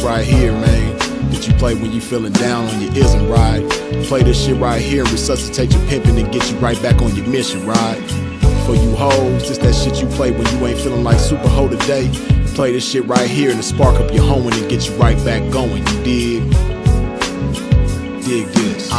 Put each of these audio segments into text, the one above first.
right here, man, that you play when you feeling down on your ism, right? Play this shit right here, resuscitate your pimpin' and get you right back on your mission, right? For you hoes, this that shit you play when you ain't feeling like super hoe today. Play this shit right here and spark up your hoeing and get you right back going, you dig? Dig this.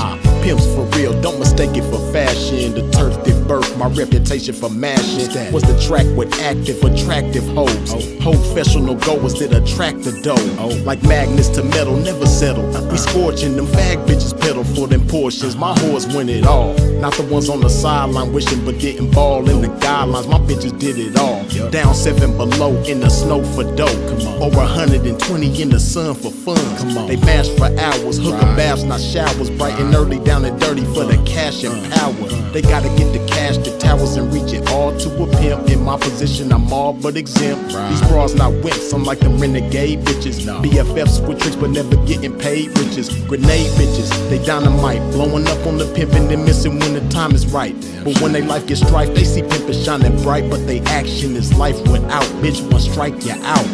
Pimps for real, don't mistake it for fashion. The turf that birthed my reputation for mashing was the track with active, attractive hoes. Professional goers that attract the dough. Like magnets to metal, never settle. We scorching them fag bitches pedal for them portions. My whores win it all. Not the ones on the sideline wishing but didn't ball in the guidelines. My bitches did it all. Down 7 below in the snow for dough. Over 120 in the sun for fun. They mash for hours, hooker baths, not showers. Bright and early, down and dirty for the cash and power. They gotta get the cash, the towers, and reach it all to a pimp. In my position, I'm all but exempt. These bras not wimps, I'm like them renegade bitches. BFFs with tricks but never getting paid riches. Grenade bitches, they dynamite, blowing up on the pimpin' and missing when the time is right. But when they life gets strife, they see pimpin' shining bright, but they action is life without. Bitch, one strike you out.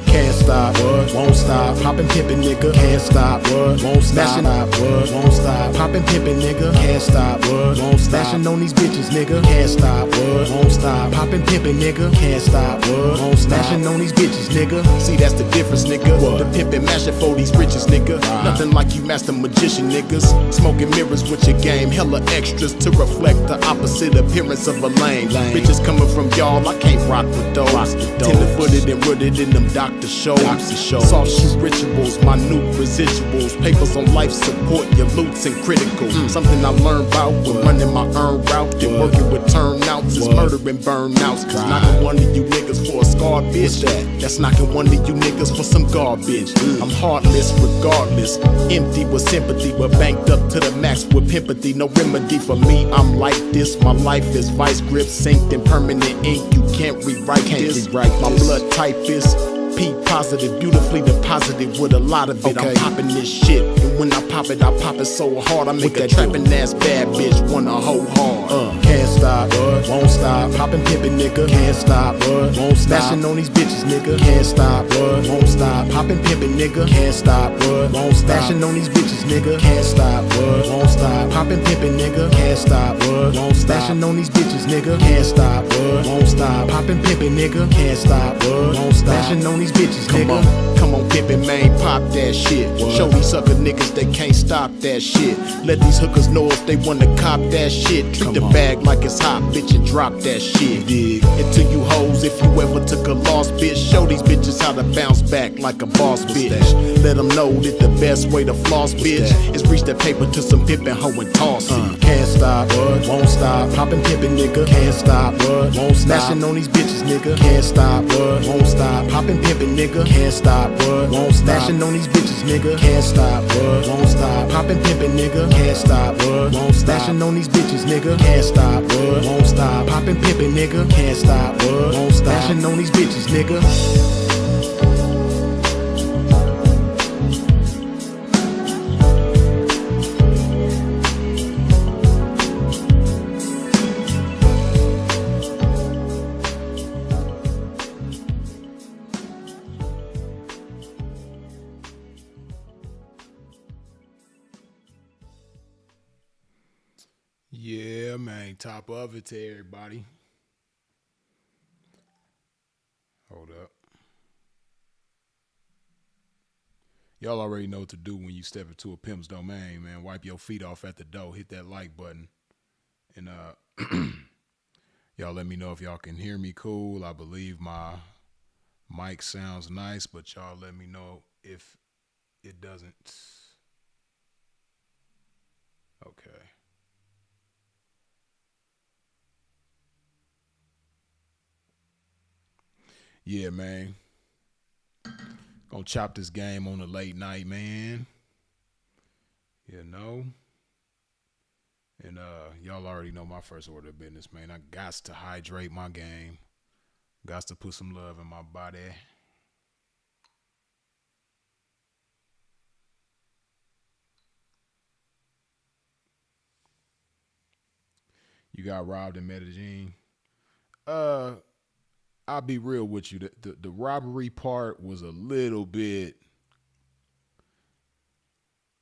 Can't stop, won't stop. Poppin' pimpin' nigga, can't stop, won't stop, won't stop. Poppin' pimpin' nigga, can't stop, won't stop. Smashing on these bitches, nigga, can't stop, won't stop. Poppin' pimpin' nigga, can't stop, won't stop. Smashing on these bitches, nigga. See, that's the difference, nigga. The pimpin' mashin' for these riches, nigga. Nothing like you master magician niggas. Smoking mirrors with your game, hella extras to reflect the opposite appearance of a lame. Bitches coming from y'all, I can't rock with those. Tender-footed and rooted in them doctor shows. Soft shoe rituals, minute residuals. Papers on life support, your loots and critical. Something I learned about when running my earned route and working with turnouts is murdering burnouts. Cause knocking one of you niggas for a scarred bitch, that's knocking one of you niggas for some garbage. I'm heartless regardless, empty with sympathy, but banked up to the max with pimpathy. No remedy for me, I'm like this. My life is vice grip, synced in permanent ink. You can't rewrite this. My blood type is P positive, beautifully deposited with a lot of it. I'm popping this shit, and when I pop it so hard. I make a trapping ass bad bitch wanna hoe hard. Can't stop, won't stop. Poppin' pimpin' nigga, can't stop, won't stop. Smashing on these bitches, nigga, can't stop, won't stop. Poppin' pimpin' nigga, can't stop, won't stop. Smashing on these bitches, nigga, can't stop, won't stop. Poppin' pimpin' nigga, can't stop, won't stop. Smashing on these bitches, nigga, can't stop, won't stop. Poppin' pimpin' nigga, can't stop, won't stop. Smashing on these bitches, nigga. Come on, pimpin', man, pop that shit. Show these sucker niggas they can't stop that shit. Let these hookers know if they wanna cop that shit. Treat the bag like it's hot, bitch, and drop that shit. And to you hoes, if you ever took a loss, bitch, show these bitches how to bounce back like a boss, bitch. Let them know that the best way to floss, bitch, is reach that paper to some pimpin' hoe and toss it. Can't stop, won't stop. Poppin' pimpin' nigga, can't stop, won't stop. Smashing on these bitches, nigga, can't stop, won't stop. Poppin' pimpin' nigga, can't stop, won't stop. Smashing on these bitches, nigga, can't stop, won't stop. Poppin' pimpin' nigga, can't stop, won't stop. Smashing on these bitches, nigga, can't stop, won't stop. Poppin' pimpin' nigga, can't stop, won't stop. Smashing on these bitches, nigga. Yeah, man, top of it to everybody. Hold up. Y'all already know what to do when you step into a pimp's domain, man. Wipe your feet off at the door, hit that like button. And y'all let me know if y'all can hear me cool. I believe my mic sounds nice, but y'all let me know if it doesn't. Okay. Yeah, man. Gonna chop this game on a late night, man. You know? And y'all already know my first order of business, man. I got to hydrate my game. Got to put some love in my body. You got robbed in Medellin. I'll be real with you. The robbery part was a little bit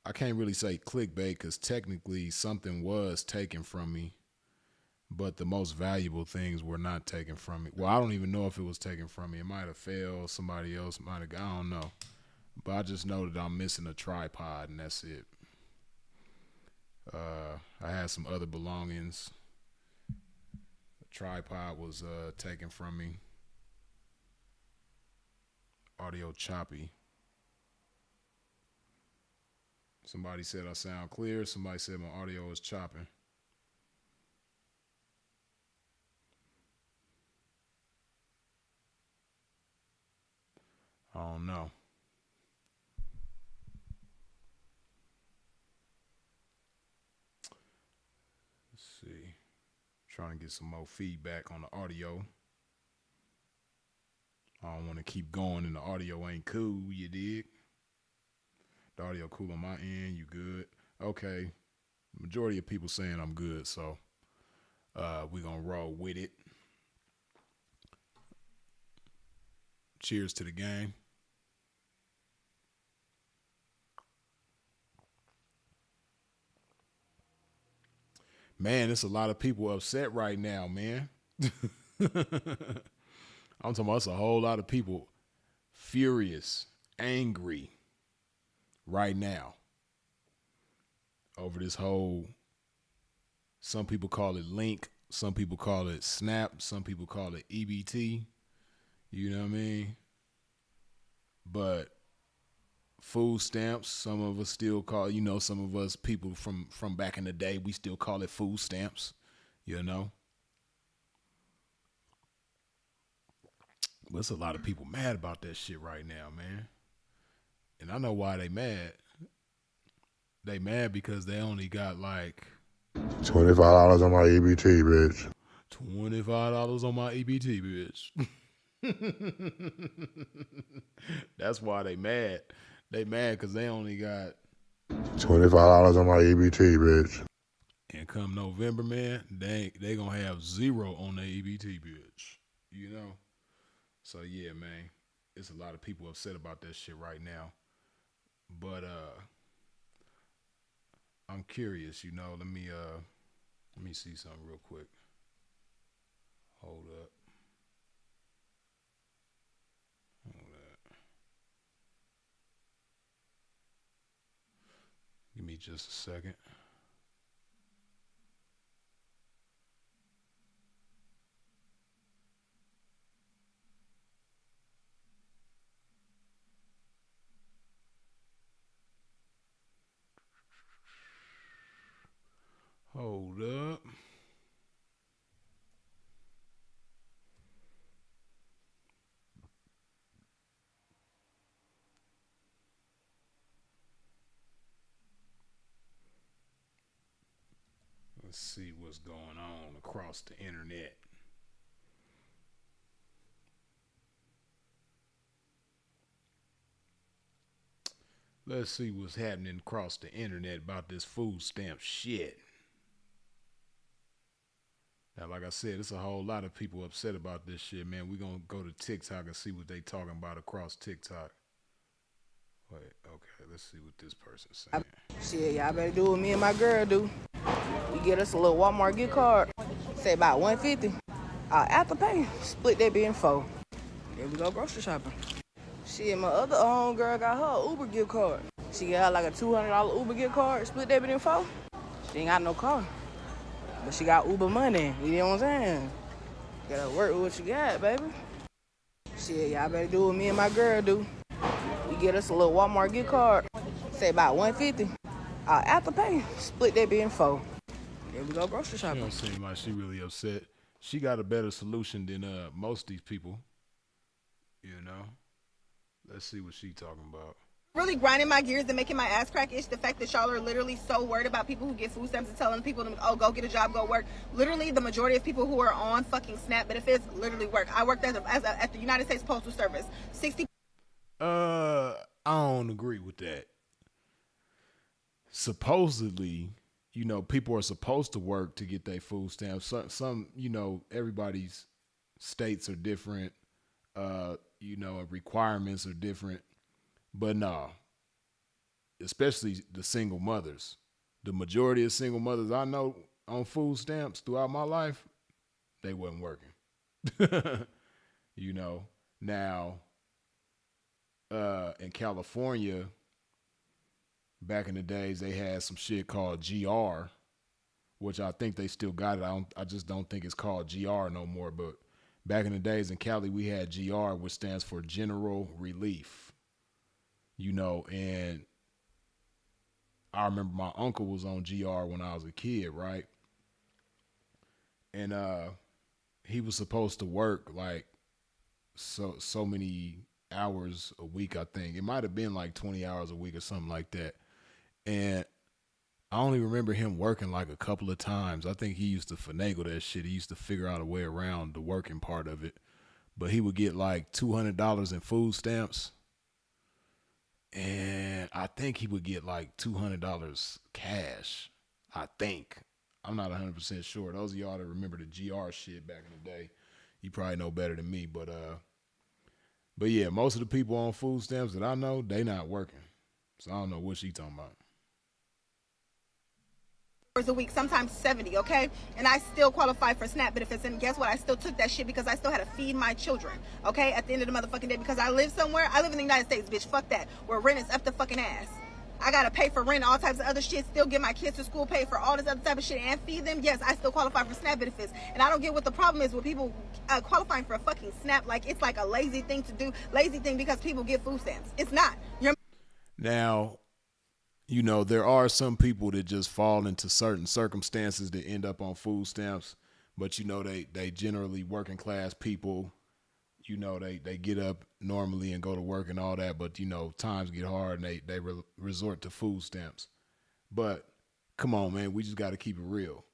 I can't really say clickbait because technically something was taken from me, but the most valuable things were not taken from me. Well, I don't even know if it was taken from me. It might have failed. Somebody else might have. I don't know. But I just know that I'm missing a tripod, and that's it. I had some other belongings. The tripod was taken from me. Audio choppy. Somebody said I sound clear. Somebody said my audio is chopping. I don't know. Let's see. Trying to get some more feedback on the audio. I don't want to keep going and the audio ain't cool, you dig? The audio cool on my end, you good? Okay. Majority of people saying I'm good, so we're going to roll with it. Cheers to the game. Man, there's a lot of people upset right now, man. I'm talking about it's a whole lot of people furious, angry right now over this whole, some people call it Link, some people call it Snap, some people call it EBT. You know what I mean? But food stamps, some of us still call, some of us people from back in the day, we still call it food stamps, But there's a lot of people mad about that shit right now, man. And I know why they mad. They mad because they only got like $25 on my EBT, bitch. $25 on my EBT, bitch. That's why they mad. They mad because they only got $25 on my EBT, bitch. And come November, man, they gonna have zero on their EBT, bitch. So yeah, man, it's a lot of people upset about that shit right now. But I'm curious, let me see something real quick. Hold up. Give me just a second. Hold up. Let's see what's going on across the internet. Let's see what's happening across the internet about this food stamp shit. Now, like I said, it's a whole lot of people upset about this shit, man. We're going to go to TikTok and see what they talking about across TikTok. Wait, okay, let's see what this person's saying. Shit, y'all better do what me and my girl do. We get us a little Walmart gift card, say about $150. After pay, split that in four. Then we go grocery shopping. Shit, my other girl got her Uber gift card. She got like a $200 Uber gift card, split that in four. She ain't got no car, but she got Uber money. You know what I'm saying? Gotta work with what you got, baby. Shit, y'all better do what me and my girl do. We get us a little Walmart gift card, say about $150. After pay, split that in four. Then we go grocery shopping. She don't seem like she really upset. She got a better solution than most of these people. Let's see what she talking about. Really grinding my gears and making my ass crack is the fact that y'all are literally so worried about people who get food stamps and telling people, oh, go get a job, go work. Literally, the majority of people who are on fucking SNAP benefits literally work. I worked at the United States Postal Service. 60. I don't agree with that. Supposedly, people are supposed to work to get their food stamps. Some, everybody's states are different. Requirements are different. But no, especially the single mothers. The majority of single mothers I know on food stamps throughout my life, they wasn't working. You know, now in California, back in the days, they had some shit called GR, which I think they still got it. I just don't think it's called GR no more. But back in the days in Cali, we had GR, which stands for General Relief. You know, and I remember my uncle was on GR when I was a kid, right? And he was supposed to work like so many hours a week, I think. It might have been like 20 hours a week or something like that. And I only remember him working like a couple of times. I think he used to finagle that shit. He used to figure out a way around the working part of it. But he would get like $200 in food stamps. And I think he would get like $200 cash. I think. I'm not 100% sure. Those of y'all that remember the GR shit back in the day, you probably know better than me. But yeah, most of the people on food stamps that I know, they not working. So I don't know what she talking about. A week, sometimes 70, okay? And I still qualify for SNAP benefits, and guess what? I still took that shit because I still had to feed my children, okay? At the end of the motherfucking day, because I live somewhere. I live in the United States, bitch. Fuck that. Where rent is up the fucking ass. I gotta pay for rent, all types of other shit, still get my kids to school, pay for all this other type of shit, and feed them. Yes, I still qualify for SNAP benefits. And I don't get what the problem is with people qualifying for a fucking SNAP. Like, it's like a lazy thing to do. Lazy thing because people get food stamps. It's not. Now, you know, there are some people that just fall into certain circumstances that end up on food stamps, but you know, they generally working class people. You know, they get up normally and go to work and all that, but you know, times get hard and they resort to food stamps. But come on, man, we just got to keep it real.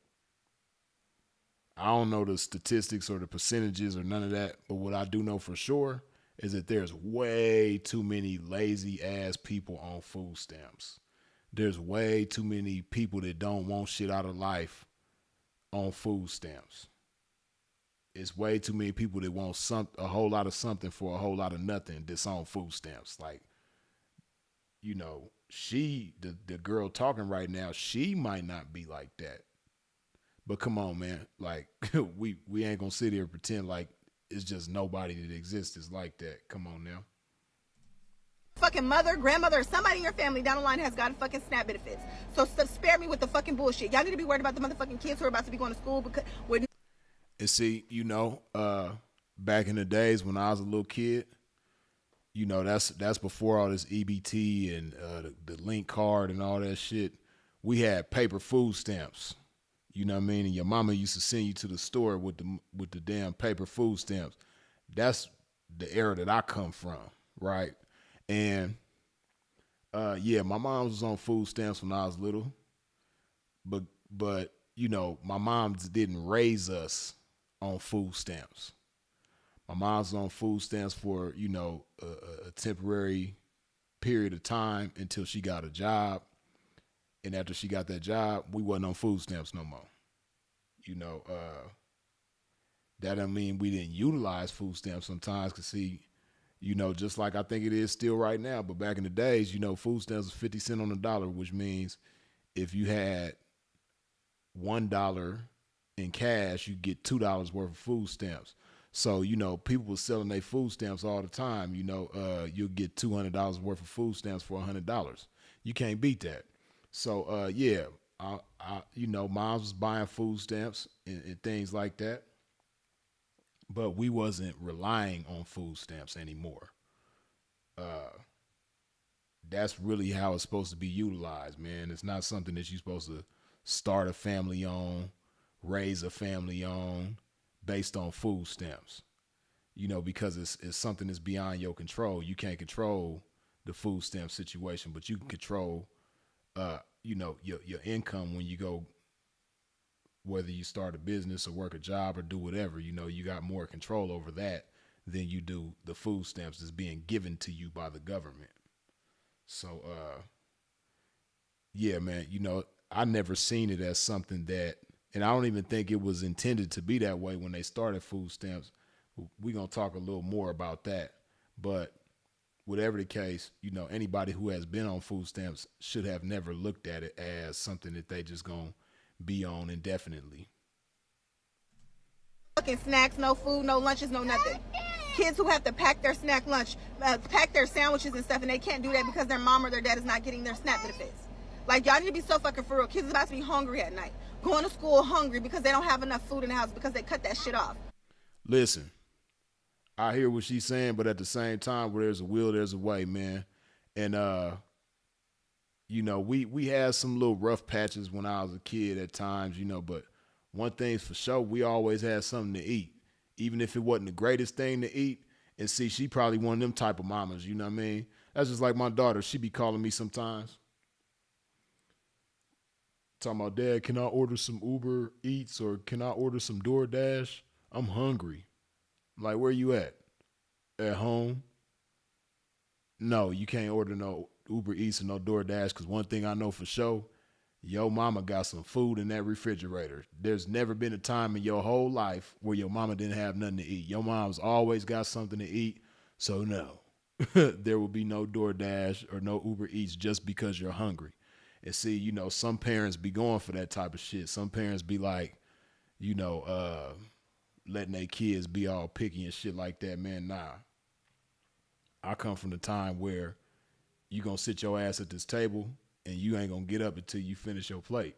I don't know the statistics or the percentages or none of that, but what I do know for sure is that there's way too many lazy ass people on food stamps. There's way too many people that don't want shit out of life on food stamps. It's way too many people that want a whole lot of something for a whole lot of nothing that's on food stamps. Like, you know, the girl talking right now, she might not be like that. But come on, man. Like, we ain't gonna sit here and pretend like it's just nobody that exists is like that. Come on now. Fucking mother, grandmother, or somebody in your family down the line has got fucking SNAP benefits. So spare me with the fucking bullshit. Y'all need to be worried about the motherfucking kids who are about to be going to school because we're. And see, you know, back in the days when I was a little kid, you know, that's before all this EBT and the link card and all that shit. We had paper food stamps. You know what I mean? And your mama used to send you to the store with the damn paper food stamps. That's the era that I come from, right? And yeah, my mom was on food stamps when I was little, but you know, my mom didn't raise us on food stamps. My mom's on food stamps for, you know, a temporary period of time until she got a job. And after she got that job, we wasn't on food stamps no more. You know, that doesn't mean we didn't utilize food stamps sometimes, because see, you know, just like I think it is still right now, but back in the days, you know, food stamps was 50 cents on the dollar, which means if you had $1 in cash, you get $2 worth of food stamps. So, you know, people were selling their food stamps all the time. You know, you'll get $200 worth of food stamps for $100. You can't beat that. So, yeah, I you know, moms was buying food stamps and things like that, but we wasn't relying on food stamps anymore. That's really how it's supposed to be utilized, man. It's not something that you're supposed to start a family on, raise a family on, based on food stamps. You know, because it's something that's beyond your control. You can't control the food stamp situation, but you can control, you know, your income when you go, whether you start a business or work a job or do whatever. You know, you got more control over that than you do the food stamps that's being given to you by the government. So, yeah, man, you know, I never seen it as something that, and I don't even think it was intended to be that way when they started food stamps. We're going to talk a little more about that. But whatever the case, you know, anybody who has been on food stamps should have never looked at it as something that they just gonna be on indefinitely. Fucking snacks, no food, no lunches, no nothing. Kids who have to pack their snack lunch, pack their sandwiches and stuff, and they can't do that because their mom or their dad is not getting their SNAP benefits. Like, y'all need to be so fucking for real. Kids is about to be hungry at night, going to school hungry because they don't have enough food in the house because they cut that shit off. Listen, I hear what she's saying, but at the same time, where there's a will, there's a way, man. And you know, we had some little rough patches when I was a kid at times, you know, but one thing's for sure, we always had something to eat, even if it wasn't the greatest thing to eat. And see, she probably one of them type of mamas, you know what I mean? That's just like my daughter. She be calling me sometimes, talking about, Dad, can I order some Uber Eats or can I order some DoorDash? I'm hungry. I'm like, where you at? At home? No, you can't order no Uber Eats or no DoorDash, because one thing I know for sure, your mama got some food in that refrigerator. There's never been a time in your whole life where your mama didn't have nothing to eat. Your mom's always got something to eat. So no, there will be no DoorDash or no Uber Eats just because you're hungry. And see, you know, some parents be going for that type of shit. Some parents be like, you know, letting their kids be all picky and shit like that, man. Nah. I come from the time where you gonna sit your ass at this table and you ain't gonna get up until you finish your plate.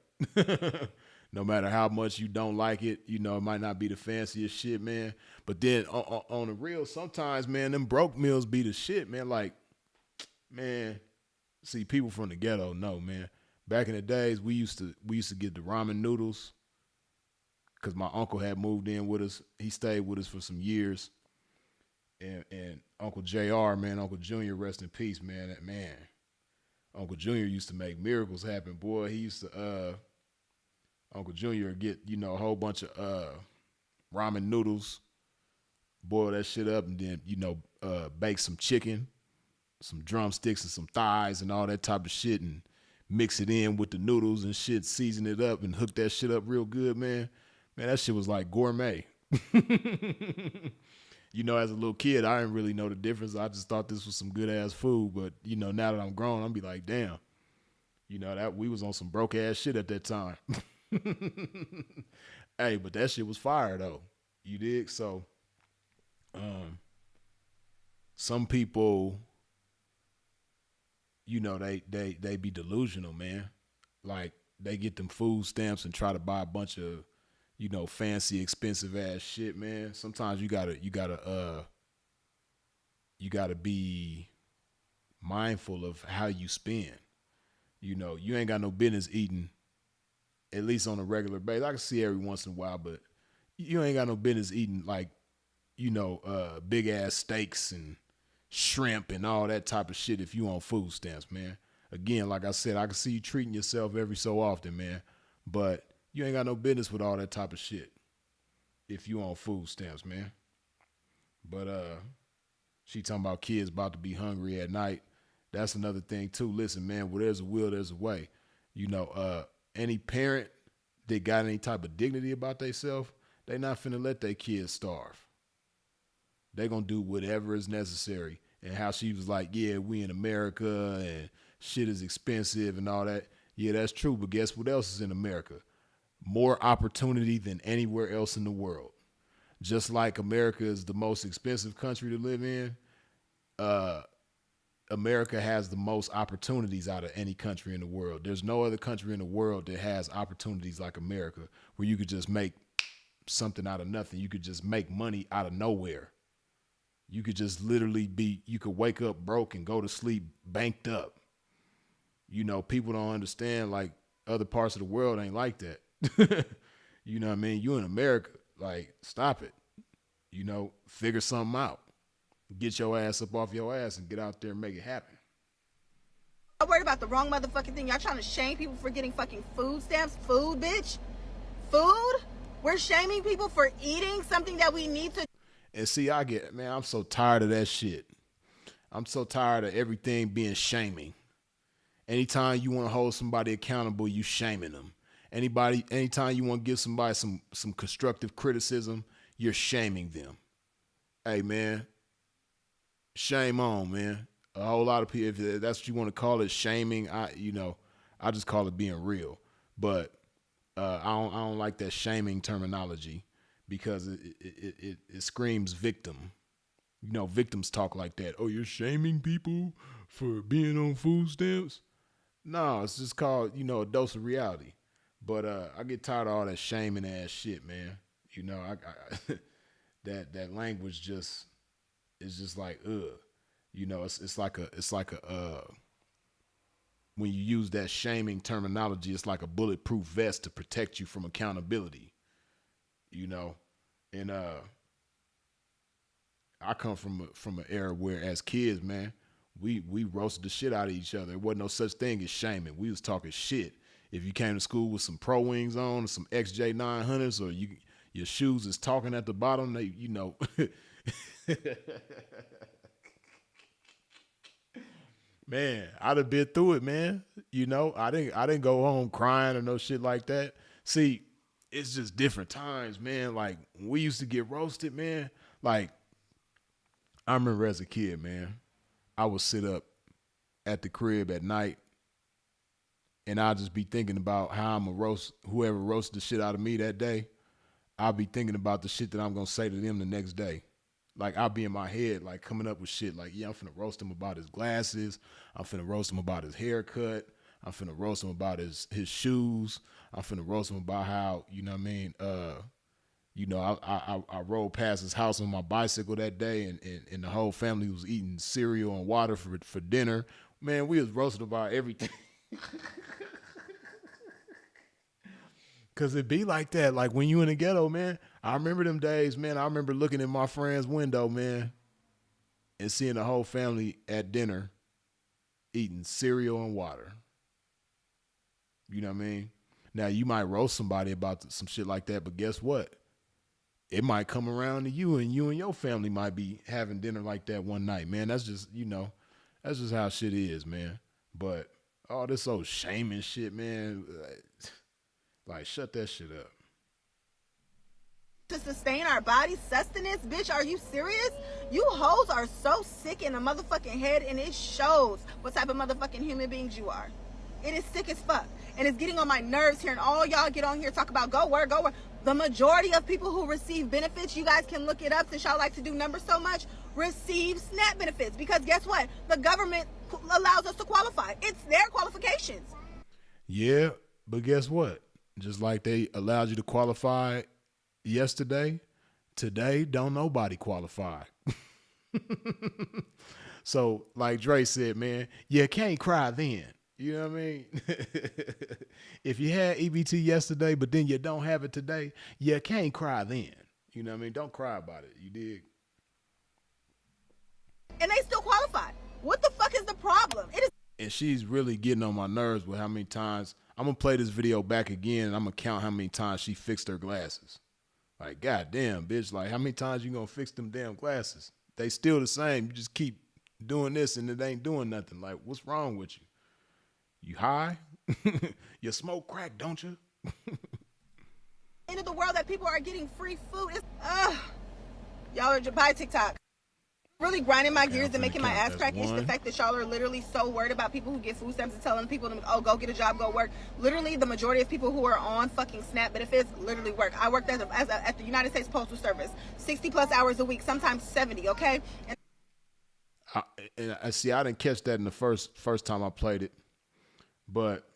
No matter how much you don't like it, you know, it might not be the fanciest shit, man. But then on the real, sometimes, man, them broke meals be the shit, man. Like, man, see, people from the ghetto know, man. Back in the days, we used to get the ramen noodles, because my uncle had moved in with us. He stayed with us for some years. And Uncle JR, man, Uncle Junior, rest in peace, man. That man, Uncle Junior used to make miracles happen, boy. He used to, Uncle Junior get, you know, a whole bunch of ramen noodles, boil that shit up, and then, you know, bake some chicken, some drumsticks and some thighs and all that type of shit, and mix it in with the noodles and shit, season it up and hook that shit up real good, man. Man, that shit was like gourmet. You know, as a little kid, I didn't really know the difference. I just thought this was some good ass food. But, you know, now that I'm grown, I'm be like, damn, you know, that we was on some broke ass shit at that time. Hey, but that shit was fire though. You dig? So, some people, you know, they be delusional, man. Like, they get them food stamps and try to buy a bunch of, you know, fancy, expensive ass shit, man. Sometimes you gotta be mindful of how you spend. You know, you ain't got no business eating, at least on a regular basis. I can see every once in a while, but you ain't got no business eating like, you know, big ass steaks and shrimp and all that type of shit if you on food stamps, man. Again, like I said, I can see you treating yourself every so often, man. But you ain't got no business with all that type of shit if you on food stamps, man. But she talking about kids about to be hungry at night. That's another thing too. Listen, man, where there's a will, there's a way. You know, any parent that got any type of dignity about themselves, they not finna let their kids starve. They gonna do whatever is necessary. And how she was like, yeah, we in America and shit is expensive and all that. Yeah, that's true. But guess what else is in America? More opportunity than anywhere else in the world. Just like America is the most expensive country to live in, America has the most opportunities out of any country in the world. There's no other country in the world that has opportunities like America, where you could just make something out of nothing. You could just make money out of nowhere. You could just literally you could wake up broke and go to sleep banked up. You know, people don't understand, like, other parts of the world ain't like that. You know what I mean? You in America, like, stop it. You know, figure something out. Get your ass up off your ass and get out there and make it happen. I'm worried about the wrong motherfucking thing. Y'all trying to shame people for getting fucking food stamps? Food, bitch? Food? We're shaming people for eating something that we need to. And see, I'm so tired of that shit. I'm so tired of everything being shaming. Anytime you want to hold somebody accountable, you shaming them. Anytime you want to give somebody some constructive criticism, you're shaming them. Hey, man, shame on, man. A whole lot of people, if that's what you want to call it, shaming, I just call it being real. But I don't like that shaming terminology because it screams victim. You know, victims talk like that. Oh, you're shaming people for being on food stamps? No, it's just called, a dose of reality. But I get tired of all that shaming ass shit, man. You know, I that language just is just like, ugh. You know, it's like a when you use that shaming terminology, it's like a bulletproof vest to protect you from accountability. You know, and I come from an era where, as kids, man, we roasted the shit out of each other. There wasn't no such thing as shaming. We was talking shit. If you came to school with some Pro Wings on, or some XJ 900s, or your shoes is talking at the bottom, they, man, I'd have been through it, man. I didn't go home crying or no shit like that. See, it's just different times, man. Like, when we used to get roasted, man, like, I remember as a kid, man, I would sit up at the crib at night and I'll just be thinking about how I'm going to roast whoever roasted the shit out of me that day. I'll be thinking about the shit that I'm going to say to them the next day. Like, I'll be in my head, like, coming up with shit like, yeah, I'm finna roast him about his glasses. I'm finna roast him about his haircut. I'm finna roast him about his shoes. I'm finna roast him about how, you know what I mean? I rode past his house on my bicycle that day and the whole family was eating cereal and water for dinner. Man, we was roasting about everything. Cause it be like that. Like, when you in the ghetto, man, I remember them days, man. I remember looking in my friend's window, man, and seeing the whole family at dinner eating cereal and water. You know what I mean? Now, you might roast somebody about some shit like that, but guess what? It might come around to you and your family might be having dinner like that one night, man. That's just, that's just how shit is, man. But all this old shaming shit, man, like, shut that shit up. To sustain our body's sustenance, bitch, are you serious? You hoes are so sick in the motherfucking head, and it shows what type of motherfucking human beings you are. It is sick as fuck, and it's getting on my nerves hearing all y'all get on here talk about go work. The majority of people who receive benefits, you guys can look it up since y'all like to do numbers so much, receive SNAP benefits, because guess what? The government allows us to qualify. It's their qualifications. Yeah, but guess what? Just like they allowed you to qualify yesterday, today don't nobody qualify. So, like Dre said, man, you can't cry then. You know what I mean? If you had EBT yesterday, but then you don't have it today, you can't cry then. You know what I mean? Don't cry about it. You dig? And they still qualify. What the fuck is the problem? It is. And she's really getting on my nerves with how many times. I'm going to play this video back again, and I'm going to count how many times she fixed her glasses. Like, goddamn, bitch. Like, how many times you going to fix them damn glasses? They still the same. You just keep doing this, and it ain't doing nothing. Like, what's wrong with you? You high? You smoke crack, don't you? End of the world that people are getting free food. Y'all are buy TikTok. Really grinding my gears and making my ass crack is the fact that y'all are literally so worried about people who get food stamps and telling people to, oh, go get a job, go work. Literally, the majority of people who are on fucking SNAP benefits literally work. I worked at the United States Postal Service, 60 plus hours a week, sometimes 70. Okay. And I see. I didn't catch that in the first time I played it. But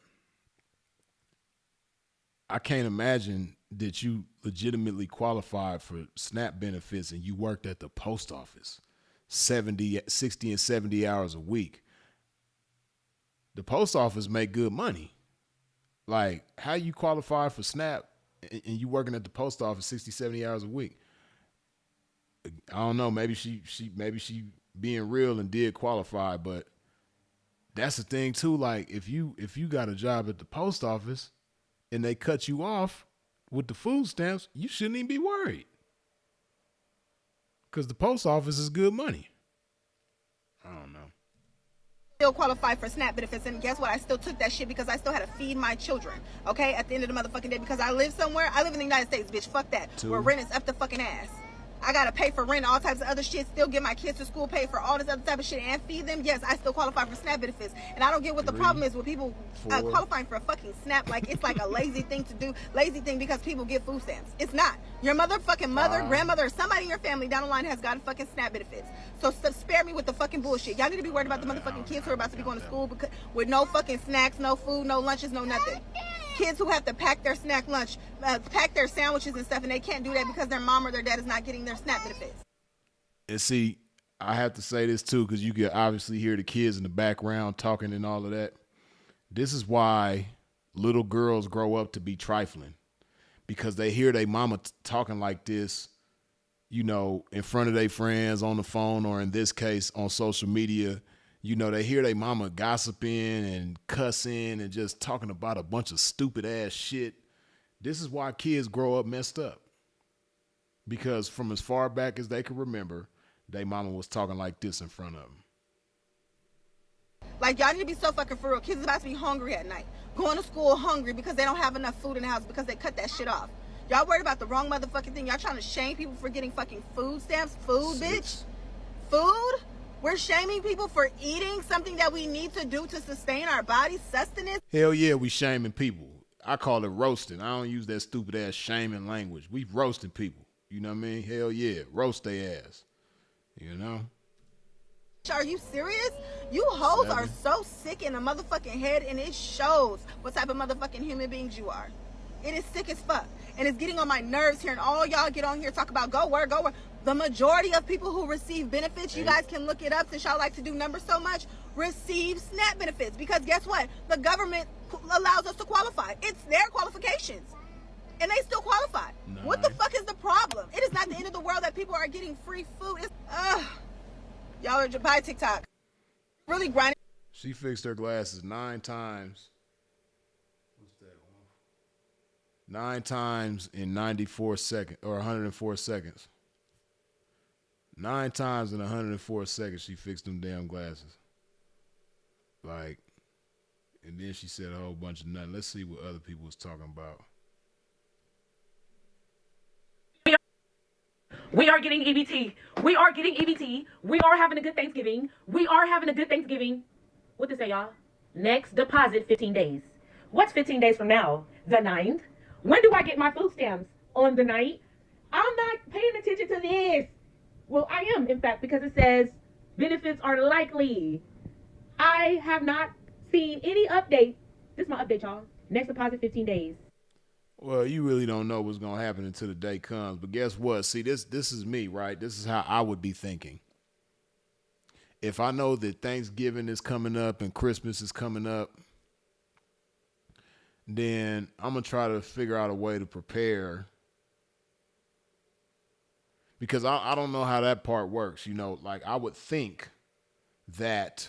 I can't imagine that you legitimately qualified for SNAP benefits and you worked at the post office 60 and 70 hours a week. The post office make good money. Like, how you qualify for SNAP and you working at the post office 60, 70 hours a week? I don't know. Maybe she being real and did qualify, but that's the thing too. Like, if you got a job at the post office and they cut you off with the food stamps, you shouldn't even be worried. Because the post office is good money. I don't know. Still qualify for SNAP benefits, and guess what? I still took that shit because I still had to feed my children, okay, at the end of the motherfucking day, because I live somewhere. I live in the United States, bitch. Fuck that. Where rent is up the fucking ass. I gotta pay for rent, all types of other shit, still get my kids to school, pay for all this other type of shit, and feed them. Yes, I still qualify for SNAP benefits. And I don't get what the problem is with people qualifying for a fucking SNAP. Like, it's like a lazy thing to do. Lazy thing because people get food stamps. It's not. Your motherfucking mother, grandmother, or somebody in your family down the line has gotten fucking SNAP benefits. So spare me with the fucking bullshit. Y'all need to be worried about the motherfucking kids who are about to be going to school with no fucking snacks, no food, no lunches, no nothing. Kids who have to pack their snack lunch, pack their sandwiches and stuff, and they can't do that because their mom or their dad is not getting their SNAP benefits. And see, I have to say this too, because you can obviously hear the kids in the background talking and all of that. This is why little girls grow up to be trifling, because they hear their mama talking like this, you know, in front of their friends on the phone, or in this case on social media. You know, they hear their mama gossiping and cussing and just talking about a bunch of stupid ass shit. This is why kids grow up messed up. Because from as far back as they can remember, their mama was talking like this in front of them. Like, y'all need to be so fucking for real. Kids is about to be hungry at night. Going to school hungry because they don't have enough food in the house because they cut that shit off. Y'all worried about the wrong motherfucking thing. Y'all trying to shame people for getting fucking food stamps? Food, bitch? Food? We're shaming people for eating something that we need to do to sustain our body's sustenance? Hell yeah, we shaming people. I call it roasting. I don't use that stupid ass shaming language. We roasting people. You know what I mean? Hell yeah. Roast their ass. You know? Are you serious? You hoes are so sick in the motherfucking head, and it shows what type of motherfucking human beings you are. It is sick as fuck. And it's getting on my nerves hearing all y'all get on here talk about go work, go work. The majority of people who receive benefits, you guys can look it up since y'all like to do numbers so much, receive SNAP benefits. Because guess what? The government allows us to qualify. It's their qualifications. And they still qualify. Nice. What the fuck is the problem? It is not the end of the world that people are getting free food. It's, y'all are buy TikTok. Really grinding. She fixed her glasses 9 times. What's that one? 9 times in 94 seconds, or 104 seconds. 9 times in 104 seconds she fixed them damn glasses. Like, and then she said a whole bunch of nothing. Let's see what other people was talking about. We are getting EBT. We are getting EBT. We are having a good Thanksgiving. We are having a good Thanksgiving. What to say, y'all? Next deposit, 15 days. What's 15 days from now? The 9th. When do I get my food stamps? On the 9th? I'm not paying attention to this. Well, I am, in fact, because it says benefits are likely. I have not seen any update. This is my update, y'all. Next deposit, 15 days. Well, you really don't know what's going to happen until the day comes. But guess what? See, this is me, right? This is how I would be thinking. If I know that Thanksgiving is coming up and Christmas is coming up, then I'm going to try to figure out a way to prepare. Because I don't know how that part works. You know, like I would think that,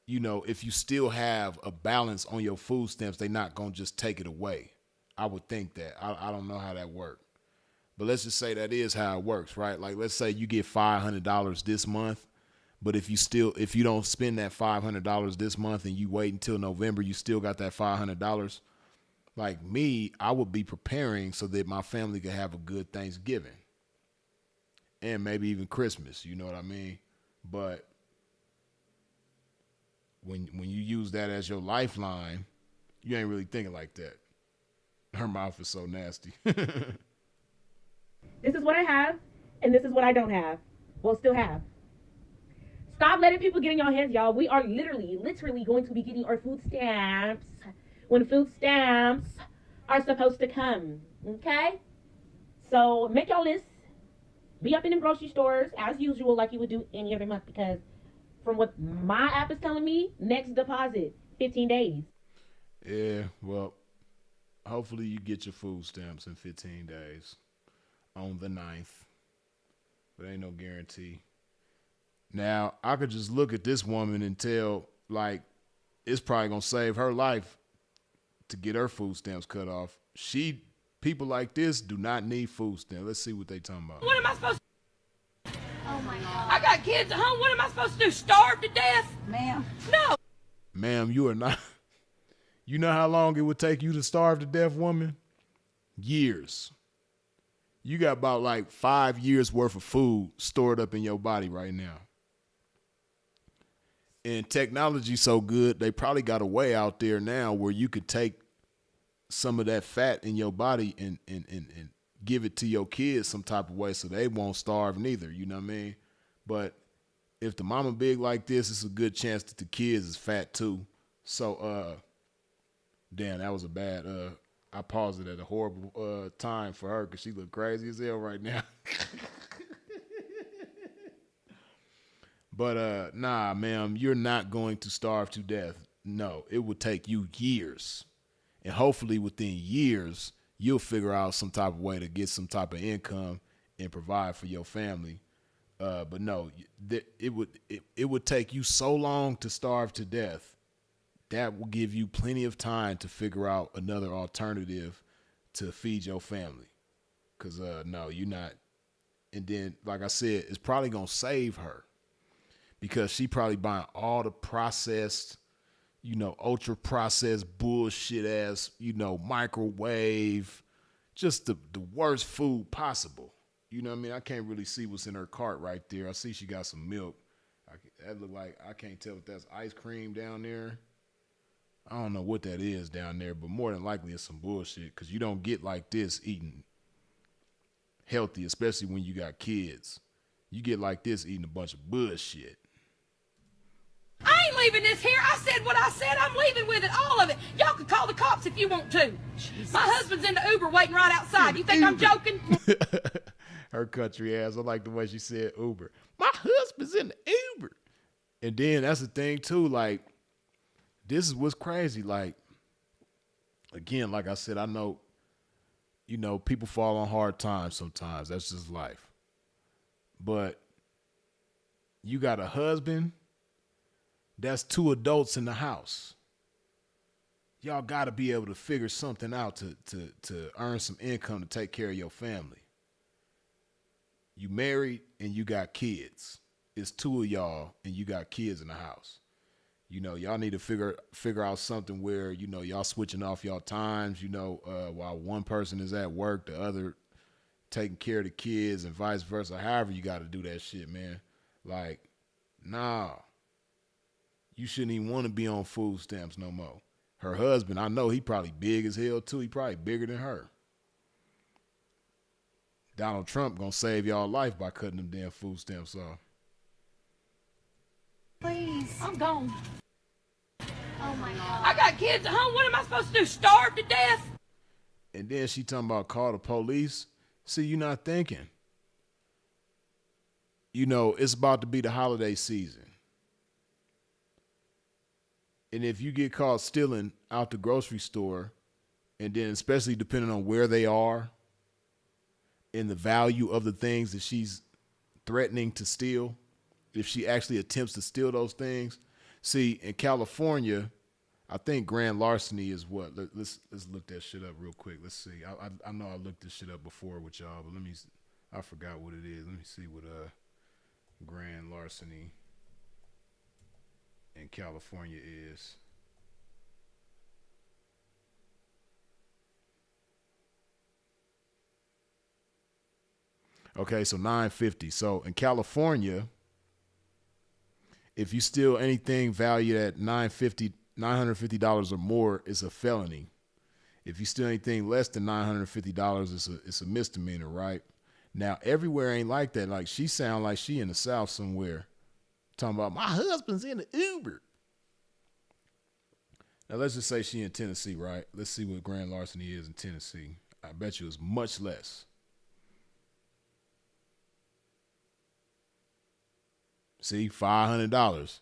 you know, if you still have a balance on your food stamps, they're not going to just take it away. I would think that. I don't know how that works. But let's just say that is how it works, right? Like, let's say you get $500 this month, but if you don't spend that $500 this month and you wait until November, you still got that $500. Like me, I would be preparing so that my family could have a good Thanksgiving and maybe even Christmas. You know what I mean? But when you use that as your lifeline, you ain't really thinking like that. Her mouth is so nasty. This is what I have, and this is what I don't have. Well, still have. Stop letting people get in your heads, y'all. We are literally going to be getting our food stamps when food stamps are supposed to come, okay? So make your list. Be up in the grocery stores as usual like you would do any other month, because from what my app is telling me, next deposit, 15 days. Yeah, well, hopefully you get your food stamps in 15 days on the 9th. But ain't no guarantee. Now, I could just look at this woman and tell, like, it's probably going to save her life to get her food stamps cut off. People like this do not need food stamps. Let's see what they talking about. What am I supposed to? Oh my God. I got kids at home. What am I supposed to do? Starve to death? Ma'am. No. Ma'am, you are not. You know how long it would take you to starve to death, woman? Years. You got about like 5 years worth of food stored up in your body right now. And technology's so good, they probably got a way out there now where you could take some of that fat in your body and give it to your kids some type of way so they won't starve neither. You know what I mean? But if the mama big like this, it's a good chance that the kids is fat too. So, damn, that was a bad, I paused it at a horrible time for her because she look crazy as hell right now. But nah, ma'am, you're not going to starve to death. No, it would take you years. And hopefully within years, you'll figure out some type of way to get some type of income and provide for your family. But no, it would take you so long to starve to death. That will give you plenty of time to figure out another alternative to feed your family. Because no, you're not. And then, like I said, it's probably going to save her. Because she probably buying all the processed, ultra processed bullshit ass, microwave, just the worst food possible. You know what I mean? I can't really see what's in her cart right there. I see she got some milk. That look like, I can't tell if that's ice cream down there. I don't know what that is down there, but more than likely it's some bullshit because you don't get like this eating healthy, especially when you got kids. You get like this eating a bunch of bullshit. I ain't leaving this here. I said what I said. I'm leaving with it, all of it. Y'all can call the cops if you want to. Jesus. My husband's in the Uber waiting right outside. You think I'm joking? Her country ass. I like the way she said Uber. My husband's in the Uber. And then that's the thing too. Like, this is what's crazy. Like, again, like I said, I know, people fall on hard times sometimes. That's just life. But you got a husband. That's 2 adults in the house. Y'all got to be able to figure something out to earn some income to take care of your family. You married and you got kids. It's 2 of y'all and you got kids in the house. Y'all need to figure out something where, y'all switching off y'all times, while one person is at work, the other taking care of the kids and vice versa. However you got to do that shit, man. Like, nah. You shouldn't even want to be on food stamps no more. Her husband, I know he probably big as hell too. He probably bigger than her. Donald Trump gonna save y'all life by cutting them damn food stamps off. Please. I'm gone. Oh my God. I got kids at home. What am I supposed to do? Starve to death? And then she talking about call the police. See, you're not thinking. It's about to be the holiday season. And if you get caught stealing out the grocery store, and then especially depending on where they are and the value of the things that she's threatening to steal, if she actually attempts to steal those things. See, in California, I think grand larceny is what? Let's look that shit up real quick. Let's see. I know I looked this shit up before with y'all, but I forgot what it is. Let me see what grand larceny in California is. Okay, so $950. So in California, if you steal anything valued at $950 or more, it's a felony. If you steal anything less than $950, it's a misdemeanor, right? Now everywhere ain't like that. Like she sound like she in the South somewhere. Talking about my husband's in the Uber. Now let's just say she in Tennessee, right? Let's see what grand larceny is in Tennessee. I bet you it's much less. See, $500.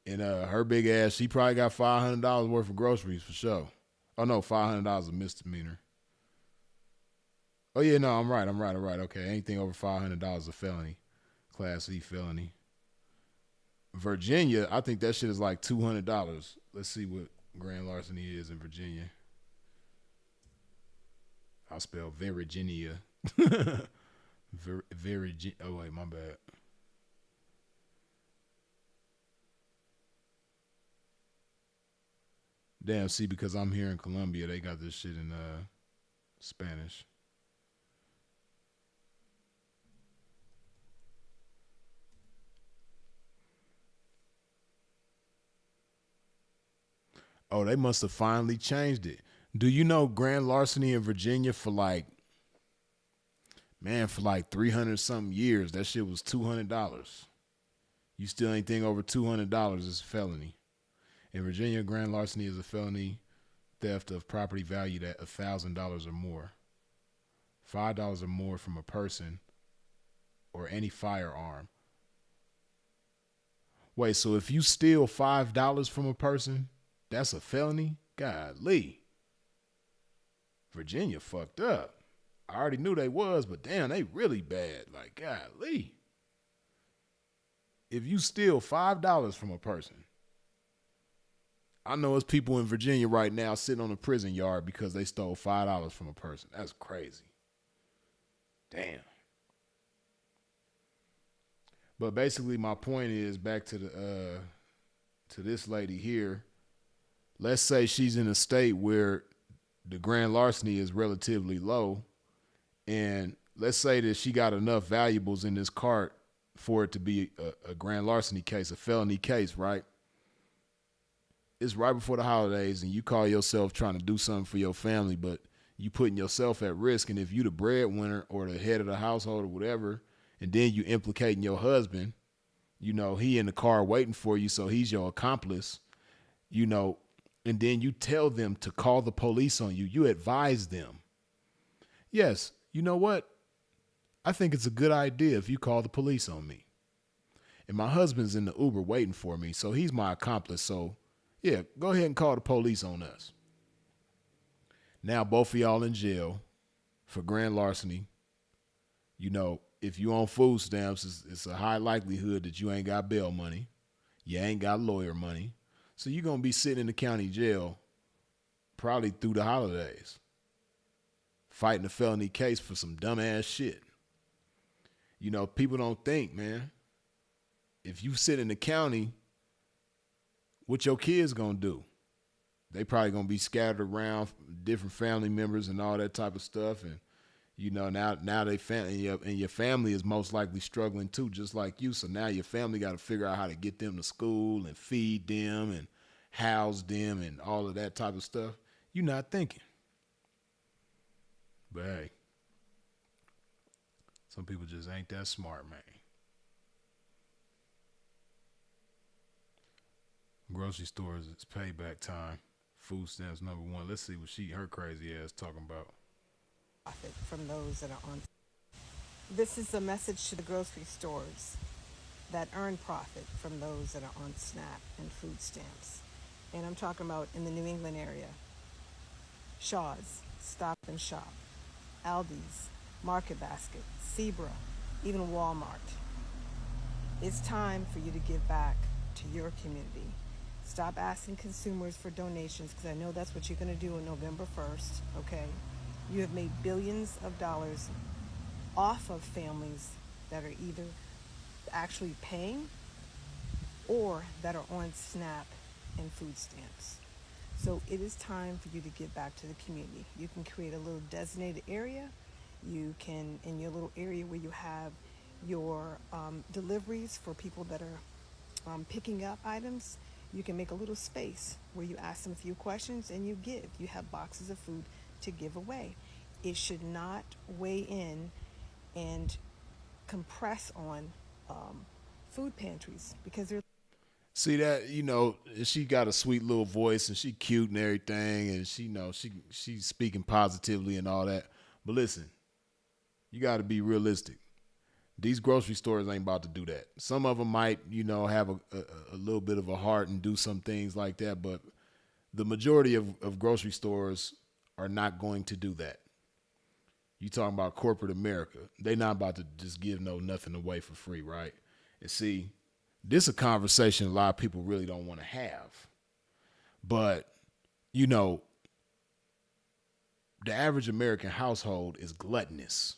And her big ass, she probably got $500 worth of groceries for sure. Oh no, $500 a misdemeanor. Oh yeah, no, I'm right. Okay, anything over $500 is a felony. Class E felony. Virginia, I think that shit is like $200. Let's see what grand larceny is in Virginia. I'll spell Virginia. Virginia. Oh wait, my bad. Damn, see, because I'm here in Colombia, they got this shit in Spanish. Oh, they must have finally changed it. Do you know grand larceny in Virginia for like 300 something years, that shit was $200. You still anything over $200 is a felony. In Virginia, grand larceny is a felony theft of property valued at $1,000 or more. $5 or more from a person or any firearm. Wait, so if you steal $5 from a person, that's a felony? Golly. Virginia fucked up. I already knew they was, but damn, they really bad. Like, golly. If you steal $5 from a person, I know it's people in Virginia right now sitting on a prison yard because they stole $5 from a person. That's crazy. Damn. But basically, my point is back to this lady here. Let's say she's in a state where the grand larceny is relatively low, and let's say that she got enough valuables in this cart for it to be a grand larceny case, a felony case, right? It's right before the holidays, and you call yourself trying to do something for your family, but you putting yourself at risk. And if you the breadwinner or the head of the household or whatever, and then you implicating your husband, you know, he in the car waiting for you, so he's your accomplice, you know, and then you tell them to call the police on you. You advise them. Yes, you know what? I think it's a good idea if you call the police on me. And my husband's in the Uber waiting for me, so he's my accomplice. So, yeah, go ahead and call the police on us. Now both of y'all in jail for grand larceny. You know, if you on food stamps, it's a high likelihood that you ain't got bail money. You ain't got lawyer money. So you're going to be sitting in the county jail probably through the holidays, fighting a felony case for some dumbass shit. You know, people don't think, man, if you sit in the county, what your kids going to do? They probably going to be scattered around different family members and all that type of stuff. And, you know, now they family, and your family is most likely struggling too, just like you. So now your family got to figure out how to get them to school and feed them and house them and all of that type of stuff. You're not thinking. But hey, some people just ain't that smart, man. Grocery stores, it's payback time. Food stamps #1. Let's see what her crazy ass talking about. Profit from those that are on. This is a message to the grocery stores that earn profit from those that are on SNAP and food stamps. And I'm talking about in the New England area. Shaw's, Stop and Shop, Aldi's, Market Basket, Zebra, even Walmart. It's time for you to give back to your community. Stop asking consumers for donations, because I know that's what you're going to do on November 1st, okay? You have made billions of dollars off of families that are either actually paying or that are on SNAP and food stamps. So it is time for you to give back to the community. You can create a little designated area. You can, in your little area where you have your deliveries for people that are picking up items, you can make a little space where you ask them a few questions and you give. You have boxes of food to give away. It should not weigh in and compress on food pantries, because they're... See that, you know, she got a sweet little voice and she cute and everything, and she, you know, she's speaking positively and all that. But listen, you got to be realistic. These grocery stores ain't about to do that. Some of them might, you know, have a little bit of a heart and do some things like that, but the majority of grocery stores are not going to do that. You talking about corporate America. They not about to just give nothing away for free, right? And see, this is a conversation a lot of people really don't want to have. But, you know, the average American household is gluttonous.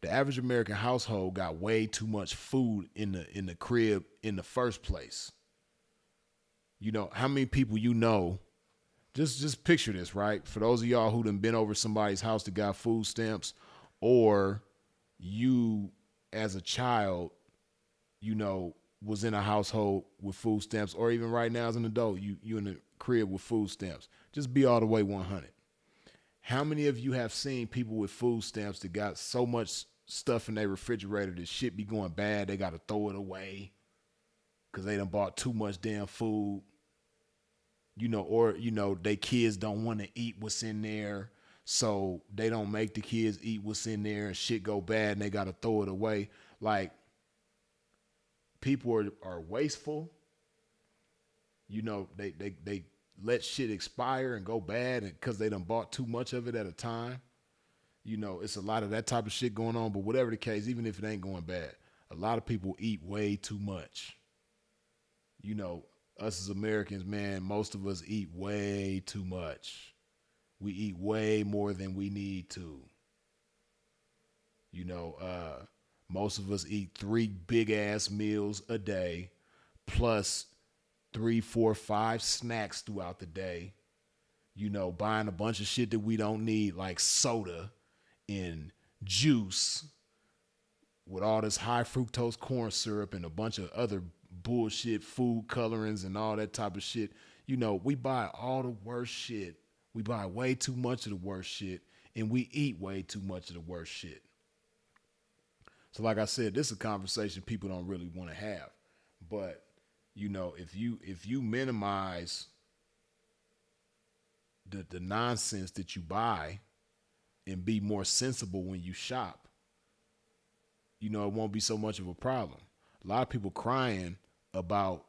The average American household got way too much food in the crib in the first place. You know, how many people you know, just picture this, right? For those of y'all who done been over somebody's house that got food stamps, or you as a child, you know, was in a household with food stamps, or even right now as an adult, you in the crib with food stamps. Just be all the way 100. How many of you have seen people with food stamps that got so much stuff in their refrigerator that shit be going bad, they got to throw it away because they done bought too much damn food, or, they kids don't want to eat what's in there, so they don't make the kids eat what's in there and shit go bad and they got to throw it away. Like, people are wasteful. They let shit expire and go bad because they done bought too much of it at a time. It's a lot of that type of shit going on, but whatever the case, even if it ain't going bad, a lot of people eat way too much. Us as Americans, man, most of us eat way too much. We eat way more than we need to. Most of us eat 3 big ass meals a day, plus 3, 4, 5 snacks throughout the day. Buying a bunch of shit that we don't need, like soda and juice with all this high fructose corn syrup and a bunch of other bullshit food colorings and all that type of shit. We buy all the worst shit. We buy way too much of the worst shit, and we eat way too much of the worst shit. So like I said, this is a conversation people don't really want to have. But, if you minimize the nonsense that you buy and be more sensible when you shop, it won't be so much of a problem. A lot of people crying about,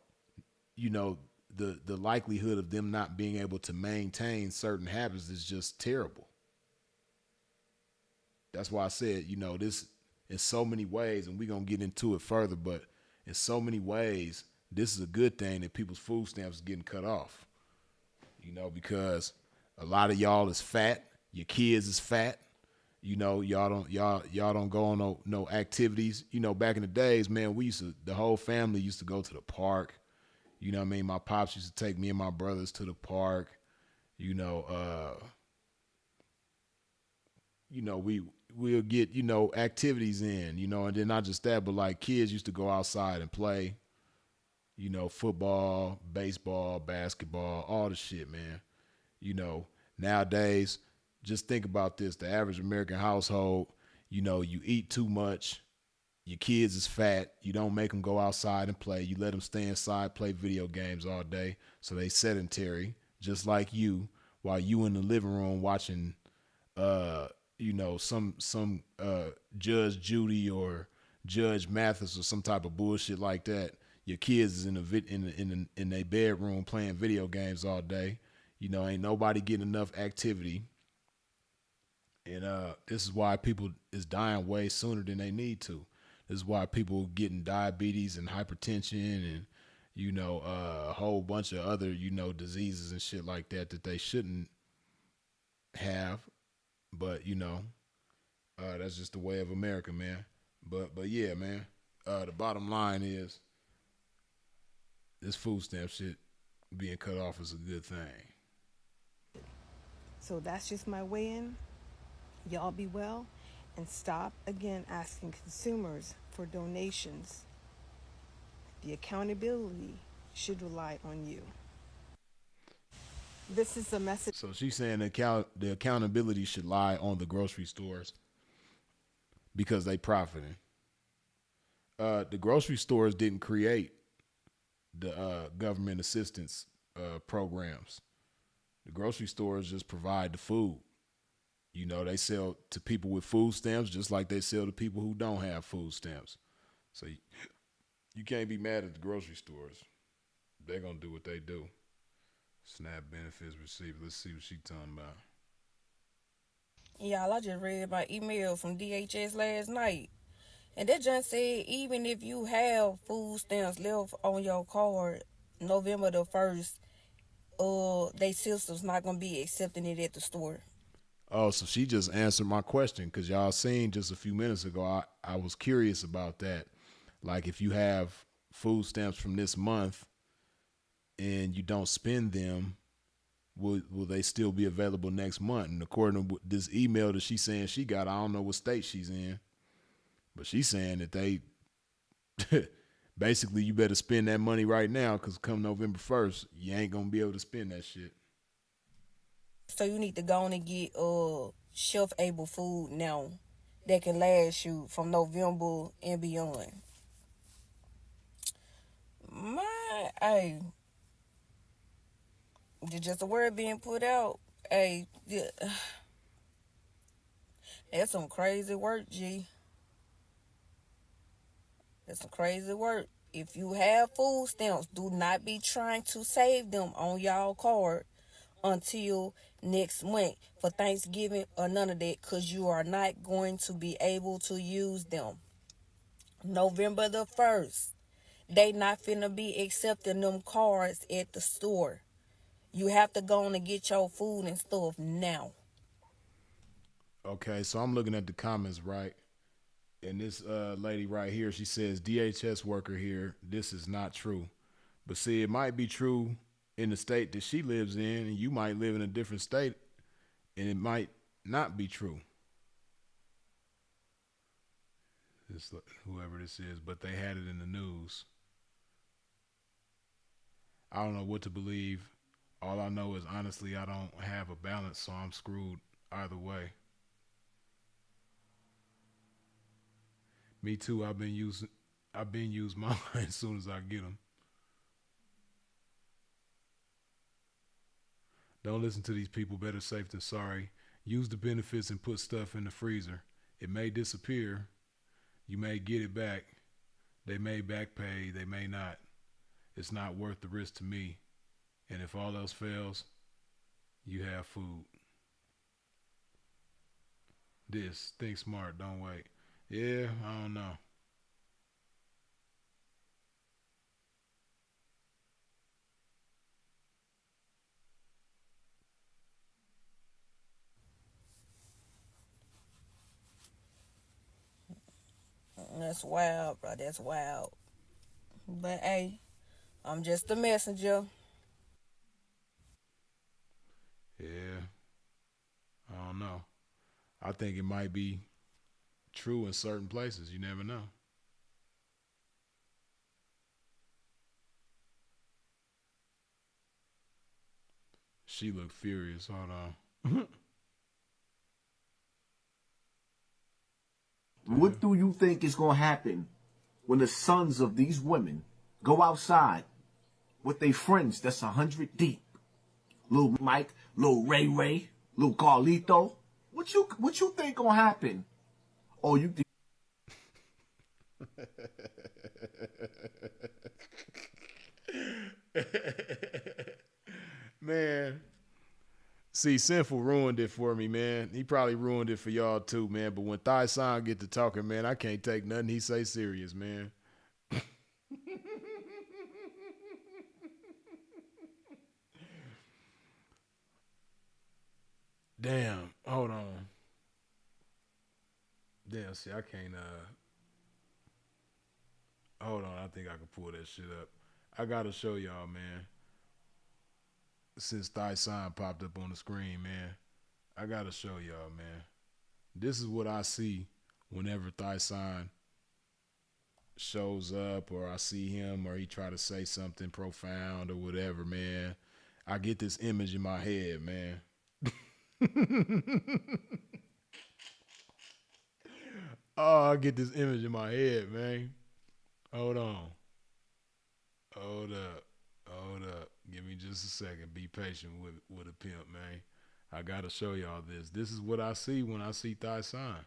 the likelihood of them not being able to maintain certain habits is just terrible. That's why I said, this in so many ways, and we're going to get into it further, but in so many ways, this is a good thing that people's food stamps are getting cut off, because a lot of y'all is fat. Your kids is fat. Y'all don't go on no activities. Back in the days, man, the whole family used to go to the park. My pops used to take me and my brothers to the park. We'll get, activities in, and then not just that, but like kids used to go outside and play, football, baseball, basketball, all the shit, man. Nowadays, just think about this. The average American household, you eat too much. Your kids is fat. You don't make them go outside and play. You let them stay inside, play video games all day. So they sedentary, just like you, while you in the living room watching, some Judge Judy or Judge Mathis or some type of bullshit like that. Your kids is in their bedroom playing video games all day. Ain't nobody getting enough activity. And this is why people is dying way sooner than they need to. This is why people getting diabetes and hypertension and, a whole bunch of other, diseases and shit like that they shouldn't have. But, that's just the way of America, man. But yeah, man, the bottom line is this food stamp shit being cut off is a good thing. So that's just my weigh in. Y'all be well and stop again asking consumers for donations. The accountability should rely on you. This is a message. So she's saying the accountability should lie on the grocery stores because they profiting. The grocery stores didn't create the government assistance programs. The grocery stores just provide the food. They sell to people with food stamps just like they sell to people who don't have food stamps. So you can't be mad at the grocery stores. They're going to do what they do. SNAP benefits received. Let's see what she's talking about. Y'all, I just read my email from DHS last night. And that just said even if you have food stamps left on your card November the 1st, they system's not going to be accepting it at the store. Oh, so she just answered my question because y'all seen just a few minutes ago. I was curious about that. Like if you have food stamps from this month and you don't spend them, will they still be available next month? And according to this email that she's saying she got, I don't know what state she's in, but she's saying that they Basically, you better spend that money right now because come November 1st, you ain't going to be able to spend that shit. So you need to go on and get shelf able food now that can last you from November and beyond. Hey, just a word being put out. Hey, yeah, that's some crazy work, G. That's some crazy work. If you have food stamps, do not be trying to save them on y'all card until next month for Thanksgiving or none of that, because you are not going to be able to use them. November the 1st, they not finna be accepting them cards at the store. You have to go on and get your food and stuff now. Okay, so I'm looking at the comments, right? And this lady right here, she says, DHS worker here, this is not true. But see, it might be true in the state that she lives in, and you might live in a different state, and it might not be true. This, whoever this is, but they had it in the news. I don't know what to believe. All I know is, honestly, I don't have a balance, so I'm screwed either way. Me too. I've been using mine as soon as I get them. Don't listen to these people. Better safe than sorry. Use the benefits and put stuff in the freezer. It may disappear. You may get it back. They may back pay. They may not. It's not worth the risk to me. And if all else fails, you have food. Think smart. Don't wait. Yeah, I don't know. That's wild, bro. That's wild. But hey, I'm just a messenger. Yeah, I don't know. I think it might be true in certain places. You never know. She looked furious. Hold on. What do you think is going to happen when the sons of these women go outside with their friends that's 100 deep? Little Mike, little Ray Ray, little Carlito. What you think going to happen? Oh, you think... Man. See, Sinful ruined it for me, man. He probably ruined it for y'all too, man. But when Thai San get to talking, man, I can't take nothing he say serious, man. Damn, hold on. Damn, see, I can't, hold on, I think I can pull that shit up. I gotta show y'all, man. Since Thai Sign popped up on the screen, man, I gotta show y'all, man. This is what I see whenever Thai Sign shows up, or I see him, or he try to say something profound or whatever, man. I get this image in my head, man. Oh, I get this image in my head, man. Hold on. Hold up. Hold up. Give me just a second. Be patient with a pimp, man. I gotta show y'all this. This is what I see when I see Thai Sign.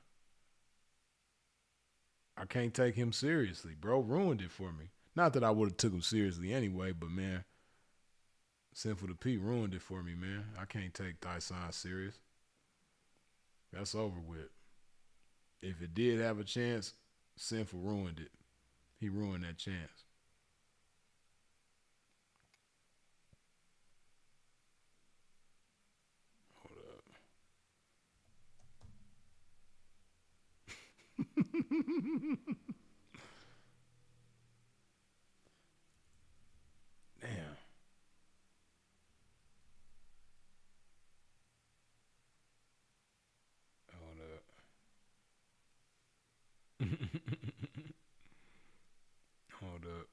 I can't take him seriously. Bro ruined it for me. Not that I would have took him seriously anyway, but man, Sinful to Pete ruined it for me, man. I can't take Thai Sign serious. That's over with. If it did have a chance, Sinful ruined it. He ruined that chance. Hold up. Damn. Hold up. Hold up.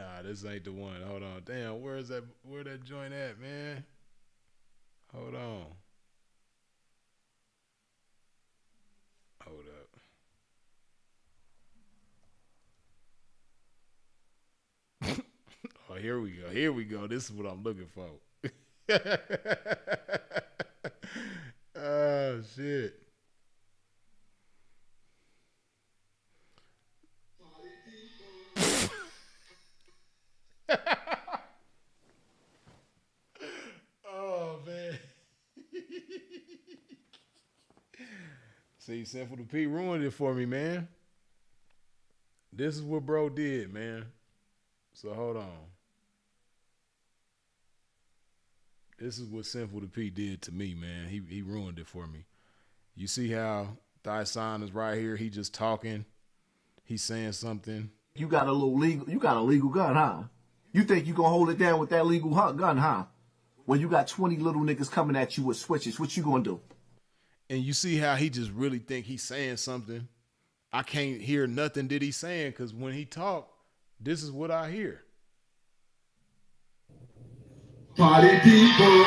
Nah, this ain't the one. Hold on. Damn, where that joint at, man? Hold on. Hold up. Oh, here we go. Here we go. This is what I'm looking for. Oh, shit. Oh, man. See, Sinful to P ruined it for me, man. This is what bro did, man. So hold on. This is what Sinful to P did to me, man. He ruined it for me. You see how Thyson is right here? He just talking. He's saying something. You got a legal gun, huh? You think you gonna hold it down with that legal gun, huh? When you got 20 little niggas coming at you with switches, what you gonna do? And you see how he just really think he's saying something. I can't hear nothing that he's saying because when he talk, this is what I hear. Party people,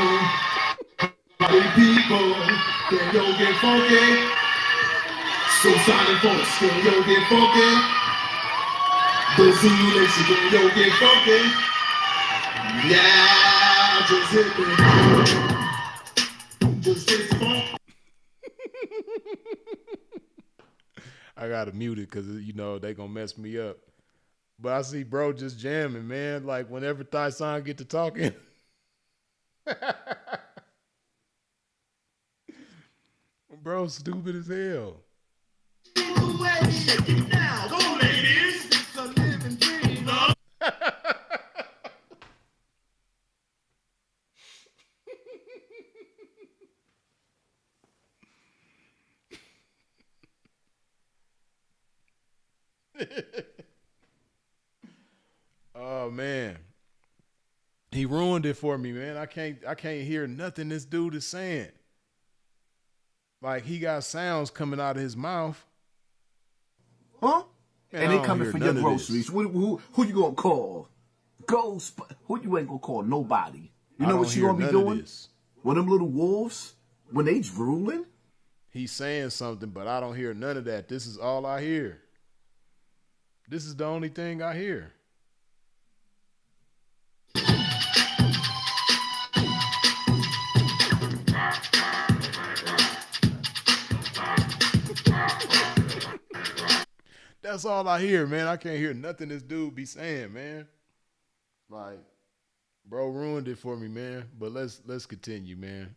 can yo get funky? So silent folks, can yo get funky? Those who let you can yo get funky? Yeah, just hit me. Just taste the funk. I gotta mute it because you know they gonna mess me up. But I see bro just jamming, man. Like whenever Thyson get to talking. Bro, stupid as hell. Go, ladies. It's a living dream. Oh man. He ruined it for me, man. I can't hear nothing this dude is saying. Like he got sounds coming out of his mouth. Huh? Man, and I they don't coming hear for your none of groceries. Who you gonna call? Who you ain't gonna call? Nobody. You I know don't what you hear gonna be none of doing? this. When them little wolves, when they drooling? He's saying something, but I don't hear none of that. This is all I hear. This is the only thing I hear. That's all I hear, man. I can't hear nothing this dude be saying, man. Like, bro ruined it for me, man. But let's continue, man.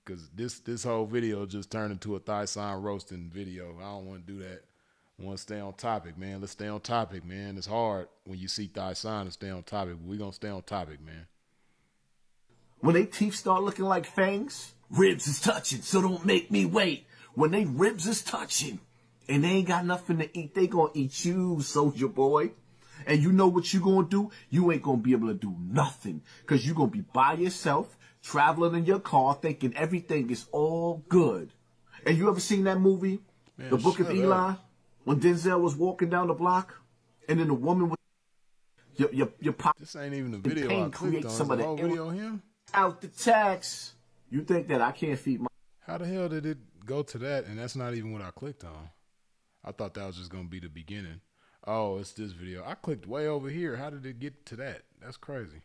Cause this whole video just turned into a Thyson roasting video. I don't want to do that. I want to stay on topic, man. Let's stay on topic, man. It's hard when you see Thyson to stay on topic, but we're gonna stay on topic, man. When they teeth start looking like fangs, ribs is touching, so don't make me wait. When they ribs is touching and they ain't got nothing to eat, they gonna eat you, soldier boy. And you know what you gonna do? You ain't gonna be able to do nothing because you gonna be by yourself, traveling in your car, thinking everything is all good. And you ever seen that movie, Man, The Book of shut Eli? up. When Denzel was walking down the block and then the woman with your pop. This ain't even the video pain I clicked creates on. some Is of the the whole video him? Out the tax. You think that I can't feed my... How the hell did it go to that? And that's not even what I clicked on. I thought that was just gonna be the beginning. Oh, it's this video. I clicked way over here. How did it get to that? That's crazy.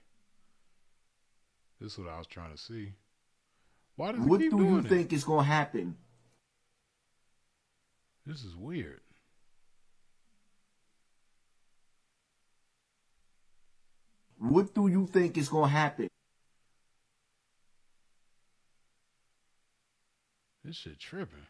This is what I was trying to see. Why does it What keep do doing you it? think is going to happen? This is weird. What do you think is going to happen? This shit tripping.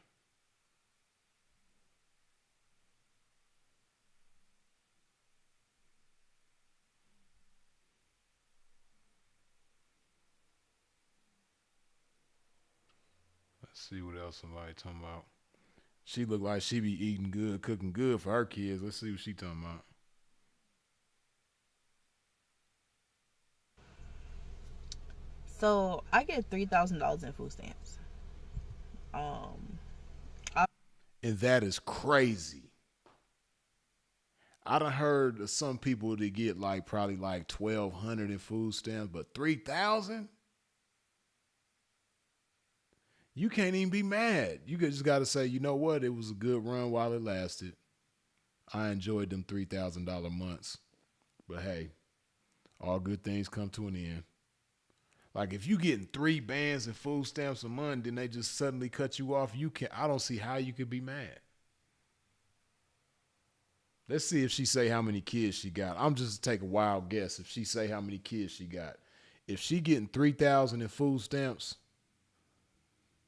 Let's see what else somebody talking about. She look like she be eating good, cooking good for her kids. Let's see what she talking about. So I get $3,000 in food stamps. And that is crazy. I done heard of some people that get like probably like 1,200 in food stamps, but 3,000? You can't even be mad. You just got to say, you know what? It was a good run while it lasted. I enjoyed them $3,000 months. But hey, all good things come to an end. Like if you getting 3 bands and food stamps a month, then they just suddenly cut you off. I don't see how you could be mad. Let's see if she say how many kids she got. I'm just take a wild guess if she say how many kids she got. If she getting 3,000 in food stamps,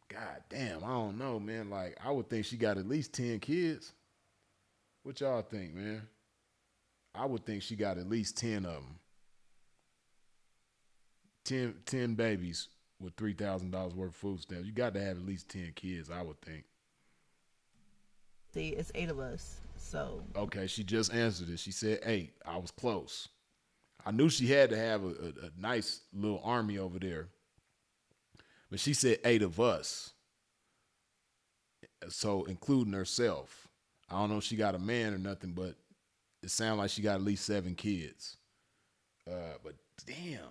God damn, I don't know, man. Like I would think she got at least 10 kids. What y'all think, man? I would think she got at least 10 of them. 10 babies with $3,000 worth of food stamps. You got to have at least 10 kids, I would think. See, it's 8 of us, so. Okay, she just answered it. She said 8. I was close. I knew she had to have a nice little army over there. But she said 8 of us. So including herself. I don't know if she got a man or nothing, but it sounds like she got at least 7 kids. But damn.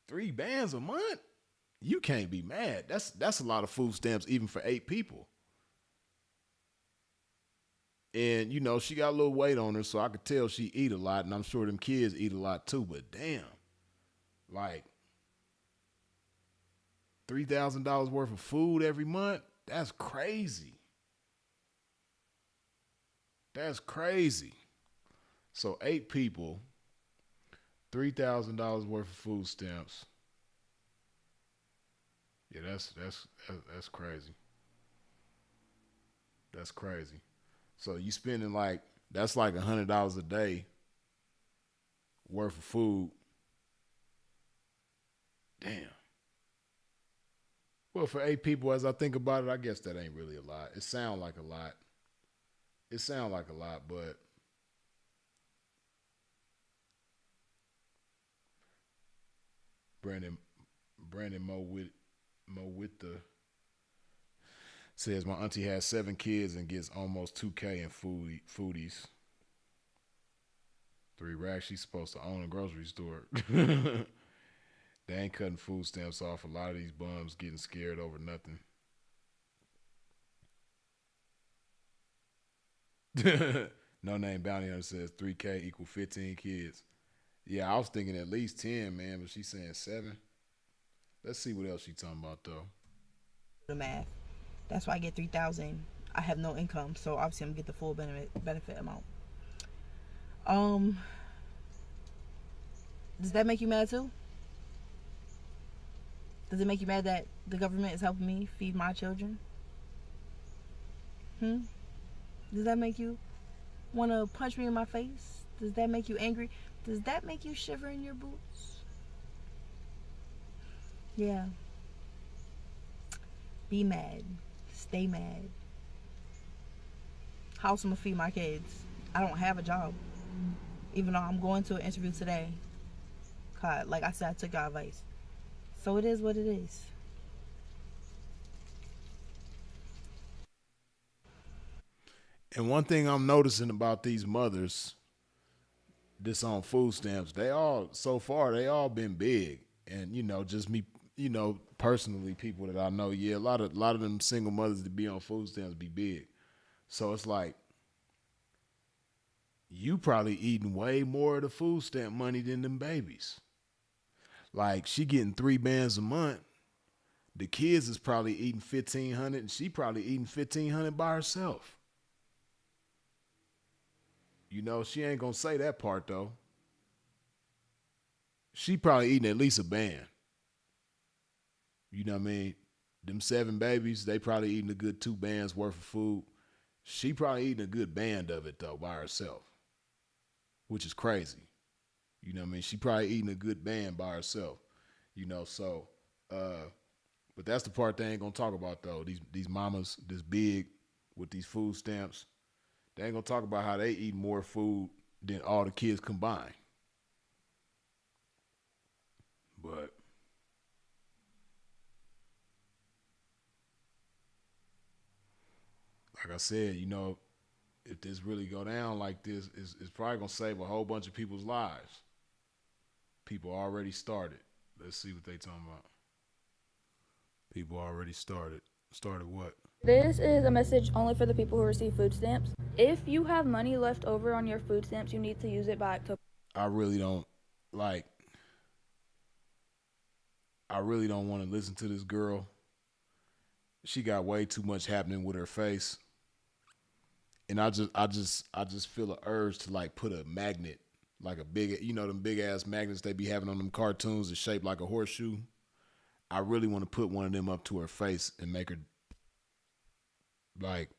3 bands a month? You can't be mad. That's a lot of food stamps even for 8 people. And, you know, she got a little weight on her, so I could tell she eat a lot, and I'm sure them kids eat a lot too, but damn. Like, $3,000 worth of food every month? That's crazy. That's crazy. So 8 people, $3,000 worth of food stamps. Yeah, that's crazy. That's crazy. So you spending like, that's like $100 a day worth of food. Damn. Well, for 8 people, as I think about it, I guess that ain't really a lot. It sound like a lot. But Brandon Mo with the says my auntie has 7 kids and gets almost $2K in foodies. 3 racks. She's supposed to own a grocery store. They ain't cutting food stamps off. A lot of these bums getting scared over nothing. No Name Bounty Hunter says 3K equal 15 kids. Yeah, I was thinking at least 10, man, but she's saying 7. Let's see what else she's talking about, though. The math. That's why I get 3,000. I have no income, so obviously I'm gonna get the full benefit amount. Does that make you mad too? Does it make you mad that the government is helping me feed my children? Does that make you want to punch me in my face? Does that make you angry? Does that make you shiver in your boots? Yeah. Be mad. Stay mad. How else am I gonna feed my kids? I don't have a job. Even though I'm going to an interview today. God, like I said, I took your advice. So it is what it is. And one thing I'm noticing about these mothers, this on food stamps, they all been big. And, you know, just me, you know, personally, people that I know, yeah, a lot of them single mothers that be on food stamps be big. So it's like, you probably eating way more of the food stamp money than them babies. Like, she getting 3 bands a month. The kids is probably eating $1,500, and she probably eating $1,500 by herself. You know, she ain't gonna say that part though. She probably eating at least a band. You know what I mean? Them 7 babies, they probably eating a good 2 bands worth of food. She probably eating a good band of it though by herself, which is crazy. You know what I mean? She probably eating a good band by herself. You know, so but that's the part they ain't gonna talk about though. These mamas this big with these food stamps, they ain't gonna talk about how they eat more food than all the kids combined. But like I said, you know, if this really go down like this, it's probably gonna save a whole bunch of people's lives. People already started. Let's see what they talking about. People already started. Started what? This is a message only for the people who receive food stamps. If you have money left over on your food stamps, you need to use it by October. I really don't want to listen to this girl. She got way too much happening with her face. And I just feel an urge to like put a magnet, like a big, you know, them big ass magnets they be having on them cartoons that's shaped like a horseshoe. I really want to put one of them up to her face and make her like,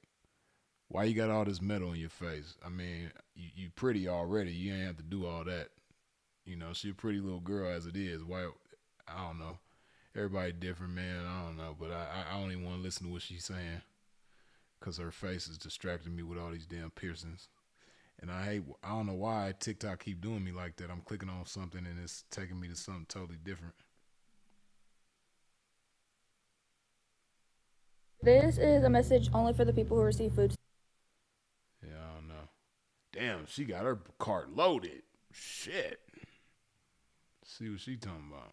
why you got all this metal in your face? I mean, you pretty already. You ain't have to do all that. You know, she a pretty little girl as it is. Why? I don't know. Everybody different, man. I don't know. But I don't even want to listen to what she's saying because her face is distracting me with all these damn piercings. And I don't know why TikTok keep doing me like that. I'm clicking on something and it's taking me to something totally different. This is a message only for the people who receive food. Yeah, I don't know. Damn, she got her cart loaded. Shit. See what she talking about.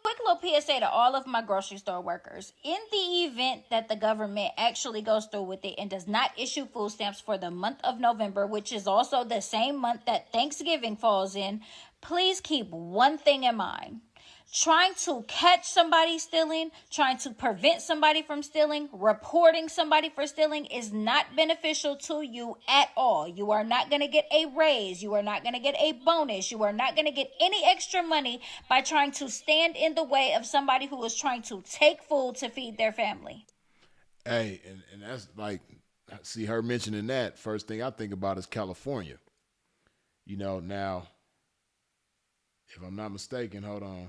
Quick little PSA to all of my grocery store workers. In the event that the government actually goes through with it and does not issue food stamps for the month of November, which is also the same month that Thanksgiving falls in, please keep one thing in mind. Trying to catch somebody stealing, trying to prevent somebody from stealing, reporting somebody for stealing is not beneficial to you at all. You are not going to get a raise. You are not going to get a bonus. You are not going to get any extra money by trying to stand in the way of somebody who is trying to take food to feed their family. Hey, and that's like, see her mentioning that, first thing I think about is California. You know, now, if I'm not mistaken, hold on.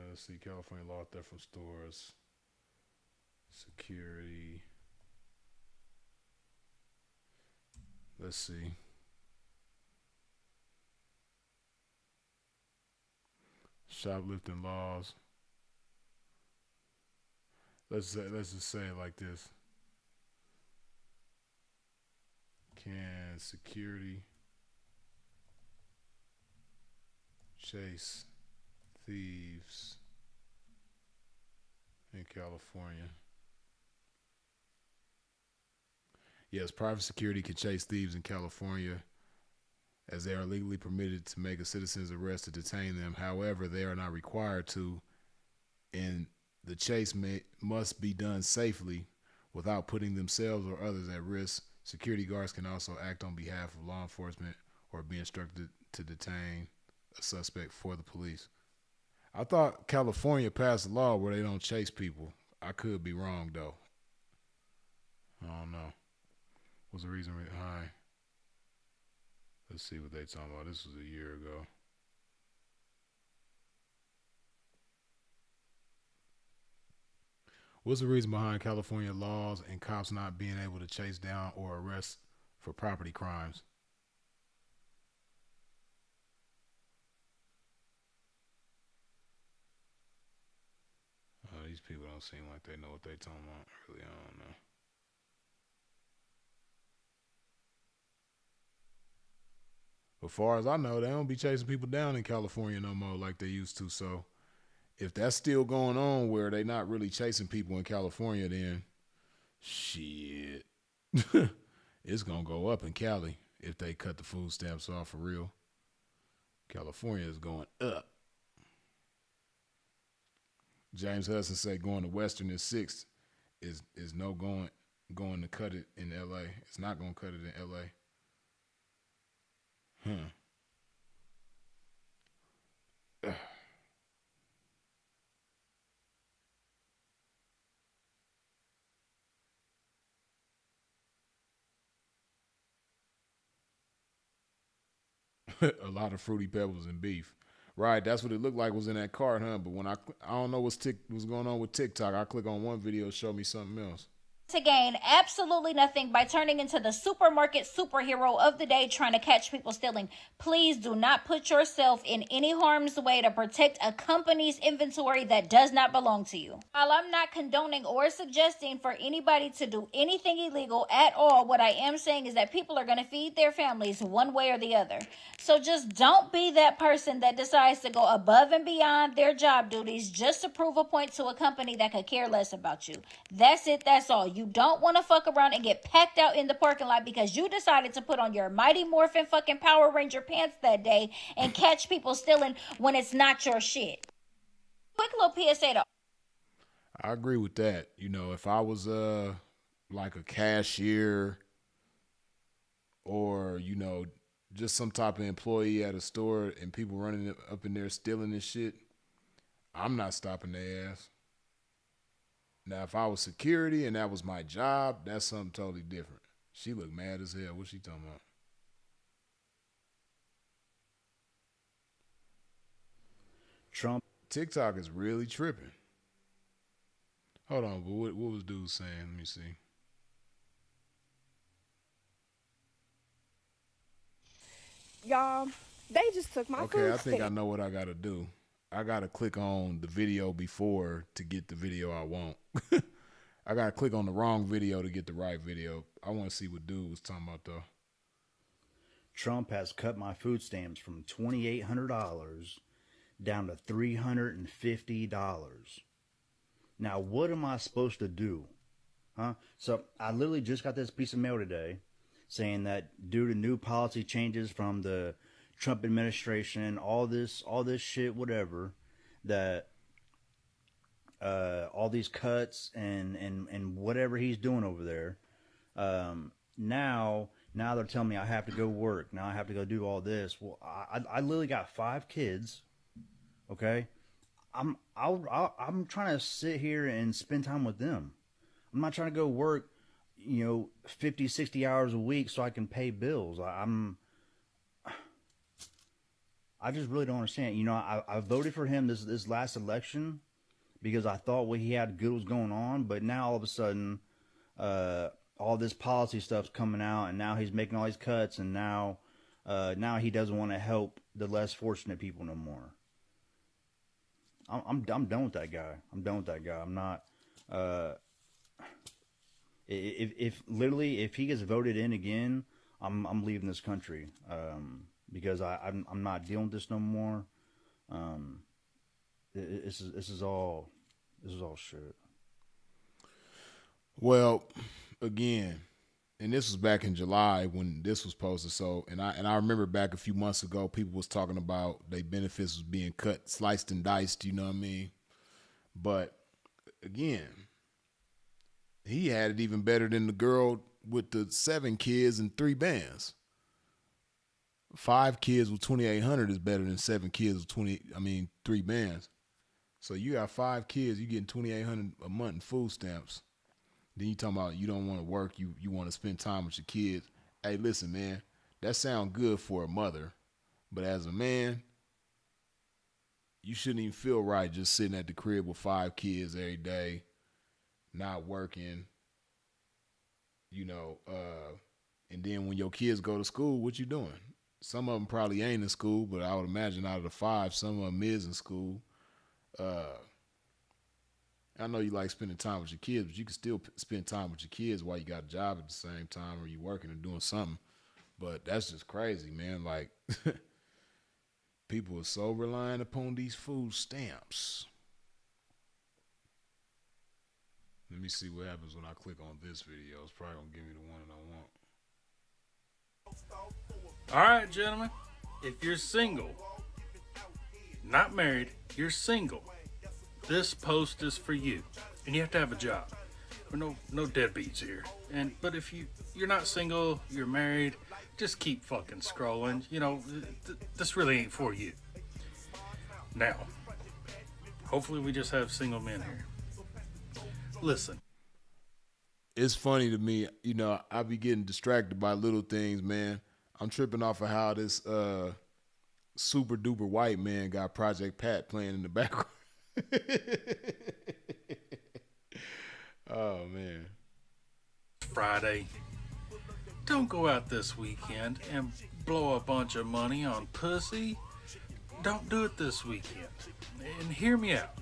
Let's see, California law theft from stores, security. Let's see. Shoplifting laws. Let's just say it like this. Can security chase thieves in California? Yes, private security can chase thieves in California as they are legally permitted to make a citizen's arrest to detain them. However, they are not required to, and the chase must be done safely without putting themselves or others at risk. Security guards can also act on behalf of law enforcement or be instructed to detain a suspect for the police. I thought California passed a law where they don't chase people. I could be wrong, though. I don't know. What's the reason behind? Let's see what they talking about. This was a year ago. What's the reason behind California laws and cops not being able to chase down or arrest for property crimes? These people don't seem like they know what they talking about. Really, I don't know. As far as I know, they don't be chasing people down in California no more like they used to. So if that's still going on where they not really chasing people in California, then shit, it's going to go up in Cali if they cut the food stamps off for real. California is going up. James Hudson said going to Western is 6 is no going to cut it in LA. It's not going to cut it in LA. A lot of Fruity Pebbles and beef. Right, that's what it looked like was in that cart, huh? But when I don't know what's going on with TikTok. I click on one video, show me something else. To gain absolutely nothing by turning into the supermarket superhero of the day trying to catch people stealing. Please do not put yourself in any harm's way to protect a company's inventory that does not belong to you. While I'm not condoning or suggesting for anybody to do anything illegal at all, what I am saying is that people are going to feed their families one way or the other. So just don't be that person that decides to go above and beyond their job duties just to prove a point to a company that could care less about you. That's it. That's all. You don't want to fuck around and get packed out in the parking lot because you decided to put on your Mighty Morphin fucking Power Ranger pants that day and catch people stealing when it's not your shit. Quick little PSA to I agree with that. You know, if I was like a cashier or, you know, just some type of employee at a store and people running up in there stealing this shit, I'm not stopping their ass. Now, if I was security and that was my job, that's something totally different. She looked mad as hell. What's she talking about? Trump. TikTok is really tripping. Hold on, but what was dude saying? Let me see. Y'all, they just took my food Okay, I think stamp. I know what I got to do. I got to click on the video before to get the video I want. I got to click on the wrong video to get the right video. I want to see what dude was talking about, though. Trump has cut my food stamps from $2,800 down to $350. Now, what am I supposed to do? Huh? So I literally just got this piece of mail today saying that due to new policy changes from the Trump administration, all this shit, whatever, that all these cuts and whatever he's doing over there, now they're telling me I have to go work. Now I have to go do all this. Well, I literally got 5 kids. Okay, I'm trying to sit here and spend time with them. I'm not trying to go work, 50, 60 hours a week so I can pay bills. I just really don't understand. I voted for him this last election because I thought what he had good was going on, but now all of a sudden, all this policy stuff's coming out, and now he's making all these cuts, and now he doesn't want to help the less fortunate people no more. I'm done with that guy. I'm not. If he gets voted in again, I'm leaving this country. Because I'm not dealing with this no more. This is all shit. Well, again, and this was back in July when this was posted. So, and I remember back a few months ago, people was talking about their benefits was being cut, sliced and diced. You know what I mean? But again, he had it even better than the girl with the 7 kids and 3 bands. 5 kids with 2,800 is better than 7 kids with 3 bands. So you got 5 kids, you getting 2,800 a month in food stamps. Then you talking about you don't want to work, you want to spend time with your kids. Hey, listen, man, that sounds good for a mother, but as a man, you shouldn't even feel right just sitting at the crib with 5 kids every day, not working. And then when your kids go to school, what you doing? Some of them probably ain't in school, but I would imagine out of the 5, some of them is in school. I know you like spending time with your kids, but you can still spend time with your kids while you got a job at the same time or you working and doing something. But that's just crazy, man. Like, people are so reliant upon these food stamps. Let me see what happens when I click on this video. It's probably going to give me the one that I want. All right, gentlemen, if you're single, not married, you're single, this post is for you, and you have to have a job. We're no deadbeats here. But if you're not single, you're married, just keep fucking scrolling. This really ain't for you. Now, hopefully we just have single men here. Listen. It's funny to me, I be getting distracted by little things, man. I'm tripping off of how this super duper white man got Project Pat playing in the background. Oh, man. Friday. Don't go out this weekend and blow a bunch of money on pussy. Don't do it this weekend. And hear me out.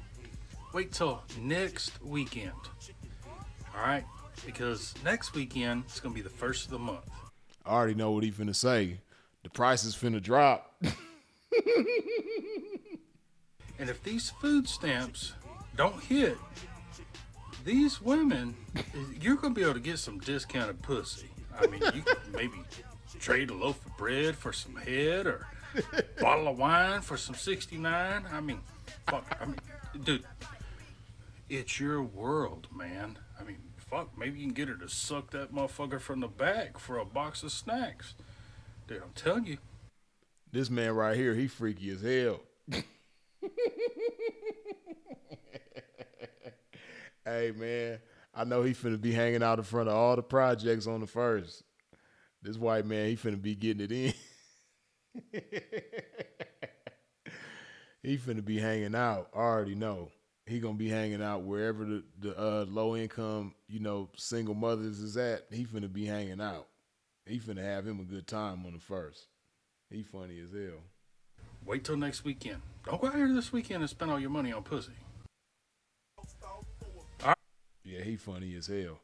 Wait till next weekend. Alright? Because next weekend is going to be the first of the month. I already know what he finna say. The price is finna drop. And if these food stamps don't hit, these women, you're going to be able to get some discounted pussy. I mean, you could maybe trade a loaf of bread for some head or a bottle of wine for some 69. I mean, fuck. I mean, dude, it's your world, man. I mean, fuck, maybe you can get her to suck that motherfucker from the back for a box of snacks. Dude, I'm telling you. This man right here, he freaky as hell. Hey, man, I know he finna be hanging out in front of all the projects on the first. This white man, he finna be getting it in. He finna be hanging out. I already know. He gonna be hanging out wherever the low income, single mothers is at. He finna be hanging out. He finna have him a good time on the first. He funny as hell. Wait till next weekend. Don't go out here this weekend and spend all your money on pussy. All right. Yeah, he funny as hell.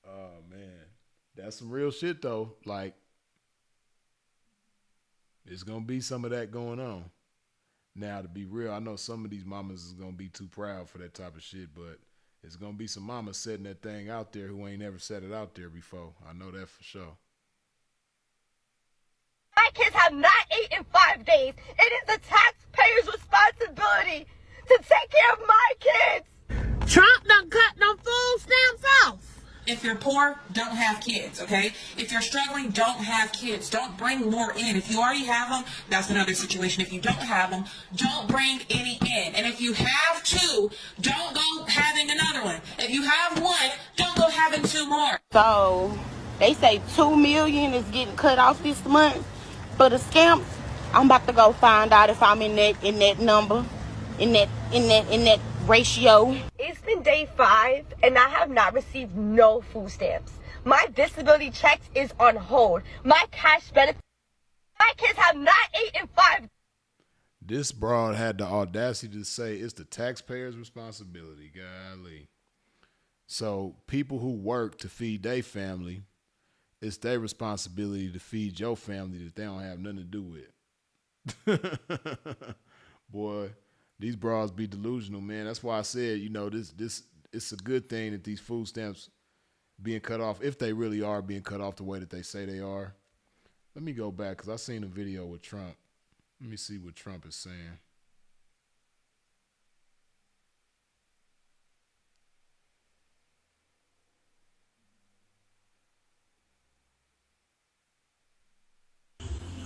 Oh, man. That's some real shit, though. Like, there's going to be some of that going on. Now, to be real, I know some of these mamas is going to be too proud for that type of shit, but there's going to be some mamas setting that thing out there who ain't never set it out there before. I know that for sure. My kids have not eaten in 5 days. It is the taxpayer's responsibility to take care of my kids. Trump done cut them food stamps off. If you're poor, don't have kids, okay? If you're struggling, don't have kids. Don't bring more in. If you already have them, that's another situation. If you don't have them, don't bring any in. And if you have two, don't go having another one. If you have one, don't go having two more. So they say $2 million is getting cut off this month for the scamps. I'm about to go find out if I'm in that number, in that ratio. It's been day 5 and I have not received no food stamps. My disability checks is on hold. My cash benefit. My kids have not eaten 5. This broad had the audacity to say it's the taxpayer's responsibility. Golly. So people who work to feed their family, it's their responsibility to feed your family that they don't have nothing to do with. Boy, these broads be delusional, man. That's why I said, this it's a good thing that these food stamps being cut off, if they really are being cut off the way that they say they are. Let me go back because I seen a video with Trump. Let me see what Trump is saying.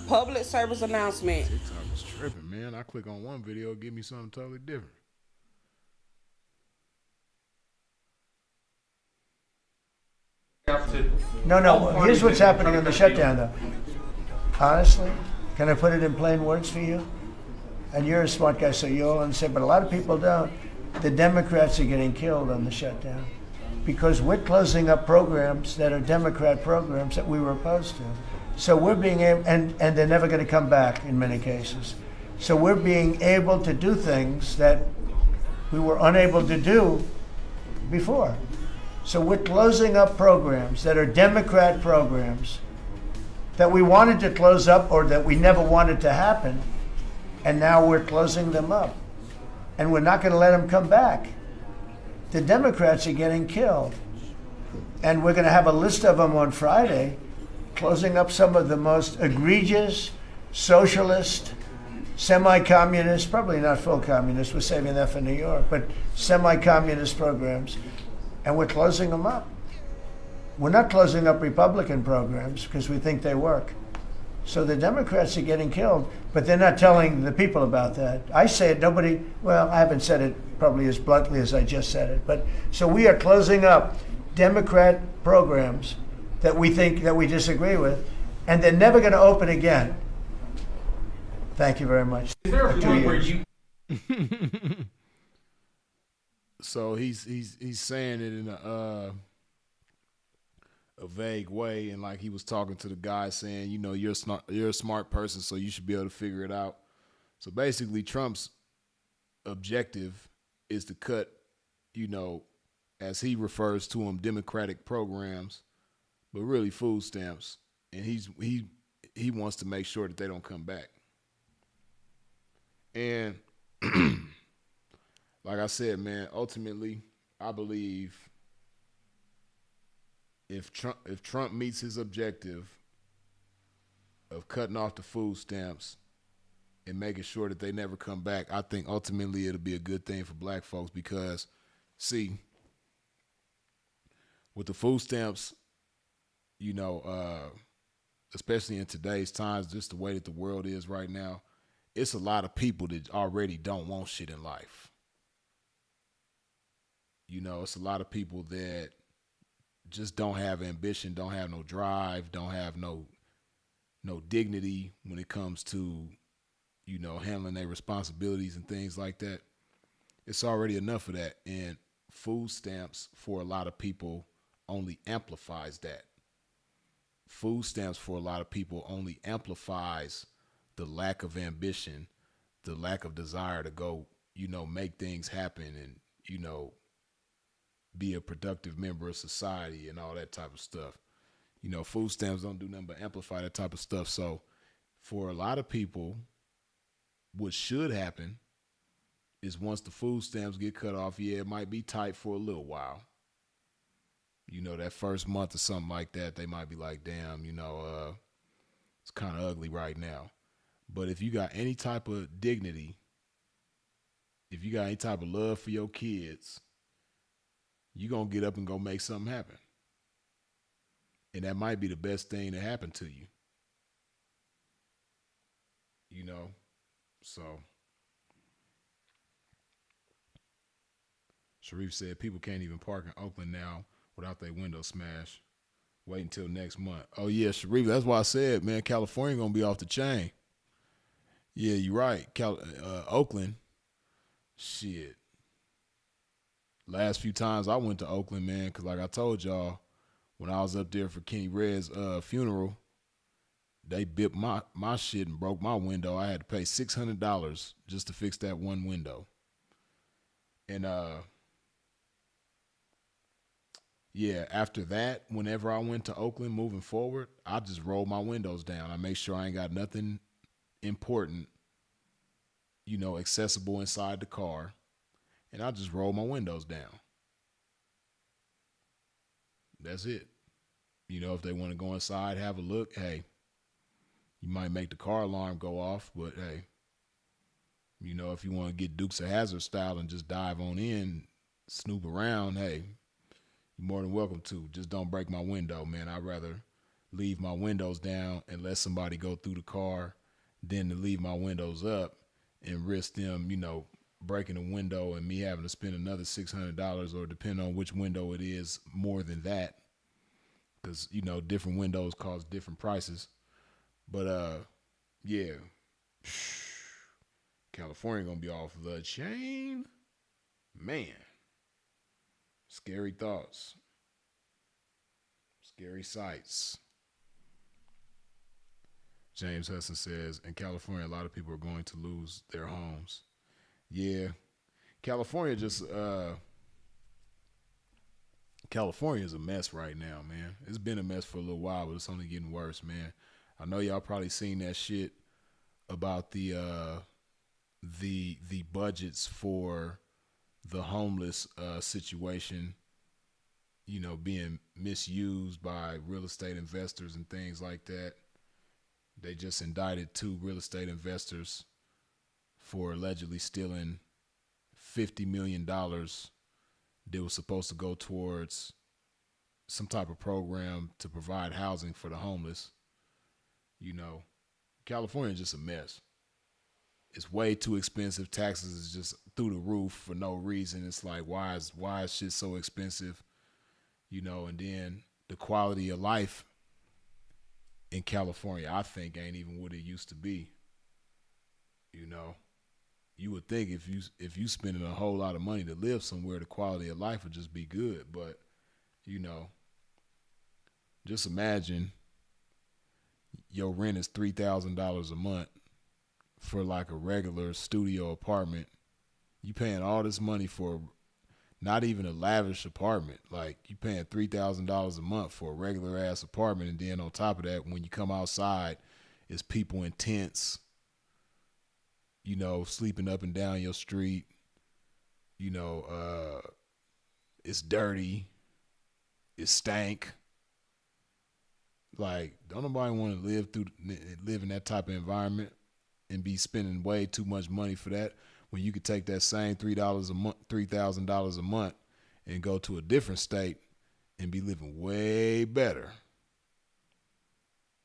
Public service announcement. TikTok was tripping, man. I click on one video, give me something totally different. No. Here's what's happening in the shutdown, though. Honestly, can I put it in plain words for you? And you're a smart guy, so you'll understand, but a lot of people don't. The Democrats are getting killed on the shutdown because we're closing up programs that are Democrat programs that we were opposed to. So we're being able, and they're never going to come back in many cases. So we're being able to do things that we were unable to do before. So we're closing up programs that are Democrat programs that we wanted to close up or that we never wanted to happen, and now we're closing them up. And we're not going to let them come back. The Democrats are getting killed. And we're going to have a list of them on Friday, closing up some of the most egregious, socialist, semi-communist, probably not full communist, we're saving that for New York, but semi-communist programs, and we're closing them up. We're not closing up Republican programs because we think they work. So the Democrats are getting killed, but they're not telling the people about that. I say it, nobody, well, I haven't said it probably as bluntly as I just said it, but so we are closing up Democrat programs that we think that we disagree with, and they're never going to open again. Thank you very much. Is there a point where you? So he's saying it in a vague way, and like he was talking to the guy saying, you know, you're a smart person, so you should be able to figure it out. So basically, Trump's objective is to cut, you know, as he refers to them, democratic programs, but really food stamps, and he wants to make sure that they don't come back. And like I said, man, ultimately, I believe if Trump meets his objective of cutting off the food stamps and making sure that they never come back, I think ultimately it'll be a good thing for black folks because, see, with the food stamps, you know, especially in today's times, just the way that the world is right now, it's a lot of people that already don't want shit in life. You know, it's a lot of people that just don't have ambition, don't have no drive, don't have no dignity when it comes to, you know, handling their responsibilities and things like that. It's already enough of that. And food stamps for a lot of people only amplifies that. Food stamps for a lot of people only amplifies the lack of ambition, the lack of desire to go, you know, make things happen and, you know, be a productive member of society and all that type of stuff. You know, food stamps don't do nothing but amplify that type of stuff. So for a lot of people, what should happen is once the food stamps get cut off, yeah, it might be tight for a little while. You know, that first month or something like that, they might be like, damn, you know, it's kind of ugly right now. But if you got any type of dignity, if you got any type of love for your kids, you're going to get up and go make something happen. And that might be the best thing to happen to you. You know, so Sharif said people can't even park in Oakland now without their window smashed. Wait until next month. Oh, yeah, Sharif, that's why I said, man, California going to be off the chain. Yeah, you're right. Oakland, shit. Last few times I went to Oakland, man, because like I told y'all, when I was up there for Kenny Red's funeral, they bipped my shit and broke my window. I had to pay $600 just to fix that one window. And yeah, after that, whenever I went to Oakland moving forward, I just rolled my windows down. I make sure I ain't got nothing important, you know, accessible inside the car. And I just roll my windows down. That's it. You know, if they want to go inside, have a look, hey, you might make the car alarm go off, but hey, you know, if you want to get Dukes of Hazzard style and just dive on in, snoop around, hey, you're more than welcome to. Just don't break my window, man. I'd rather leave my windows down and let somebody go through the car than to leave my windows up and risk them, you know, breaking a window and me having to spend another $600 or depending on which window it is, more than that. Because, you know, different windows cost different prices. But, yeah. California going to be off the chain. Man. Scary thoughts. Scary sights. James Hudson says, in California, a lot of people are going to lose their homes. Yeah. California is a mess right now, man. It's been a mess for a little while, but it's only getting worse, man. I know y'all probably seen that shit about the budgets for the homeless situation, you know, being misused by real estate investors and things like that. They just indicted 2 real estate investors for allegedly stealing $50 million that was supposed to go towards some type of program to provide housing for the homeless. You know, California is just a mess. It's way too expensive. Taxes is just through the roof for no reason. It's like, why is shit so expensive? You know, and then the quality of life in California, I think ain't even what it used to be. You know, you would think if you spending a whole lot of money to live somewhere, the quality of life would just be good. But you know, just imagine your rent is $3,000 a month for like a regular studio apartment. You paying all this money for not even a lavish apartment. Like you paying $3,000 a month for a regular ass apartment, and then on top of that, when you come outside, it's people in tents, you know, sleeping up and down your street. You know, it's dirty, it stank. Like, don't nobody want to live in that type of environment and be spending way too much money for that, when you could take that same $3,000 a month and go to a different state and be living way better.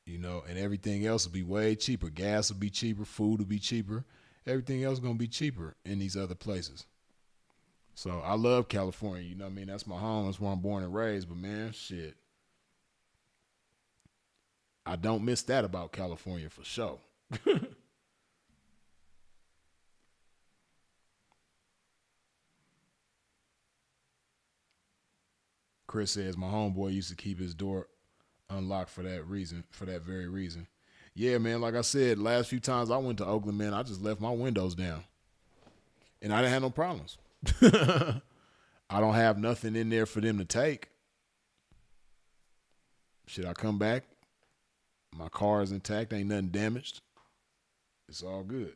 You know, and everything else will be way cheaper. Gas will be cheaper, food will be cheaper. Everything else is going to be cheaper in these other places. So I love California, you know what I mean? That's my home. That's where I'm born and raised. But man, shit, I don't miss that about California for sure. Chris says my homeboy used to keep his door unlocked for that reason, for that very reason. Yeah, man, like I said, last few times I went to Oakland, man, I just left my windows down. And I didn't have no problems. I don't have nothing in there for them to take. Should I come back? My car is intact, ain't nothing damaged. It's all good.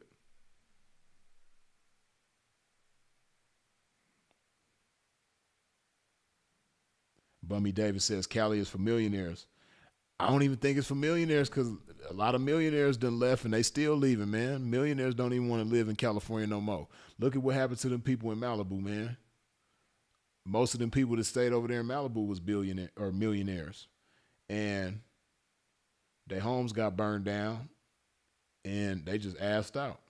Bummy Davis says Cali is for millionaires. I don't even think it's for millionaires, because a lot of millionaires done left and they still leaving, man. Millionaires don't even want to live in California no more. Look at what happened to them people in Malibu, man. Most of them people that stayed over there in Malibu was billionaire or millionaires. And their homes got burned down and they just assed out.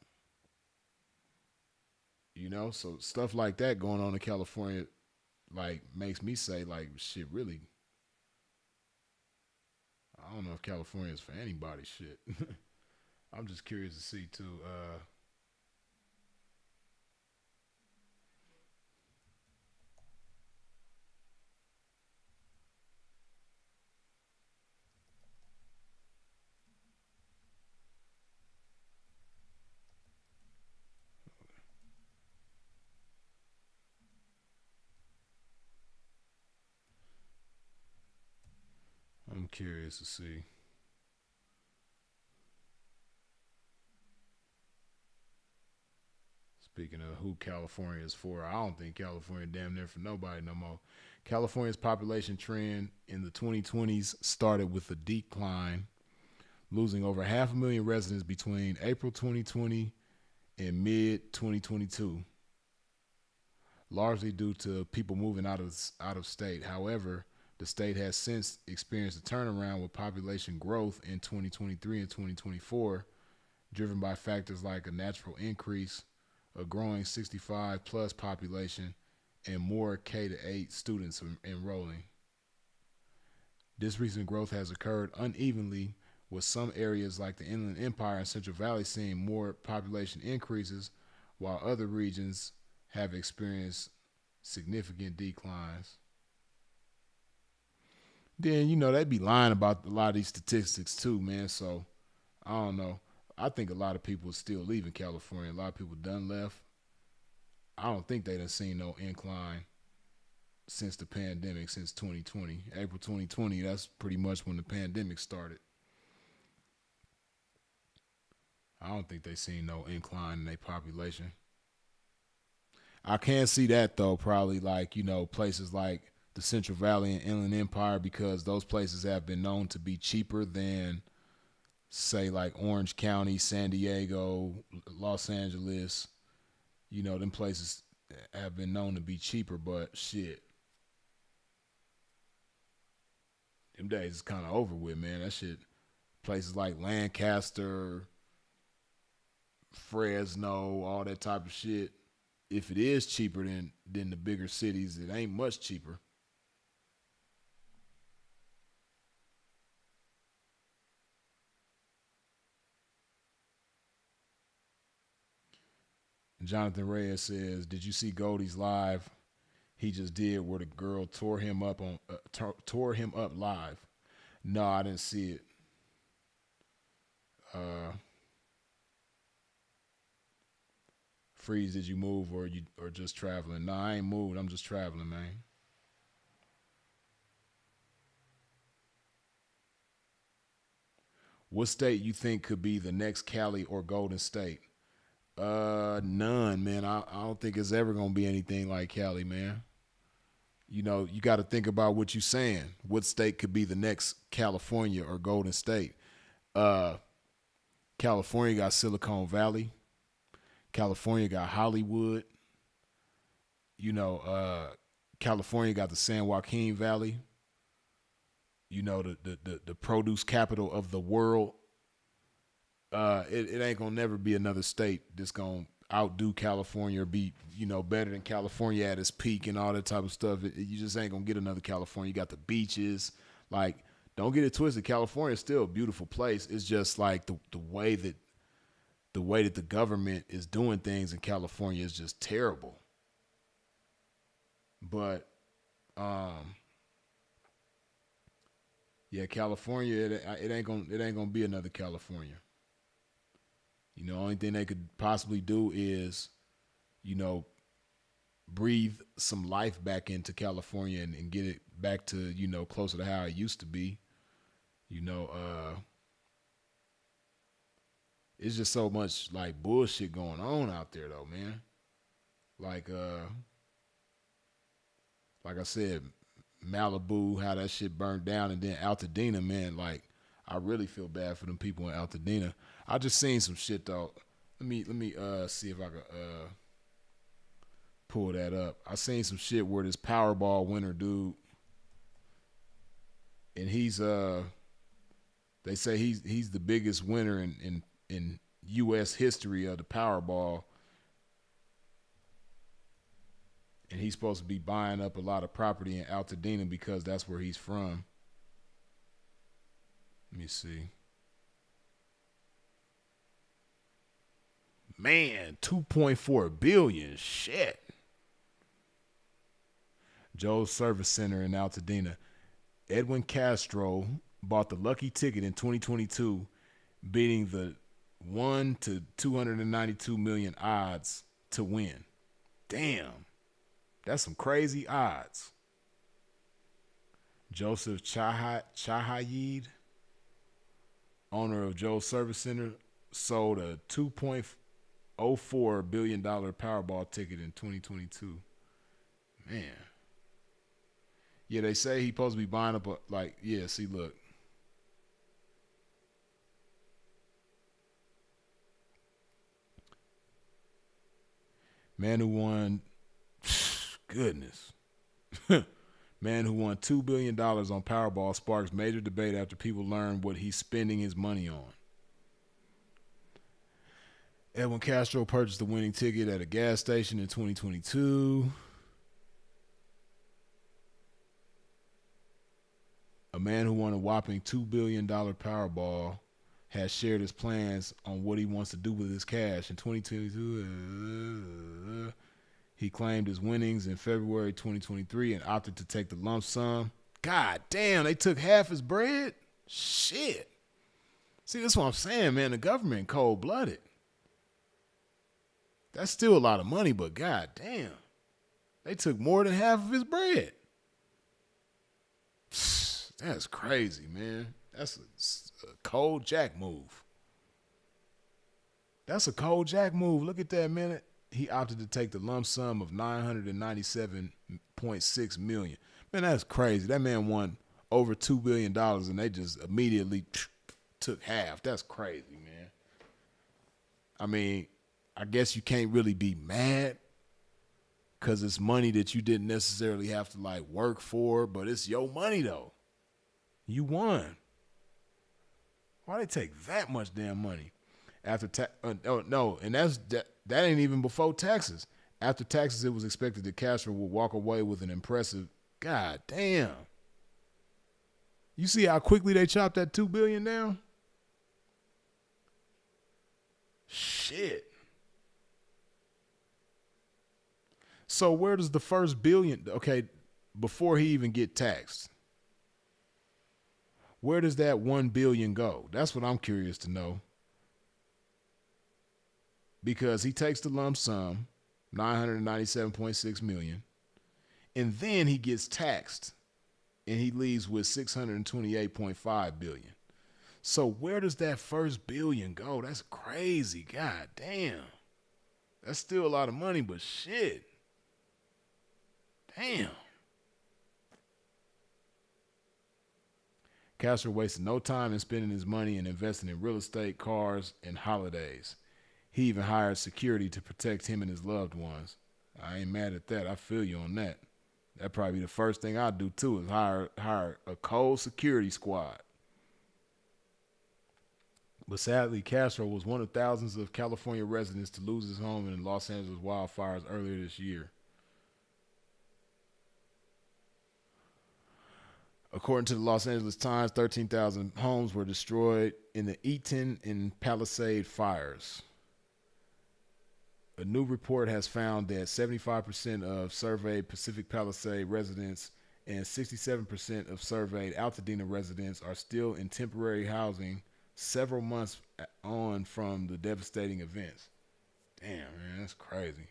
You know, so stuff like that going on in California, like, makes me say, like, shit, really, I don't know if California is for anybody, shit. I'm just curious to see, too. I'm curious to see. Speaking of who California is for, I don't think California damn near for nobody no more. California's population trend in the 2020s started with a decline, losing over 500,000 residents between April 2020 and mid-2022, largely due to people moving out of state. However, the state has since experienced a turnaround with population growth in 2023 and 2024, driven by factors like a natural increase, a growing 65 plus population, and more K-8 students enrolling. This recent growth has occurred unevenly, with some areas like the Inland Empire and Central Valley seeing more population increases, while other regions have experienced significant declines. Then, you know, they be lying about a lot of these statistics too, man. So, I don't know. I think a lot of people are still leaving California. A lot of people done left. I don't think they done seen no incline since the pandemic, since 2020. April 2020, that's pretty much when the pandemic started. I don't think they seen no incline in their population. I can see that, though, probably like, you know, places like the Central Valley and Inland Empire, because those places have been known to be cheaper than, say, like Orange County, San Diego, Los Angeles. You know, them places have been known to be cheaper, but shit, them days is kind of over with, man. That shit, places like Lancaster, Fresno, all that type of shit, if it is cheaper than the bigger cities, it ain't much cheaper. Jonathan Reyes says, did you see Goldie's live he just did where the girl tore him up live? No, I didn't see it. Freeze, did you move or just traveling? No, I ain't moved. I'm just traveling, man. What state you think could be the next Cali or Golden State? None, man. I don't think it's ever gonna be anything like Cali, man. You know, you got to think about what you're saying. What state could be the next California or Golden State? California got Silicon Valley. California got Hollywood. You know, California got the San Joaquin Valley. You know, the produce capital of the world. It ain't gonna never be another state that's gonna outdo California or be, you know, better than California at its peak and all that type of stuff. You just ain't gonna get another California. You got the beaches. Like, don't get it twisted. California is still a beautiful place. It's just like the way that the government is doing things in California is just terrible. But yeah, California, it ain't gonna be another California. You know, only thing they could possibly do is, you know, breathe some life back into California and get it back to, you know, closer to how it used to be. You know, it's just so much like bullshit going on out there though, man. Like I said, Malibu, how that shit burned down, and then Altadena, man, like I really feel bad for them people in Altadena. I just seen some shit though. Let me see if I can pull that up. I seen some shit where this Powerball winner dude, and he's they say he's the biggest winner in US history of the Powerball. And he's supposed to be buying up a lot of property in Altadena because that's where he's from. Let me see. Man, 2.4 billion. Shit. Joe's Service Center in Altadena. Edwin Castro bought the lucky ticket in 2022, beating the 1 to 292 million odds to win. Damn. That's some crazy odds. Joseph Chahayed, owner of Joe's Service Center, sold a $2.04 billion Powerball ticket in 2022. Man. Yeah, they say he's supposed to be buying up see, look. Man who won, goodness. Man who won $2 billion on Powerball sparks major debate after people learn what he's spending his money on. Edwin Castro purchased the winning ticket at a gas station in 2022. A man who won a whopping $2 billion Powerball has shared his plans on what he wants to do with his cash. In 2022, he claimed his winnings in February 2023 and opted to take the lump sum. God damn, they took half his bread? Shit. See, that's what I'm saying, man. The government cold-blooded. That's still a lot of money, but god damn. They took more than half of his bread. That's crazy, man. That's a cold jack move. That's a cold jack move. Look at that, man. He opted to take the lump sum of $997.6 million. Man, that's crazy. That man won over $2 billion and they just immediately took half. That's crazy, man. I mean, I guess you can't really be mad because it's money that you didn't necessarily have to like work for, but it's your money though. You won. Why they take that much damn money? After no, and that ain't even before taxes. After taxes, it was expected that Castro would walk away with an impressive, god damn. You see how quickly they chopped that $2 billion down? Shit. So where does the first billion, okay, before he even get taxed, where does that 1 billion go? That's what I'm curious to know. Because he takes the lump sum, 997.6 million, and then he gets taxed and he leaves with 628.5 billion. So where does that first billion go? That's crazy. God damn. That's still a lot of money, but shit. Damn. Castro wasted no time in spending his money and investing in real estate, cars, and holidays. He even hired security to protect him and his loved ones. I ain't mad at that. I feel you on that. That'd probably be the first thing I'd do too, is hire a cold security squad. But sadly, Castro was one of thousands of California residents to lose his home in the Los Angeles wildfires earlier this year. According to the Los Angeles Times, 13,000 homes were destroyed in the Eaton and Palisade fires. A new report has found that 75% of surveyed Pacific Palisade residents and 67% of surveyed Altadena residents are still in temporary housing several months on from the devastating events. Damn, man, that's crazy.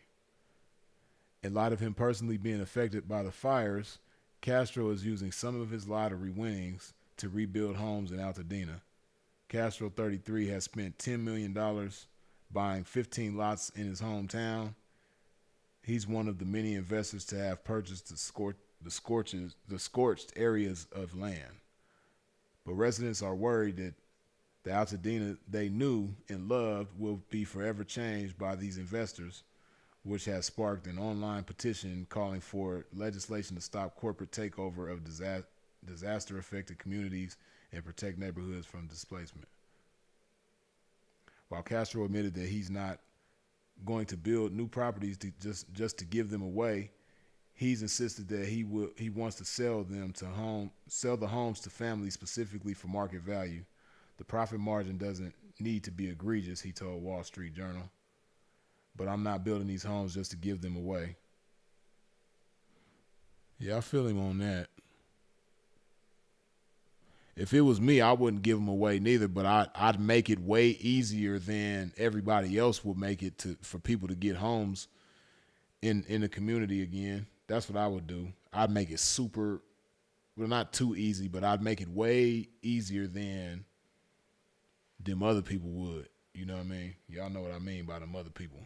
In light of him personally being affected by the fires, Castro is using some of his lottery winnings to rebuild homes in Altadena. Castro, 33, has spent $10 million buying 15 lots in his hometown. He's one of the many investors to have purchased the scorched areas of land. But residents are worried that the Altadena they knew and loved will be forever changed by these investors, which has sparked an online petition calling for legislation to stop corporate takeover of disaster-affected communities and protect neighborhoods from displacement. While Castro admitted that he's not going to build new properties to just to give them away, he's insisted that he wants to sell the homes to families specifically for market value. The profit margin doesn't need to be egregious, he told Wall Street Journal. But I'm not building these homes just to give them away. Yeah, I feel him on that. If it was me, I wouldn't give them away neither, but I'd make it way easier than everybody else would make it for people to get homes in the community again. That's what I would do. I'd make it super, well, not too easy, but I'd make it way easier than them other people would. You know what I mean? Y'all know what I mean by them other people.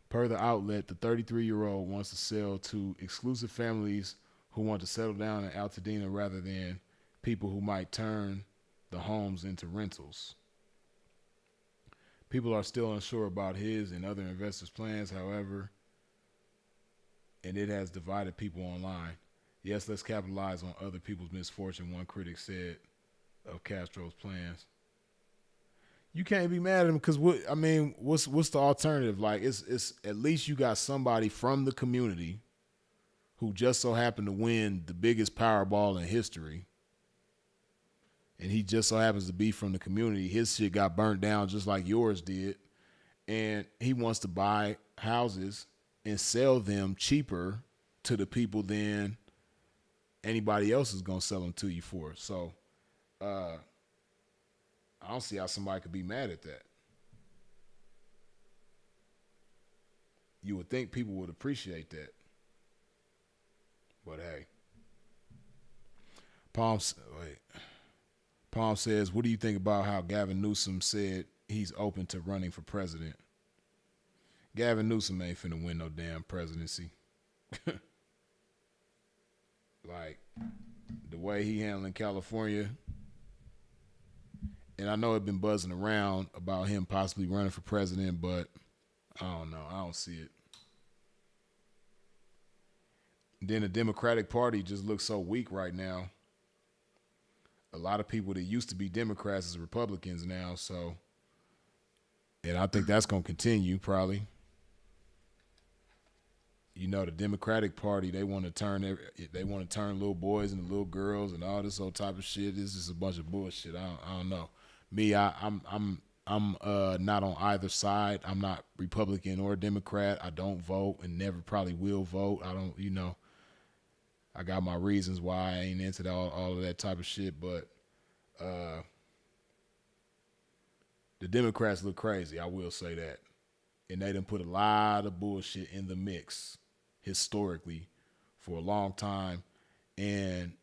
Per the outlet, the 33-year-old wants to sell to exclusive families who want to settle down in Altadena rather than people who might turn the homes into rentals. People are still unsure about his and other investors' plans, however, and it has divided people online. Yes, let's capitalize on other people's misfortune, one critic said of Castro's plans. You can't be mad at him because what's the alternative? Like it's at least you got somebody from the community who just so happened to win the biggest Powerball in history. And he just so happens to be from the community. His shit got burnt down just like yours did. And he wants to buy houses and sell them cheaper to the people than anybody else is going to sell them to you for. So, I don't see how somebody could be mad at that. You would think people would appreciate that. But hey. Palm says, what do you think about how Gavin Newsom said he's open to running for president? Gavin Newsom ain't finna win no damn presidency. Like, the way he handling California, and I know it's been buzzing around about him possibly running for president, but I don't know. I don't see it. Then the Democratic Party just looks so weak right now. A lot of people that used to be Democrats is Republicans now, so, and I think that's going to continue probably. You know, the Democratic Party, they want to turn little boys into little girls and all this old type of shit. This is a bunch of bullshit. I don't know. Me, I'm I'm not on either side. I'm not Republican or Democrat. I don't vote and never probably will vote. I don't, I got my reasons why I ain't into all of that type of shit, but the Democrats look crazy, I will say that. And they done put a lot of bullshit in the mix historically for a long time. And,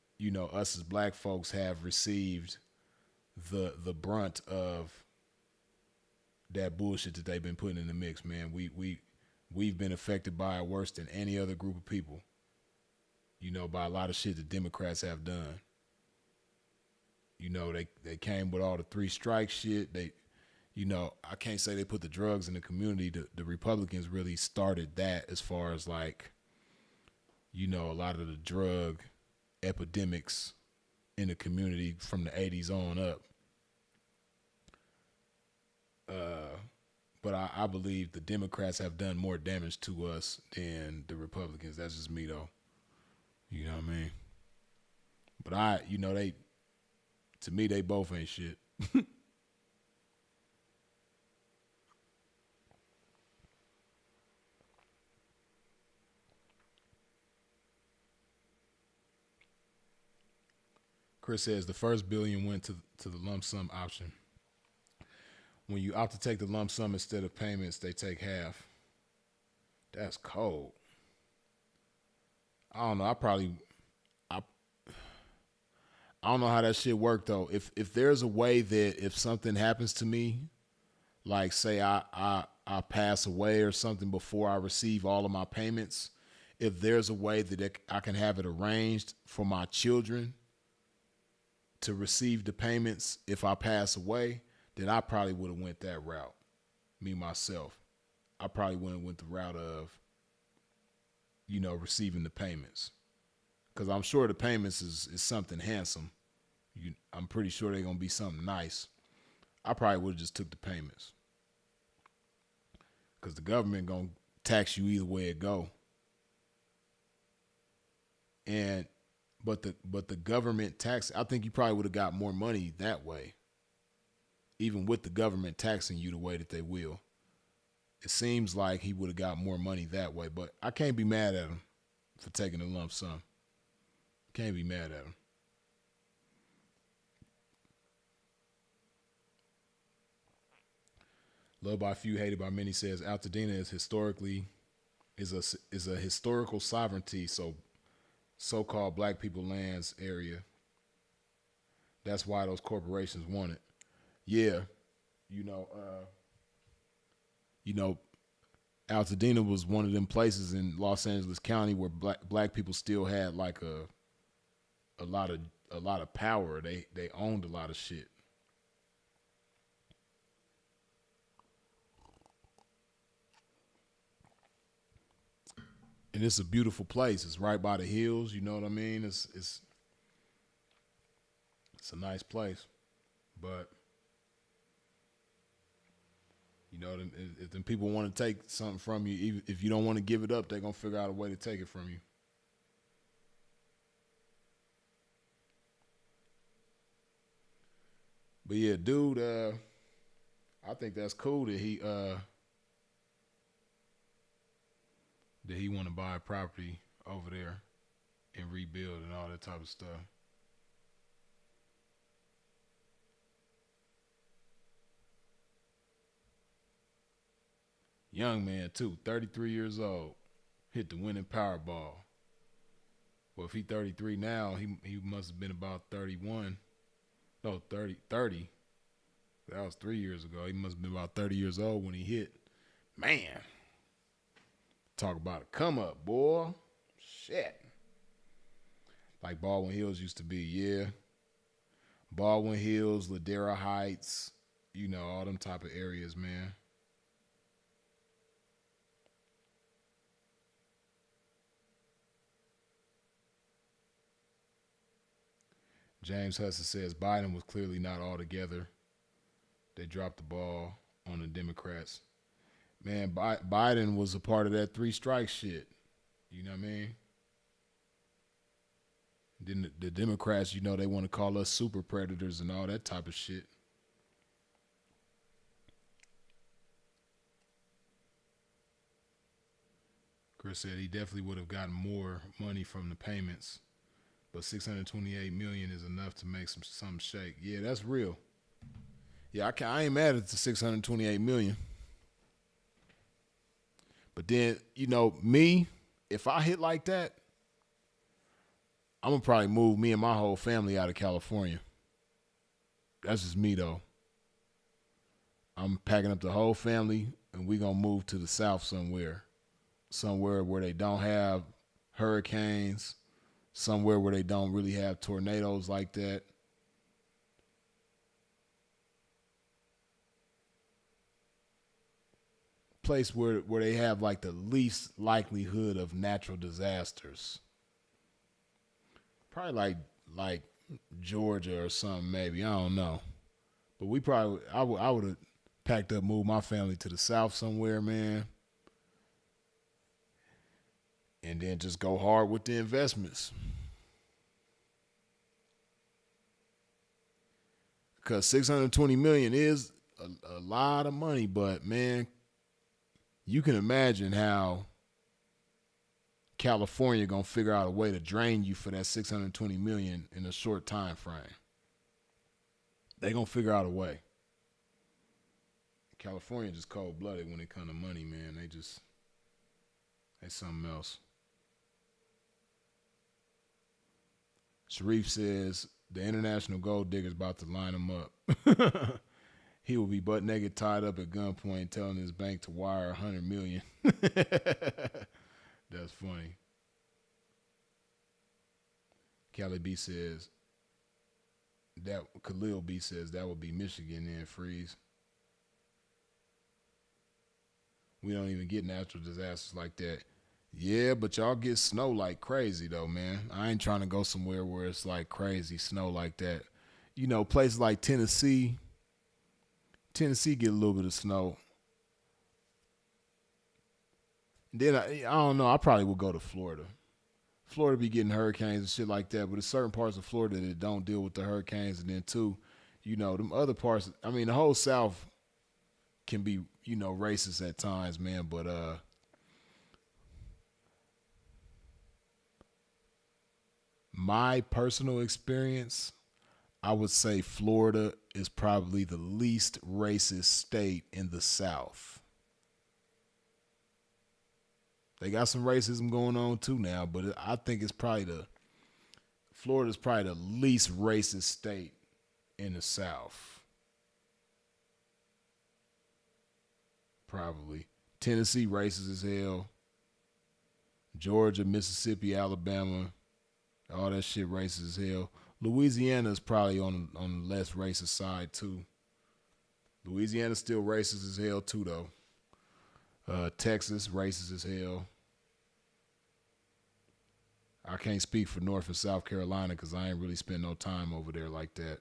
us as black folks have received the brunt of that bullshit that they've been putting in the mix, man. We've been affected by it worse than any other group of people, by a lot of shit the Democrats have done. They came with all the 3 strike shit. I can't say they put the drugs in the community. The Republicans really started that as far as like, a lot of the drug epidemics in the community from the 80s on up. But I believe the Democrats have done more damage to us than the Republicans. That's just me though. You know what I mean? But to me, they both ain't shit. Chris says the first $1 billion went to the lump sum option. When you opt to take the lump sum instead of payments, they take half. That's cold. I don't know. I don't know how that shit worked though. If there's a way that if something happens to me, like say I pass away or something before I receive all of my payments, if there's a way that I can have it arranged for my children to receive the payments if I pass away, then I probably would have went that route. Me, myself. I probably wouldn't went the route of, receiving the payments. Because I'm sure the payments is something handsome. I'm pretty sure they're going to be something nice. I probably would have just took the payments. Because the government going to tax you either way it go. But the government tax, I think you probably would have got more money that way. Even with the government taxing you the way that they will. It seems like he would have got more money that way, but I can't be mad at him for taking a lump sum. Can't be mad at him. Loved by few, hated by many says Altadena is a historical sovereignty, so-called black people lands area. That's why those corporations want it. Yeah, Altadena was one of them places in Los Angeles County where black people still had like a lot of power. They owned a lot of shit. And it's a beautiful place. It's right by the hills. You know what I mean? It's a nice place, but. If them people want to take something from you, even if you don't want to give it up, they're going to figure out a way to take it from you. But yeah, dude, I think that's cool that he want to buy a property over there and rebuild and all that type of stuff. Young man too, 33 years old, hit the winning Powerball. Well, if he 33 now, he must have been about 31. No, 30. That was 3 years ago. He must have been about 30 years old when he hit. Man, talk about a come up, boy. Shit. Like Baldwin Hills used to be, yeah. Baldwin Hills, Ladera Heights, all them type of areas, man. James Hudson says Biden was clearly not all together. They dropped the ball on the Democrats. Man, Biden was a part of that 3 strike shit. You know what I mean? Then the Democrats, they want to call us super predators and all that type of shit. Chris said he definitely would have gotten more money from the payments, but 628 million is enough to make some shake. Yeah, that's real. Yeah, I ain't mad at the 628 million. But then, you know, me, if I hit like that, I'm gonna probably move me and my whole family out of California. That's just me though. I'm packing up the whole family and we gonna move to the south somewhere where they don't have hurricanes, somewhere where they don't really have tornadoes like that. Place where they have like the least likelihood of natural disasters. Probably like Georgia or something, maybe. I don't know. But I would have packed up, moved my family to the south somewhere, man. And then just go hard with the investments. Because 620 million is a lot of money, but man, you can imagine how California gonna figure out a way to drain you for that 620 million in a short time frame. They gonna figure out a way. California just cold blooded when it comes to money, man. They something else. Sharif says the international gold digger's about to line him up. He will be butt naked, tied up at gunpoint, telling his bank to wire $100 million. That's funny. Khalil B says that would be Michigan then, Freeze. We don't even get natural disasters like that. Yeah, but y'all get snow like crazy though, man. I ain't trying to go somewhere where it's like crazy snow like that. You know, places like Tennessee get a little bit of snow. Then I don't know. I probably would go to Florida. Florida be getting hurricanes and shit like that, but there's certain parts of Florida that don't deal with the hurricanes, and then too, you know, them other parts. I mean, the whole South can be, you know, racist at times, man. But my personal experience, I would say Florida is probably the least racist state in the South. They got some racism going on too now, but I think it's probably Florida's probably the least racist state in the South. Probably. Tennessee racist as hell. Georgia, Mississippi, Alabama, all that shit racist as hell. Louisiana is probably on the less racist side too. Louisiana's still racist as hell too though. Texas, racist as hell. I can't speak for North and South Carolina because I ain't really spent no time over there like that.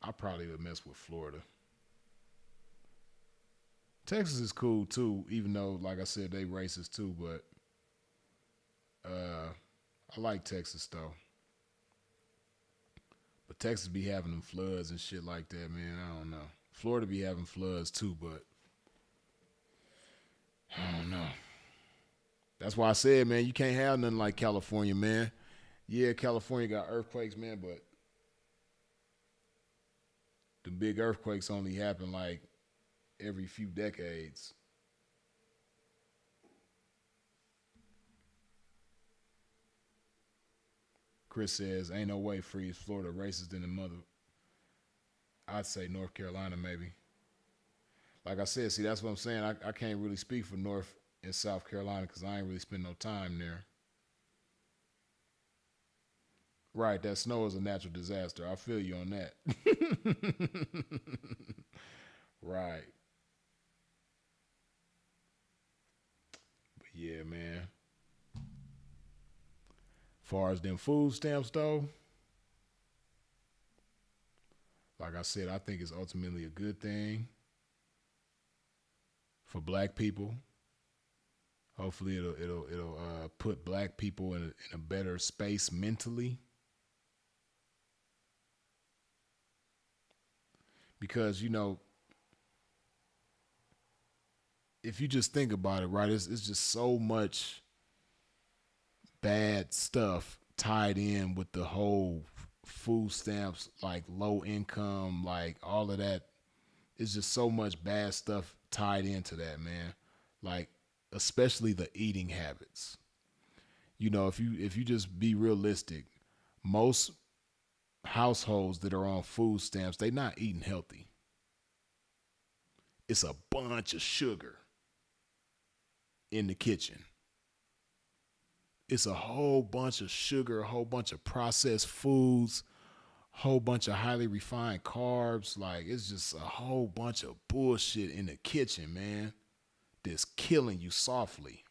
I probably would mess with Florida. Texas is cool too, even though, like I said, they racist too, but I like Texas though. But Texas be having them floods and shit like that, man. I don't know. Florida be having floods too, but I don't know. That's why I said, man, you can't have nothing like California, man. Yeah, California got earthquakes, man, but the big earthquakes only happen like every few decades. Chris says, ain't no way Freeze, Florida racist than the mother. I'd say North Carolina maybe. Like I said, see, that's what I'm saying. I can't really speak for North and South Carolina because I ain't really spent no time there. Right, that snow is a natural disaster. I feel you on that. Right. But yeah, man. Far as them food stamps though, like I said, I think it's ultimately a good thing for black people. Hopefully it'll put black people in a better space mentally. Because, you know, if you just think about it, right, it's just so much bad stuff tied in with the whole food stamps, like low income, like all of that. It's just so much bad stuff tied into that, man. Like, especially the eating habits. You know, if you just be realistic, most households that are on food stamps, they not eating healthy. It's a bunch of sugar in the kitchen. It's a whole bunch of sugar, a whole bunch of processed foods, whole bunch of highly refined carbs. Like, it's just a whole bunch of bullshit in the kitchen, man, that's killing you softly.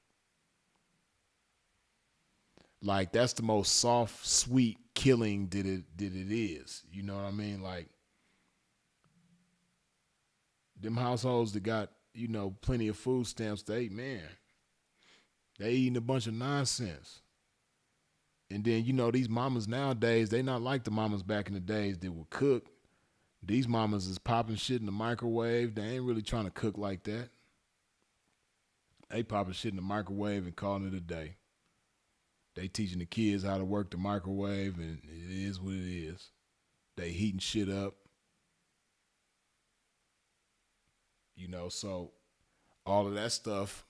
Like, that's the most soft, sweet killing that it is. You know what I mean? Like, them households that got, you know, plenty of food stamps, they eating a bunch of nonsense. And then, you know, these mamas nowadays, they not like the mamas back in the days that would cook. These mamas is popping shit in the microwave. They ain't really trying to cook like that. They popping shit in the microwave and calling it a day. They teaching the kids how to work the microwave, and it is what it is. They heating shit up. You know, so all of that stuff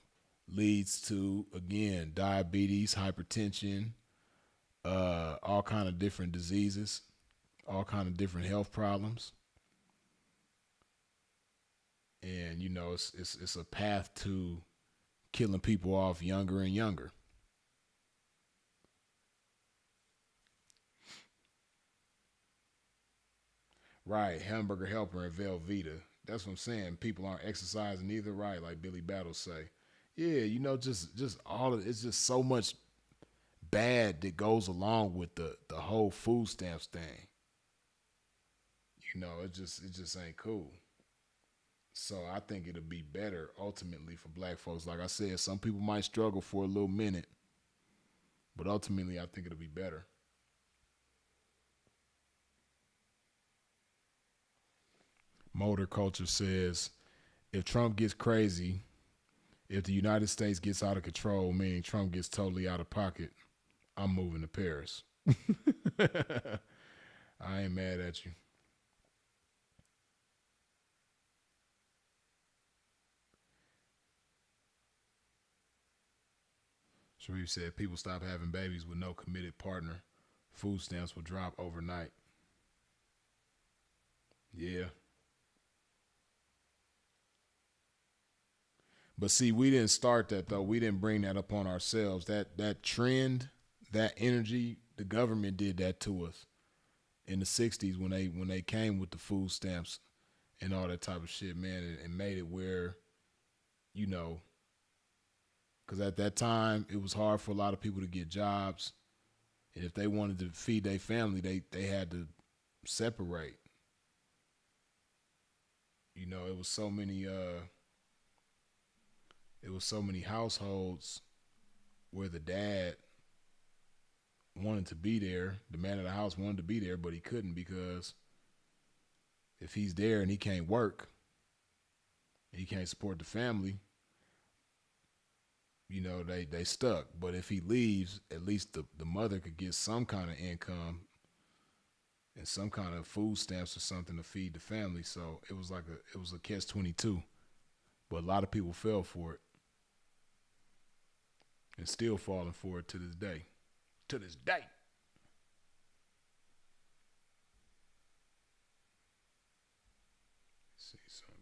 leads to, again, diabetes, hypertension, all kind of different diseases, all kind of different health problems. And, you know, it's a path to killing people off younger and younger. Right, Hamburger Helper and Velveeta. That's what I'm saying. People aren't exercising either, right? Like Billy Battles say. Yeah, you know, just all of it's just so much bad that goes along with the whole food stamps thing. You know, it just ain't cool. So I think it'll be better ultimately for black folks. Like I said, some people might struggle for a little minute, but ultimately I think it'll be better. Motor Culture says, if Trump gets crazy, if the United States gets out of control, meaning Trump gets totally out of pocket, I'm moving to Paris. I ain't mad at you. Sharif said, people stop having babies with no committed partner. Food stamps will drop overnight. Yeah. But see, we didn't start that, though. We didn't bring that upon ourselves. That trend, that energy, the government did that to us in the 60s when they came with the food stamps and all that type of shit, man, and made it where, you know, because at that time, it was hard for a lot of people to get jobs. And if they wanted to feed their family, they had to separate. You know, it was so many households where the dad wanted to be there, the man of the house wanted to be there, but he couldn't, because if he's there and he can't work, he can't support the family, you know, they stuck. But if he leaves, at least the mother could get some kind of income and some kind of food stamps or something to feed the family. So it was a catch-22. But a lot of people fell for it. And still falling for it to this day. To this day. Let's see something.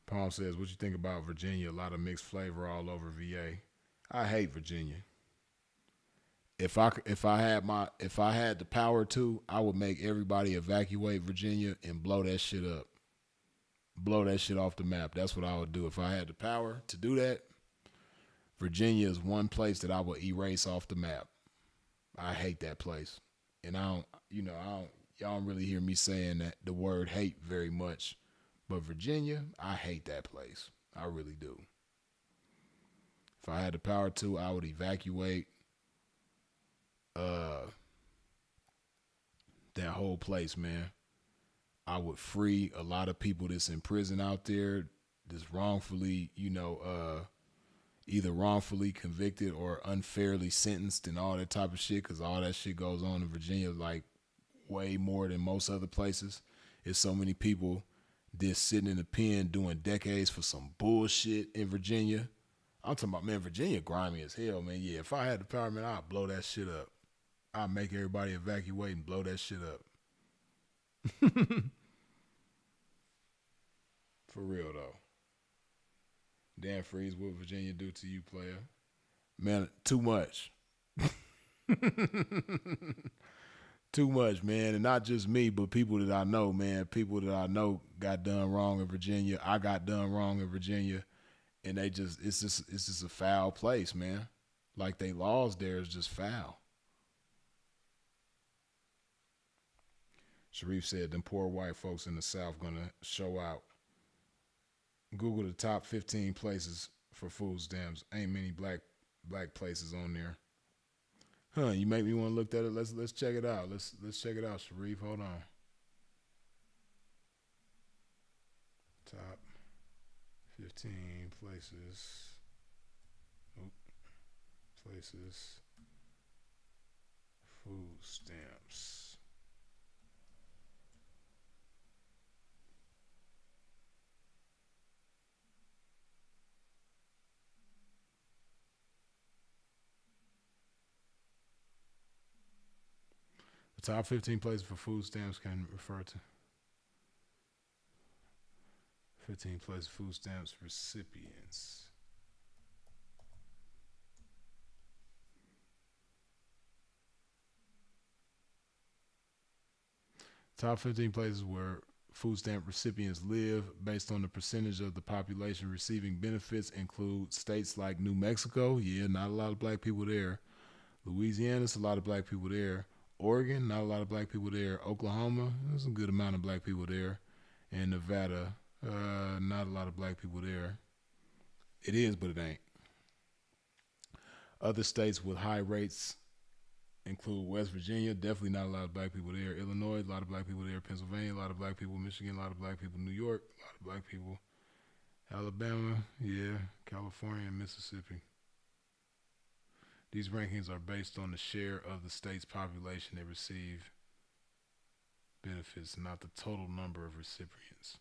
Palm says, what you think about Virginia? A lot of mixed flavor all over VA. I hate Virginia. If I had the power to, I would make everybody evacuate Virginia and blow that shit up. Blow that shit off the map. That's what I would do if I had the power to do that. Virginia is one place that I would erase off the map. I hate that place. And y'all don't really hear me saying that the word hate very much. But Virginia, I hate that place. I really do. If I had the power to, I would evacuate that whole place, man. I would free a lot of people that's in prison out there, that's wrongfully, either wrongfully convicted or unfairly sentenced and all that type of shit, because all that shit goes on in Virginia like way more than most other places. It's so many people just sitting in the pen doing decades for some bullshit in Virginia. I'm talking about, man, Virginia grimy as hell, man. Yeah, if I had the power, man, I'd blow that shit up. I'd make everybody evacuate and blow that shit up. For real, though. Dan Freeze, what Virginia do to you, player? Man, too much. Too much, man. And not just me, but people that I know, man. People that I know got done wrong in Virginia. I got done wrong in Virginia. And it's just a foul place, man. Like, they laws there is just foul. Sharif said, them poor white folks in the South gonna show out. Google the top 15 places for food stamps. Ain't many black places on there. Huh, you make me want to look at it. Let's check it out. Let's check it out, Sharif. Hold on. Top 15 places. Places. Food stamps. The top 15 places for food stamps can refer to 15 places food stamps recipients. Top 15 places where food stamp recipients live based on the percentage of the population receiving benefits include states like New Mexico. Yeah, not a lot of black people there. Louisiana, there's a lot of black people there. Oregon, not a lot of black people there. Oklahoma, there's a good amount of black people there. And Nevada, not a lot of black people there. It is, but it ain't. Other states with high rates include West Virginia, definitely not a lot of black people there. Illinois, a lot of black people there. Pennsylvania, a lot of black people. Michigan, a lot of black people. New York, a lot of black people. Alabama, yeah. California and Mississippi. These rankings are based on the share of the state's population that receive benefits, not the total number of recipients.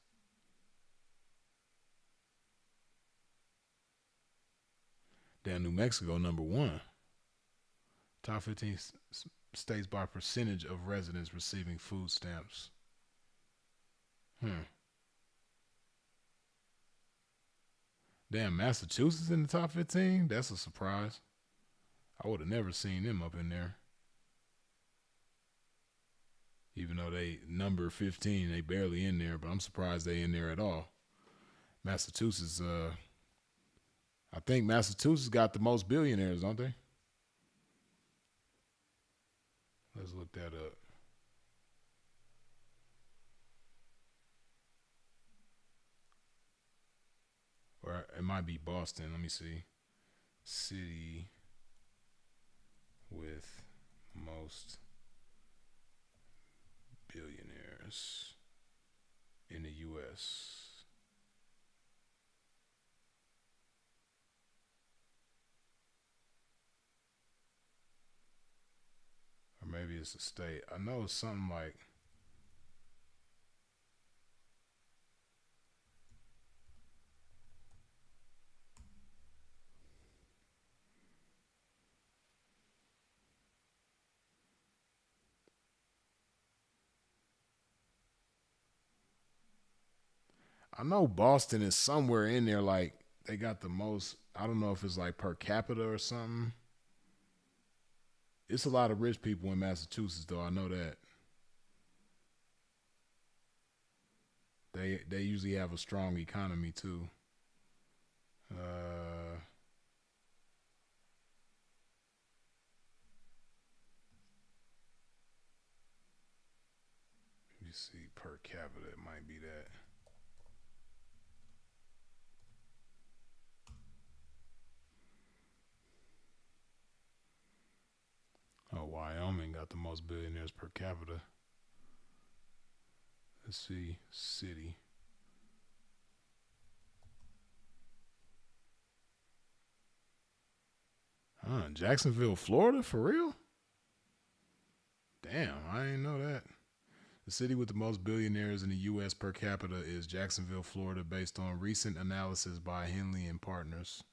Damn, New Mexico, number 1. Top 15 states by percentage of residents receiving food stamps. Damn, Massachusetts in the top 15? That's a surprise. I would have never seen them up in there. Even though they number 15, they barely in there, but I'm surprised they in there at all. Massachusetts, I think Massachusetts got the most billionaires, don't they? Let's look that up. Or it might be Boston. Let me see. City with most billionaires in the U.S. Or maybe it's a state. I know it's something like I know Boston is somewhere in there, like they got the most. I don't know if it's like per capita or something. It's a lot of rich people in Massachusetts, though. I know that. They usually have a strong economy too. Let me see, per capita, it might be that. got the most billionaires per capita. Let's see, city. Jacksonville, Florida, for real? Damn, I didn't know that. The city with the most billionaires in the U.S. per capita is Jacksonville, Florida, based on recent analysis by Henley and Partners.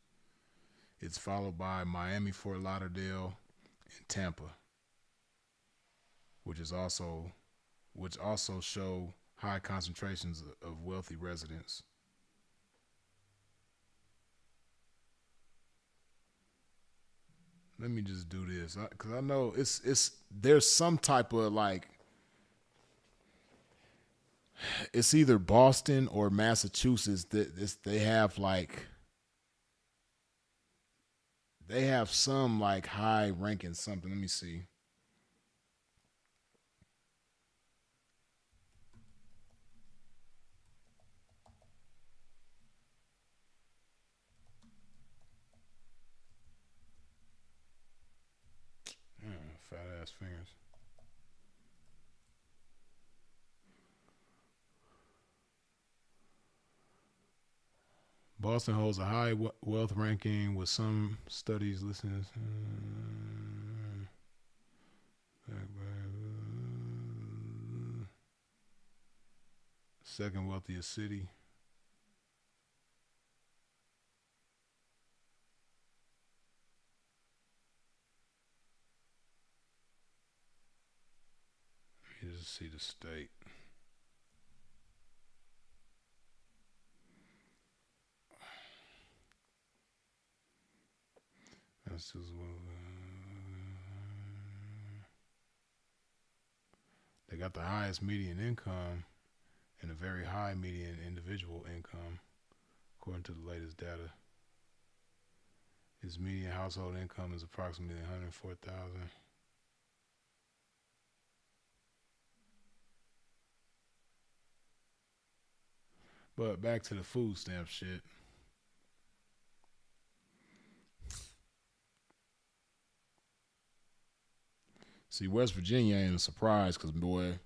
It's followed by Miami, Fort Lauderdale, and Tampa, which also show high concentrations of wealthy residents. Let me just do this, because I know there's some type of like, it's either Boston or Massachusetts that they have some like high ranking something. Let me see. Fat ass fingers. Boston holds a high wealth ranking with some studies listening. Second wealthiest city. Let me just see the state. That's just they got the highest median income and a very high median individual income, according to the latest data. His median household income is approximately $104,000. But back to the food stamp shit. See, West Virginia ain't a surprise, because, boy,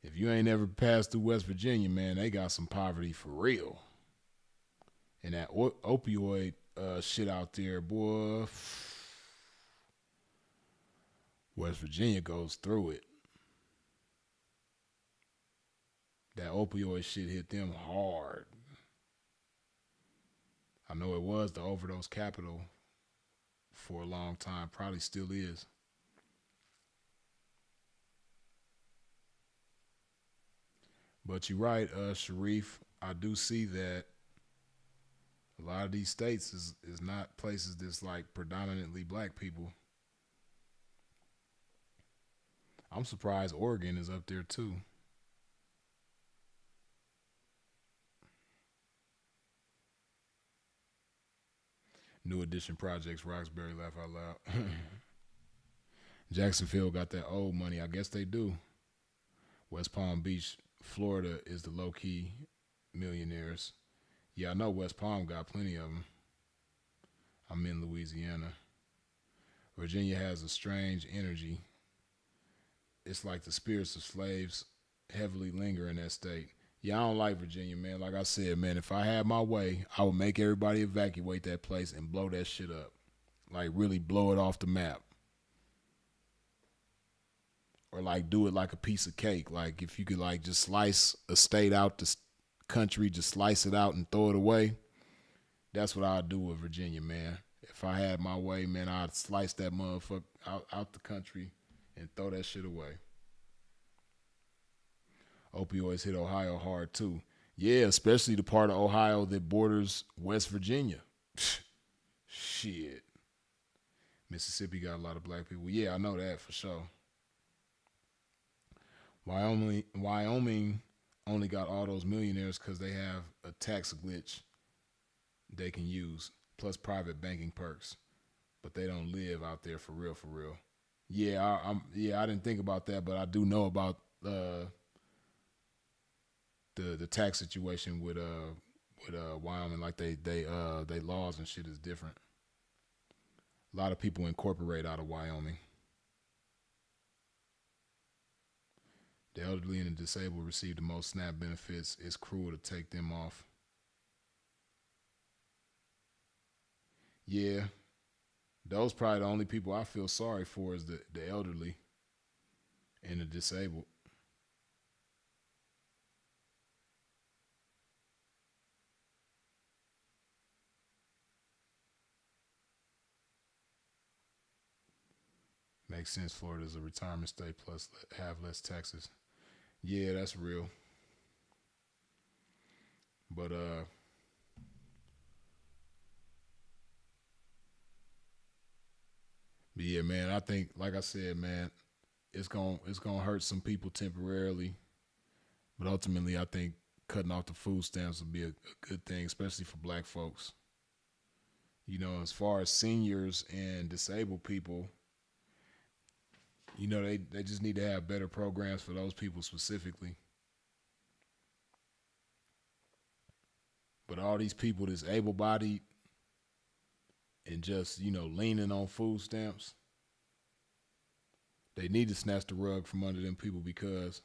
if you ain't ever passed through West Virginia, man, they got some poverty for real. And that opioid shit out there, boy, West Virginia goes through it. That opioid shit hit them hard. I know it was the overdose capital for a long time, probably still is. But you're right, Sharif. I do see that a lot of these states is not places that's like predominantly black people. I'm surprised Oregon is up there too. New Edition Projects, Roxbury, laugh out loud. Jacksonville got that old money. I guess they do. West Palm Beach, Florida is the low-key millionaires. Yeah, I know West Palm got plenty of them. I'm in Louisiana. Virginia has a strange energy. It's like the spirits of slaves heavily linger in that state. Yeah, I don't like Virginia, man. Like I said, man, if I had my way, I would make everybody evacuate that place and blow that shit up. Like, really blow it off the map. Or, like, do it like a piece of cake. Like, if you could, like, just slice a state out the country, just slice it out and throw it away. That's what I'd do with Virginia, man. If I had my way, man, I'd slice that motherfucker out the country and throw that shit away. Opioids hit Ohio hard too. Yeah, especially the part of Ohio that borders West Virginia. Shit. Mississippi got a lot of black people. Yeah, I know that for sure. Wyoming only got all those millionaires because they have a tax glitch they can use, plus private banking perks. But they don't live out there for real, for real. Yeah, I didn't think about that, but I do know about the tax situation with Wyoming. Like they laws and shit is different. A lot of people incorporate out of Wyoming. The elderly and the disabled receive the most SNAP benefits. It's cruel to take them off. Yeah, those probably the only people I feel sorry for is the elderly and the disabled. Makes sense. Florida's a retirement state plus have less taxes. Yeah, that's real. But yeah, man, I think like I said, man, it's gonna hurt some people temporarily, but ultimately I think cutting off the food stamps would be a good thing, especially for black folks. You know, as far as seniors and disabled people, you know, they just need to have better programs for those people specifically. But all these people that's able-bodied and just, you know, leaning on food stamps, they need to snatch the rug from under them people because,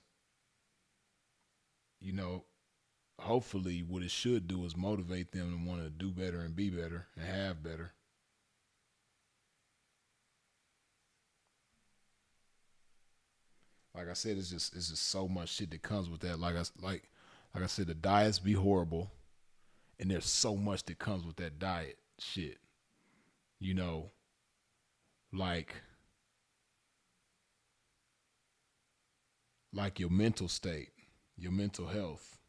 you know, hopefully what it should do is motivate them to want to do better and be better and have better. Like I said, it's just so much shit that comes with that. Like I said, the diets be horrible, and there's so much that comes with that diet shit. You know, like your mental state, your mental health.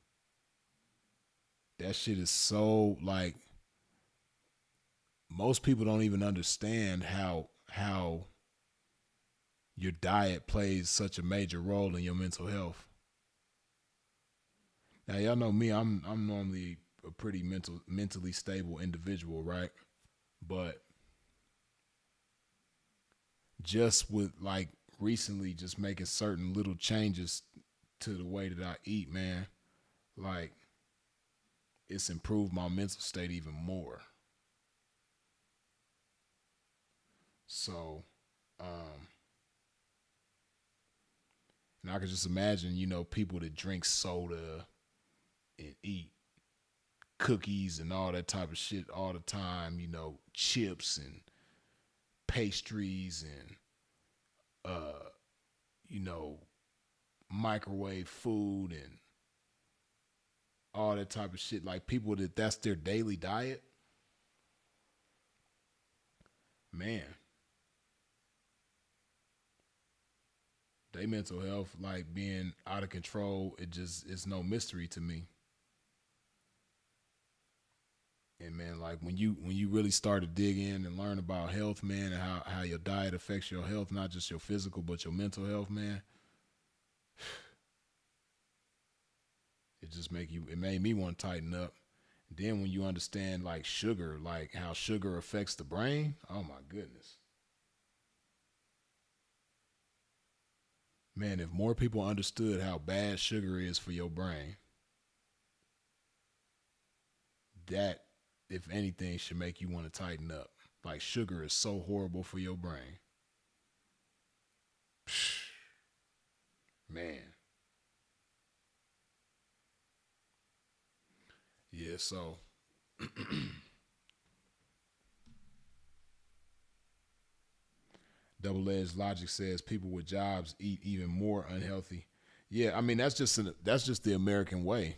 That shit is so like most people don't even understand how your diet plays such a major role in your mental health. Now y'all know me, I'm normally a pretty mentally stable individual, right? But just with like recently just making certain little changes to the way that I eat, man, like it's improved my mental state even more. So, and I can just imagine, you know, people that drink soda and eat cookies and all that type of shit all the time, you know, chips and pastries and, you know, microwave food and all that type of shit. Like people that's their daily diet, man, they mental health like being out of control, it's no mystery to me. And man, like when you really start to dig in and learn about health, man, and how your diet affects your health, not just your physical, but your mental health, man, it made me want to tighten up. And then when you understand like sugar, like how sugar affects the brain, oh my goodness. Man, if more people understood how bad sugar is for your brain, that, if anything, should make you want to tighten up. Like sugar is so horrible for your brain. Man. Yeah, so Double Edged Logic says people with jobs eat even more unhealthy. Yeah, I mean that's just the American way.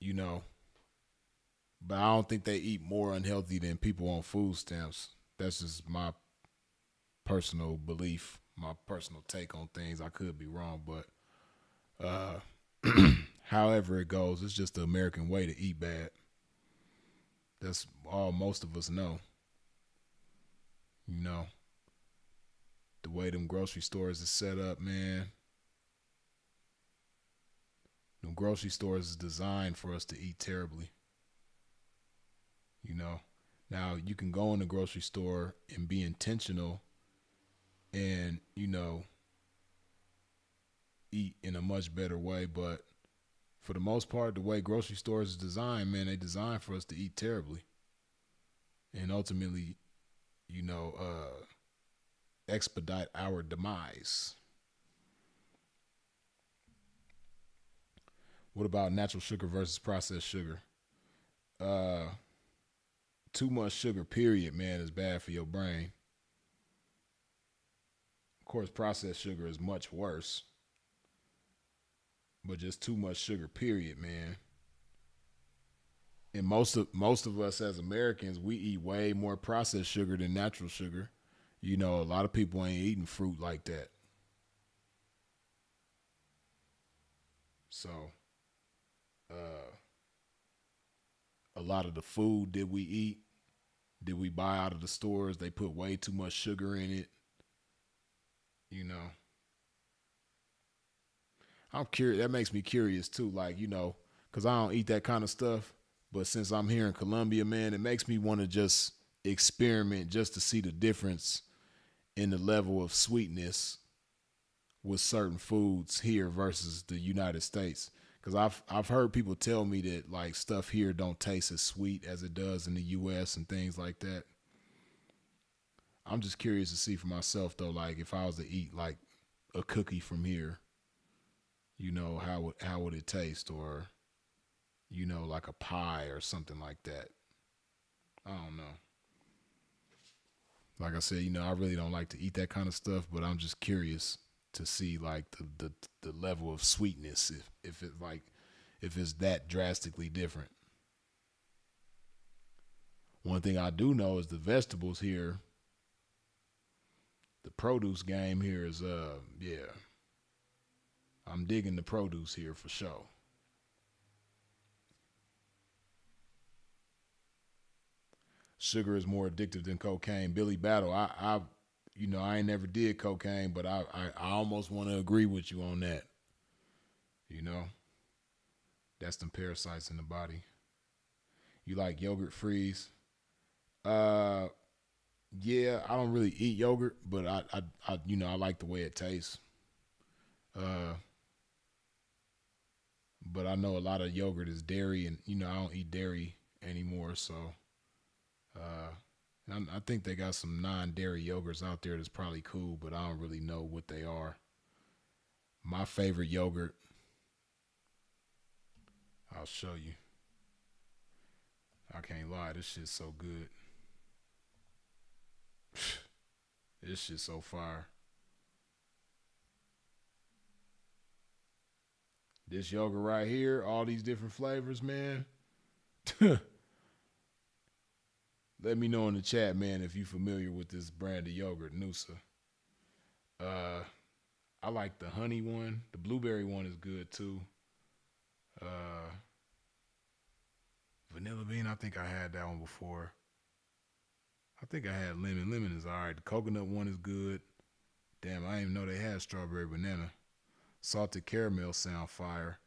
You know. But I don't think they eat more unhealthy than people on food stamps. That's just my personal belief, my personal take on things. I could be wrong, but however it goes, it's just the American way to eat bad. That's all most of us know. You know, the way them grocery stores is set up, man. Them grocery stores is designed for us to eat terribly. You know, now you can go in the grocery store and be intentional and, you know, eat in a much better way. But for the most part, the way grocery stores is designed, man, they designed for us to eat terribly. And ultimately, you know, expedite our demise. What about natural sugar versus processed sugar? Too much sugar, period, man, is bad for your brain. Of course, processed sugar is much worse. But just too much sugar, period, man. And most of us as Americans, we eat way more processed sugar than natural sugar. You know, a lot of people ain't eating fruit like that. So, a lot of the food that we eat, that we buy out of the stores, they put way too much sugar in it. You know, I'm curious. That makes me curious too. Like, you know, cause I don't eat that kind of stuff. But since I'm here in Colombia, man, it makes me want to just experiment just to see the difference in the level of sweetness with certain foods here versus the United States. Because I've heard people tell me that like stuff here don't taste as sweet as it does in the U.S. and things like that. I'm just curious to see for myself though, like if I was to eat like a cookie from here, you know, how would it taste? Or, you know, like a pie or something like that. I don't know. Like I said, you know, I really don't like to eat that kind of stuff, but I'm just curious to see like the level of sweetness if it's that drastically different. One thing I do know is the vegetables here, the produce game here is yeah. I'm digging the produce here for sure. Sugar is more addictive than cocaine. Billy Battle, I you know, I ain't never did cocaine, but I almost want to agree with you on that. You know, that's them parasites in the body. You like yogurt freeze? Yeah, I don't really eat yogurt, but I you know, I like the way it tastes. But I know a lot of yogurt is dairy, and you know, I don't eat dairy anymore, so I think they got some non-dairy yogurts out there that's probably cool, but I don't really know what they are. My favorite yogurt, I'll show you. I can't lie, this shit's so good. This shit's so fire. This yogurt right here, all these different flavors, man. Let me know in the chat, man, if you're familiar with this brand of yogurt, Noosa. I like the honey one. The blueberry one is good too. Vanilla bean, I think I had that one before. I think I had lemon. Lemon is all right. The coconut one is good. Damn, I didn't even know they had strawberry banana. Salted caramel sound fire.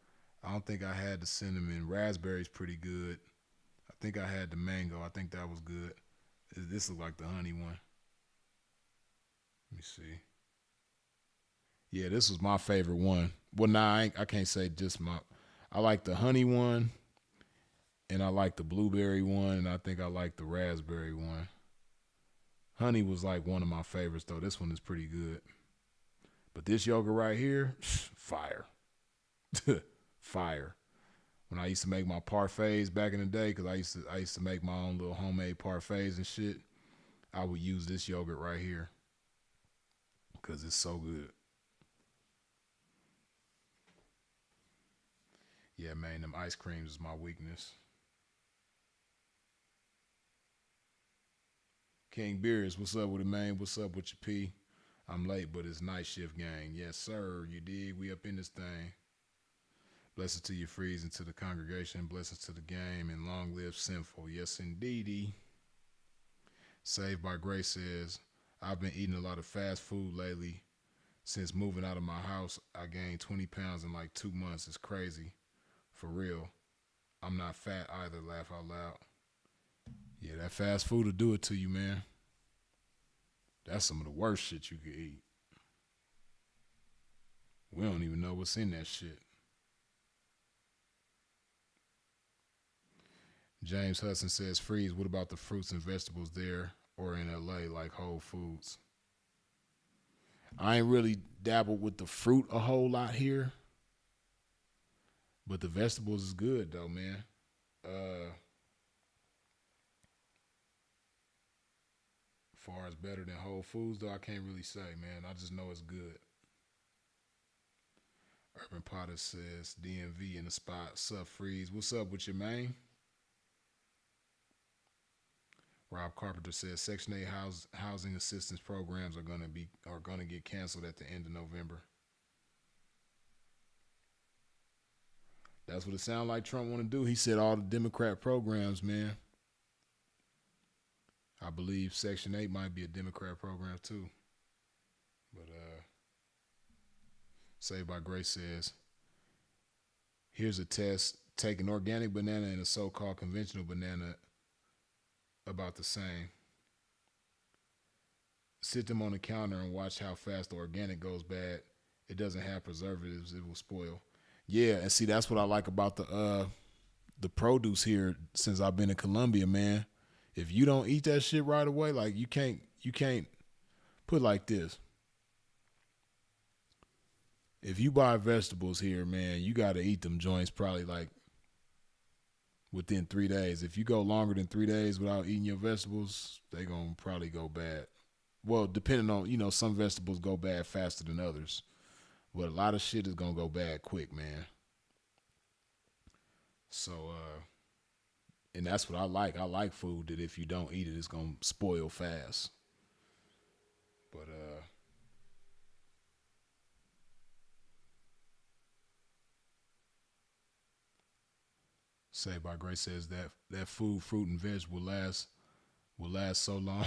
I don't think I had the cinnamon. Raspberry's pretty good. I think I had the mango. I think that was good. This looks like the honey one. Let me see. Yeah, this was my favorite one. Well, nah, I can't say just my. I like the honey one, and I like the blueberry one, and I think I like the raspberry one. Honey was like one of my favorites, though. This one is pretty good. But this yogurt right here, fire. Fire. When I used to make my parfaits back in the day, because I used to make my own little homemade parfaits and shit, I would use this yogurt right here because it's so good. Yeah, man, them ice creams is my weakness. King Beers, what's up with it, man? What's up with your P? I'm late, but it's night shift gang. Yes, sir. You dig? We up in this thing. Blessings to your freeze and to the congregation. Blessings to the game, and long live Sinful. Yes, indeedy. Saved by Grace says, I've been eating a lot of fast food lately. Since moving out of my house, I gained 20 pounds in like 2 months. It's crazy. For real. I'm not fat either, laugh out loud. Yeah, that fast food will do it to you, man. That's some of the worst shit you could eat. We don't even know what's in that shit. James Hudson says, freeze, what about the fruits and vegetables there or in LA like Whole Foods? I ain't really dabbled with the fruit a whole lot here. But the vegetables is good though, man. Far as better than Whole Foods though, I can't really say, man. I just know it's good. Urban Potter says DMV in the spot. Sup, Freeze? What's up with your man? Rob Carpenter says Section 8 housing assistance programs are gonna get canceled at the end of November. That's what it sounds like Trump want to do. He said all the Democrat programs, man. I believe Section 8 might be a Democrat program too. But Saved by Grace says, here's a test. Take an organic banana and a so-called conventional banana, about the same. Sit them on the counter and watch how fast the organic goes bad. It doesn't have preservatives. It will spoil. Yeah, and see, that's what I like about the produce here since I've been in Colombia, man. If you don't eat that shit right away, like you can't put it like this. If you buy vegetables here, man, you got to eat them joints probably like within 3 days. If you go longer than 3 days without eating your vegetables, they going to probably go bad. Well, depending on, some vegetables go bad faster than others. But a lot of shit is going to go bad quick, man. So, and that's what I like. I like food that if you don't eat it, it's going to spoil fast. But, Saved by Grace says that food, fruit, and veg will last so long.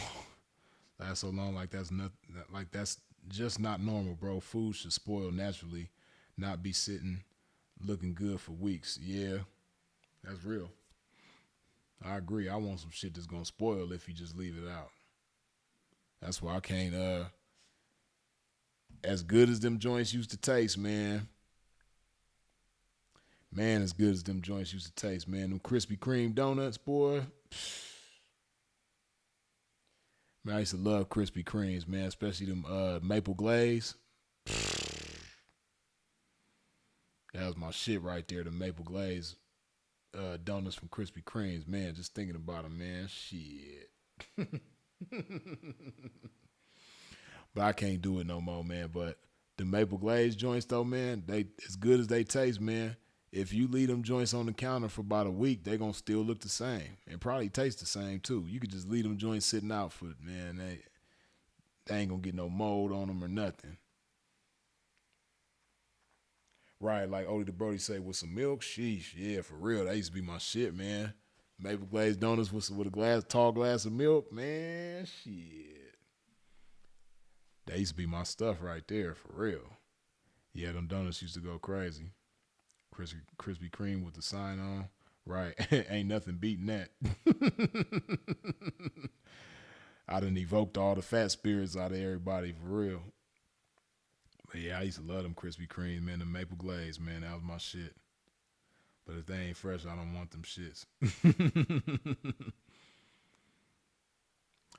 Last so long like that's just not normal, bro. Food should spoil naturally, not be sitting looking good for weeks. Yeah, that's real. I agree. I want some shit that's gonna spoil if you just leave it out. That's why I can't as good as them joints used to taste, man. Man, as good as them joints used to taste, man. Them Krispy Kreme donuts, boy. Man, I used to love Krispy Kremes, man, especially them maple glaze. That was my shit right there, the maple glaze donuts from Krispy Kremes, man. Just thinking about them, man. Shit. But I can't do it no more, man. But the maple glaze joints, though, man, they as good as they taste, man. If you leave them joints on the counter for about a week, they're going to still look the same and probably taste the same, too. You could just leave them joints sitting out for, man, they ain't going to get no mold on them or nothing. Right, like Odie the Brody say, with some milk, sheesh, yeah, for real, that used to be my shit, man. Maple glazed donuts with a tall glass of milk, man, shit. That used to be my stuff right there, for real. Yeah, them donuts used to go crazy. Krispy Kreme with the sign on. Right. Ain't nothing beating that. I done evoked all the fat spirits out of everybody for real. But yeah, I used to love them Krispy Kreme, man. The maple glaze, man. That was my shit. But if they ain't fresh, I don't want them shits.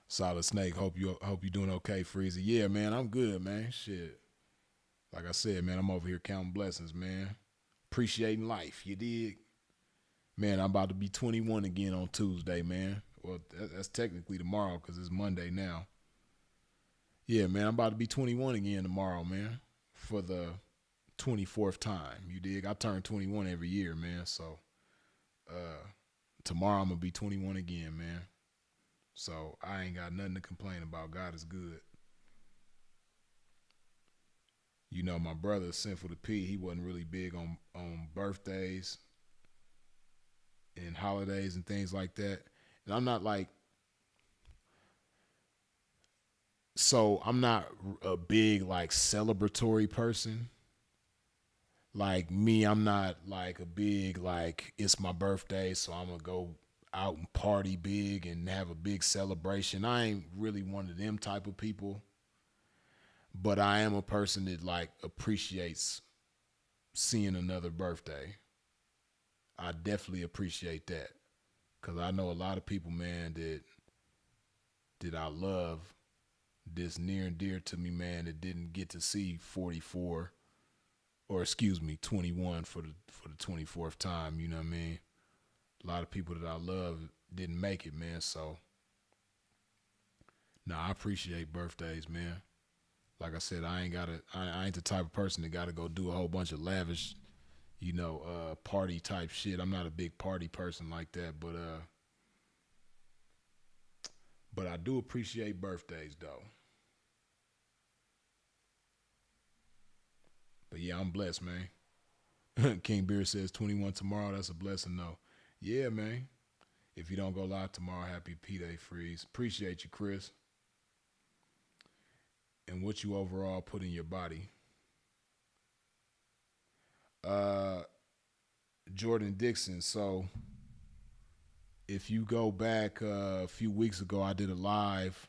Solid Snake. Hope you doing okay, Freezy. Yeah, man, I'm good, man. Shit. Like I said, man, I'm over here counting blessings, man. Appreciating life, you dig? Man, I'm about to be 21 again on Tuesday, man. Well, that's technically tomorrow because it's Monday now. Yeah, man, I'm about to be 21 again tomorrow, man, for the 24th time, you dig? I turn 21 every year, man, so tomorrow I'm going to be 21 again, man. So I ain't got nothing to complain about. God is good. You know, my brother, Sinful to P, he wasn't really big on birthdays and holidays and things like that. And I'm not like, so I'm not a big like celebratory person. Like me, I'm not like a big like it's my birthday, so I'm gonna go out and party big and have a big celebration. I ain't really one of them type of people. But I am a person that like appreciates seeing another birthday. I definitely appreciate that. Cause I know a lot of people, man, that I love, that's near and dear to me, man, that didn't get to see 44 or excuse me, 21 for the 24th time. You know what I mean? A lot of people that I love didn't make it, man. So, I appreciate birthdays, man. Like I said, I ain't the type of person that gotta go do a whole bunch of lavish, party type shit. I'm not a big party person like that, but I do appreciate birthdays though. But yeah, I'm blessed, man. King Beer says 21 tomorrow. That's a blessing, though. Yeah, man. If you don't go live tomorrow, happy P-Day Freeze. Appreciate you, Chris. And what you overall put in your body. Jordan Dixon. So if you go back a few weeks ago, I did a live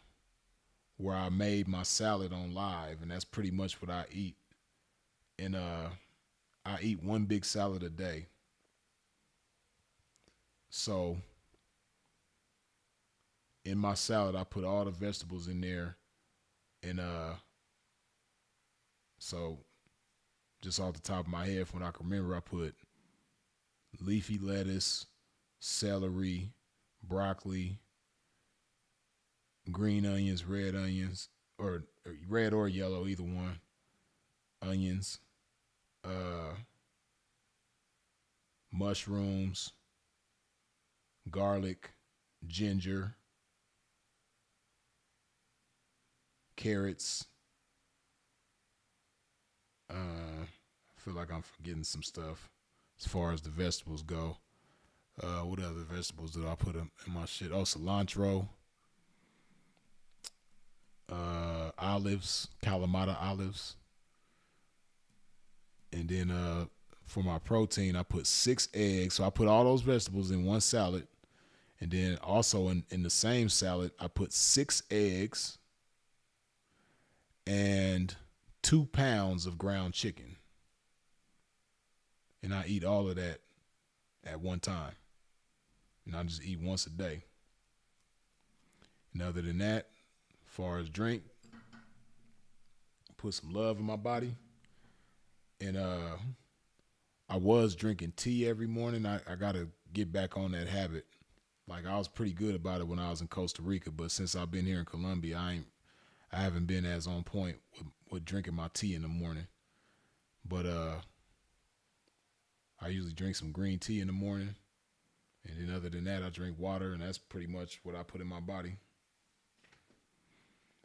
where I made my salad on live, and that's pretty much what I eat. And I eat one big salad a day. So in my salad, I put all the vegetables in there. And so just off the top of my head, from what I can remember, I put leafy lettuce, celery, broccoli, green onions, red onions, or red or yellow, either one, onions, mushrooms, garlic, ginger, carrots. I feel like I'm forgetting some stuff as far as the vegetables go. What other vegetables did I put in my shit? Oh, cilantro, olives, Kalamata olives. And then for my protein, I put 6 eggs. So I put all those vegetables in one salad. And then also in the same salad, I put 6 eggs and 2 pounds of ground chicken. And I eat all of that at one time. And I just eat once a day. And other than that, as far as drink, put some love in my body. And I was drinking tea every morning. I got to get back on that habit. Like, I was pretty good about it when I was in Costa Rica, but since I've been here in Colombia, I haven't been as on point with drinking my tea in the morning. But I usually drink some green tea in the morning. And then other than that, I drink water, and that's pretty much what I put in my body.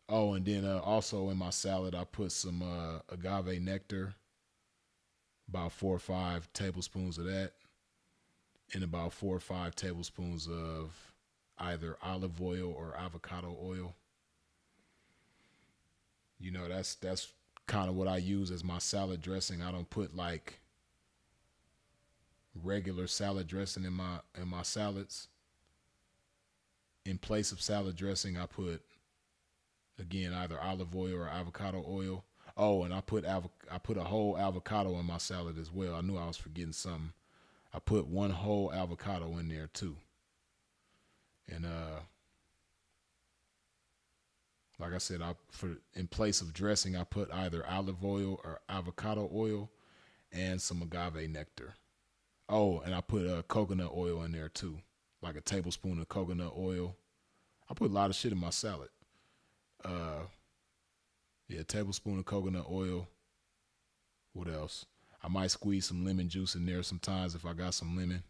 Oh, and then also in my salad, I put some agave nectar, about 4 or 5 tablespoons of that, and about 4 or 5 tablespoons of either olive oil or avocado oil. You know, that's kind of what I use as my salad dressing. I don't put like regular salad dressing in my salads. In place of salad dressing, I put, again, either olive oil or avocado oil. Oh, and I put a whole avocado in my salad as well. I knew I was forgetting something. I put 1 whole avocado in there too. And like I said, in place of dressing, I put either olive oil or avocado oil and some agave nectar. Oh, and I put coconut oil in there too, like a tablespoon of coconut oil. I put a lot of shit in my salad. Yeah, a tablespoon of coconut oil. What else? I might squeeze some lemon juice in there sometimes if I got some lemon.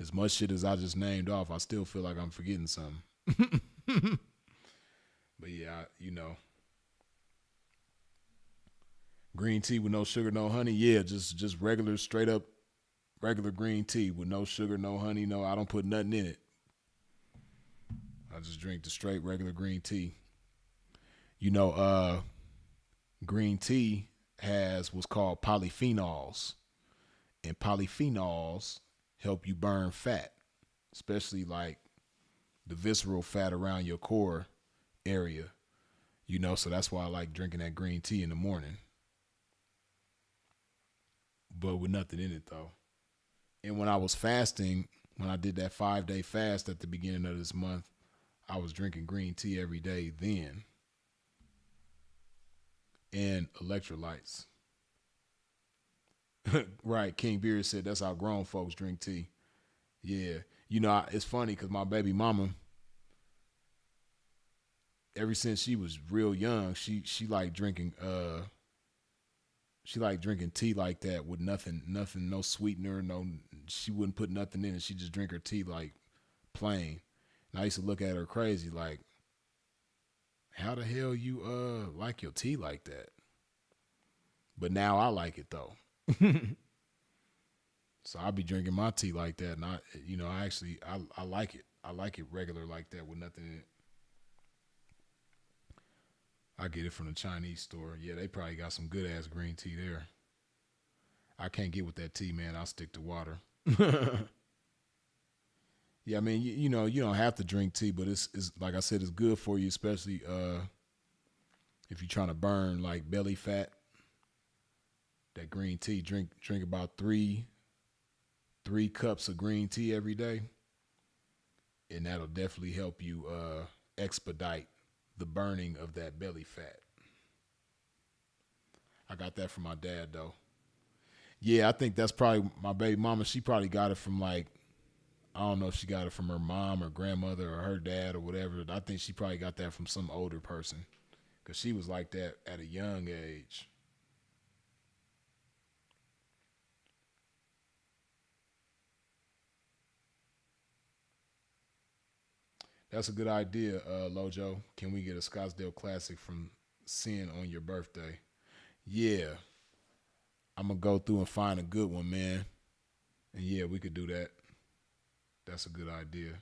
As much shit as I just named off, I still feel like I'm forgetting something. But yeah, green tea with no sugar, no honey. Yeah, just regular, straight up, regular green tea with no sugar, no honey. No, I don't put nothing in it. I just drink the straight regular green tea. Green tea has what's called polyphenols, and polyphenols help you burn fat, especially like the visceral fat around your core area. So that's why I like drinking that green tea in the morning. But with nothing in it though. And when I was fasting, when I did that 5-day fast at the beginning of this month, I was drinking green tea every day then. and electrolytes. Right, King Beard said that's how grown folks drink tea. Yeah, you know, it's funny because my baby mama, ever since she was real young, she liked drinking tea like that with nothing, no sweetener, she wouldn't put nothing in it. She just drink her tea like plain. And I used to look at her crazy, like, how the hell you like your tea like that? But now I like it though. So I'll be drinking my tea like that, and I like it. I like it regular like that with nothing in it. I get it from the Chinese store. Yeah, they probably got some good ass green tea there. I can't get with that tea, man. I'll stick to water. Yeah, I mean, you don't have to drink tea, but it's like I said, it's good for you, especially if you're trying to burn like belly fat. That green tea, drink about three cups of green tea every day, and that'll definitely help you expedite the burning of that belly fat. I got that from my dad though. Yeah, I think that's probably my baby mama. She probably got it from like, I don't know if she got it from her mom or grandmother or her dad or whatever. I think she probably got that from some older person because she was like that at a young age. That's a good idea, Lojo. Can we get a Scottsdale Classic from Sin on your birthday? Yeah. I'm going to go through and find a good one, man. And yeah, we could do that. That's a good idea.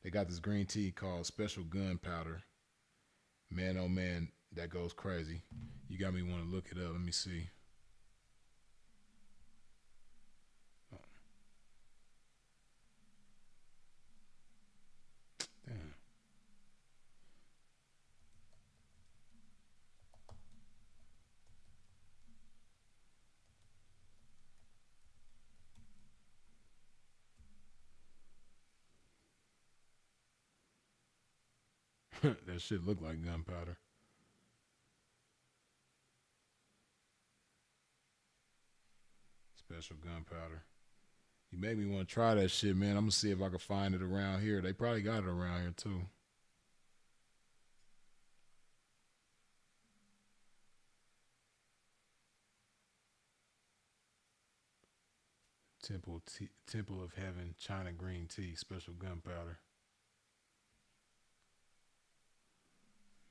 They got this green tea called Special Gunpowder. Man, oh man, that goes crazy. You got me want to look it up. Let me see. Damn. That shit look like gunpowder. Special Gunpowder. You made me want to try that shit, man. I'm going to see if I can find it around here. They probably got it around here, too. Temple of Heaven, China Green Tea, Special Gunpowder.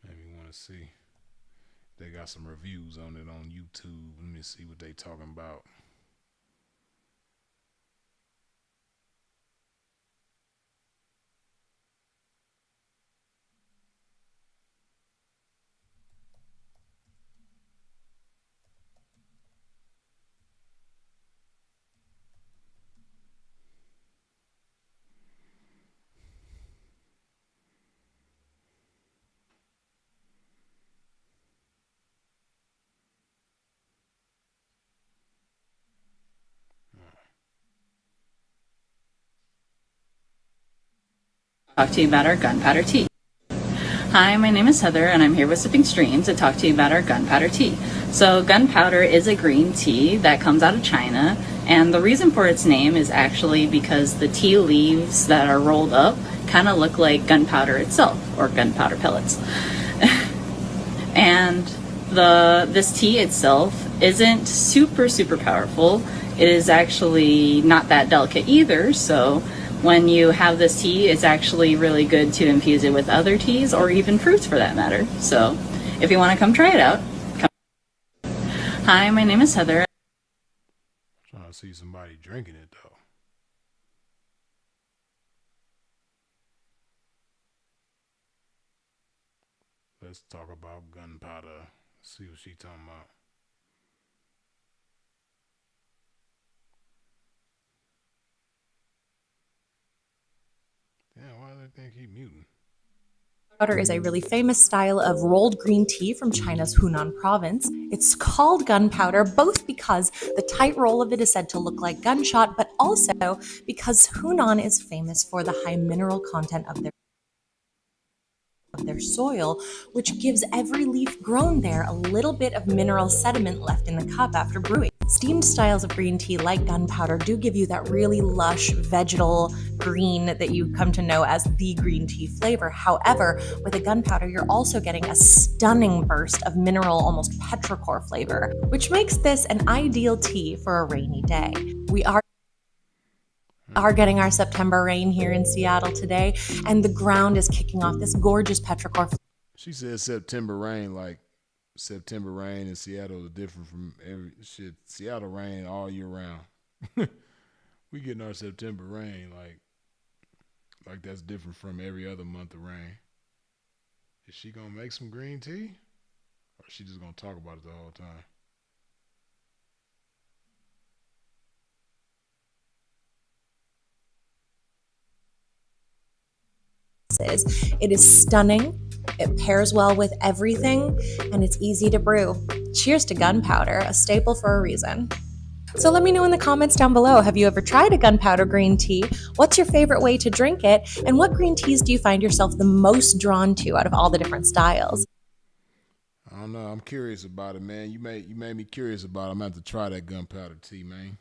Maybe want to see. They got some reviews on it on YouTube. Let me see what they talking about. Talk to you about our gunpowder tea. Hi, my name is Heather and I'm here with Sipping Stream to talk to you about our gunpowder tea. So gunpowder is a green tea that comes out of China, and the reason for its name is actually because the tea leaves that are rolled up kind of look like gunpowder itself, or gunpowder pellets. And this tea itself isn't super powerful. It is actually not that delicate either, so when you have this tea, it's actually really good to infuse it with other teas or even fruits for that matter. So if you want to come try it out, come. Hi, my name is Heather. Trying to see somebody drinking it though. Let's talk about gunpowder. See what she talking about. Damn, why do they think he muting? Gunpowder is a really famous style of rolled green tea from China's Hunan province. It's called gunpowder both because the tight roll of it is said to look like gunshot, but also because Hunan is famous for the high mineral content of of their soil, which gives every leaf grown there a little bit of mineral sediment left in the cup after brewing. Steamed styles of green tea, like gunpowder, do give you that really lush vegetal green that you come to know as the green tea flavor. However, with a gunpowder, you're also getting a stunning burst of mineral, almost petrichor flavor, which makes this an ideal tea for a rainy day. We are getting our September rain here in Seattle today, and the ground is kicking off this gorgeous petrichor. She said September rain, like September rain in Seattle is different from every shit. Seattle rain all year round. We getting our September rain like that's different from every other month of rain. Is she gonna make some green tea, or is she just gonna talk about it the whole time? It is stunning, it pairs well with everything, and it's easy to brew. Cheers to gunpowder, a staple for a reason. So let me know in the comments down below, have you ever tried a gunpowder green tea? What's your favorite way to drink it? And what green teas do you find yourself the most drawn to out of all the different styles? I don't know. I'm curious about it, man. You made me curious about it. I'm going to have to try that gunpowder tea, man.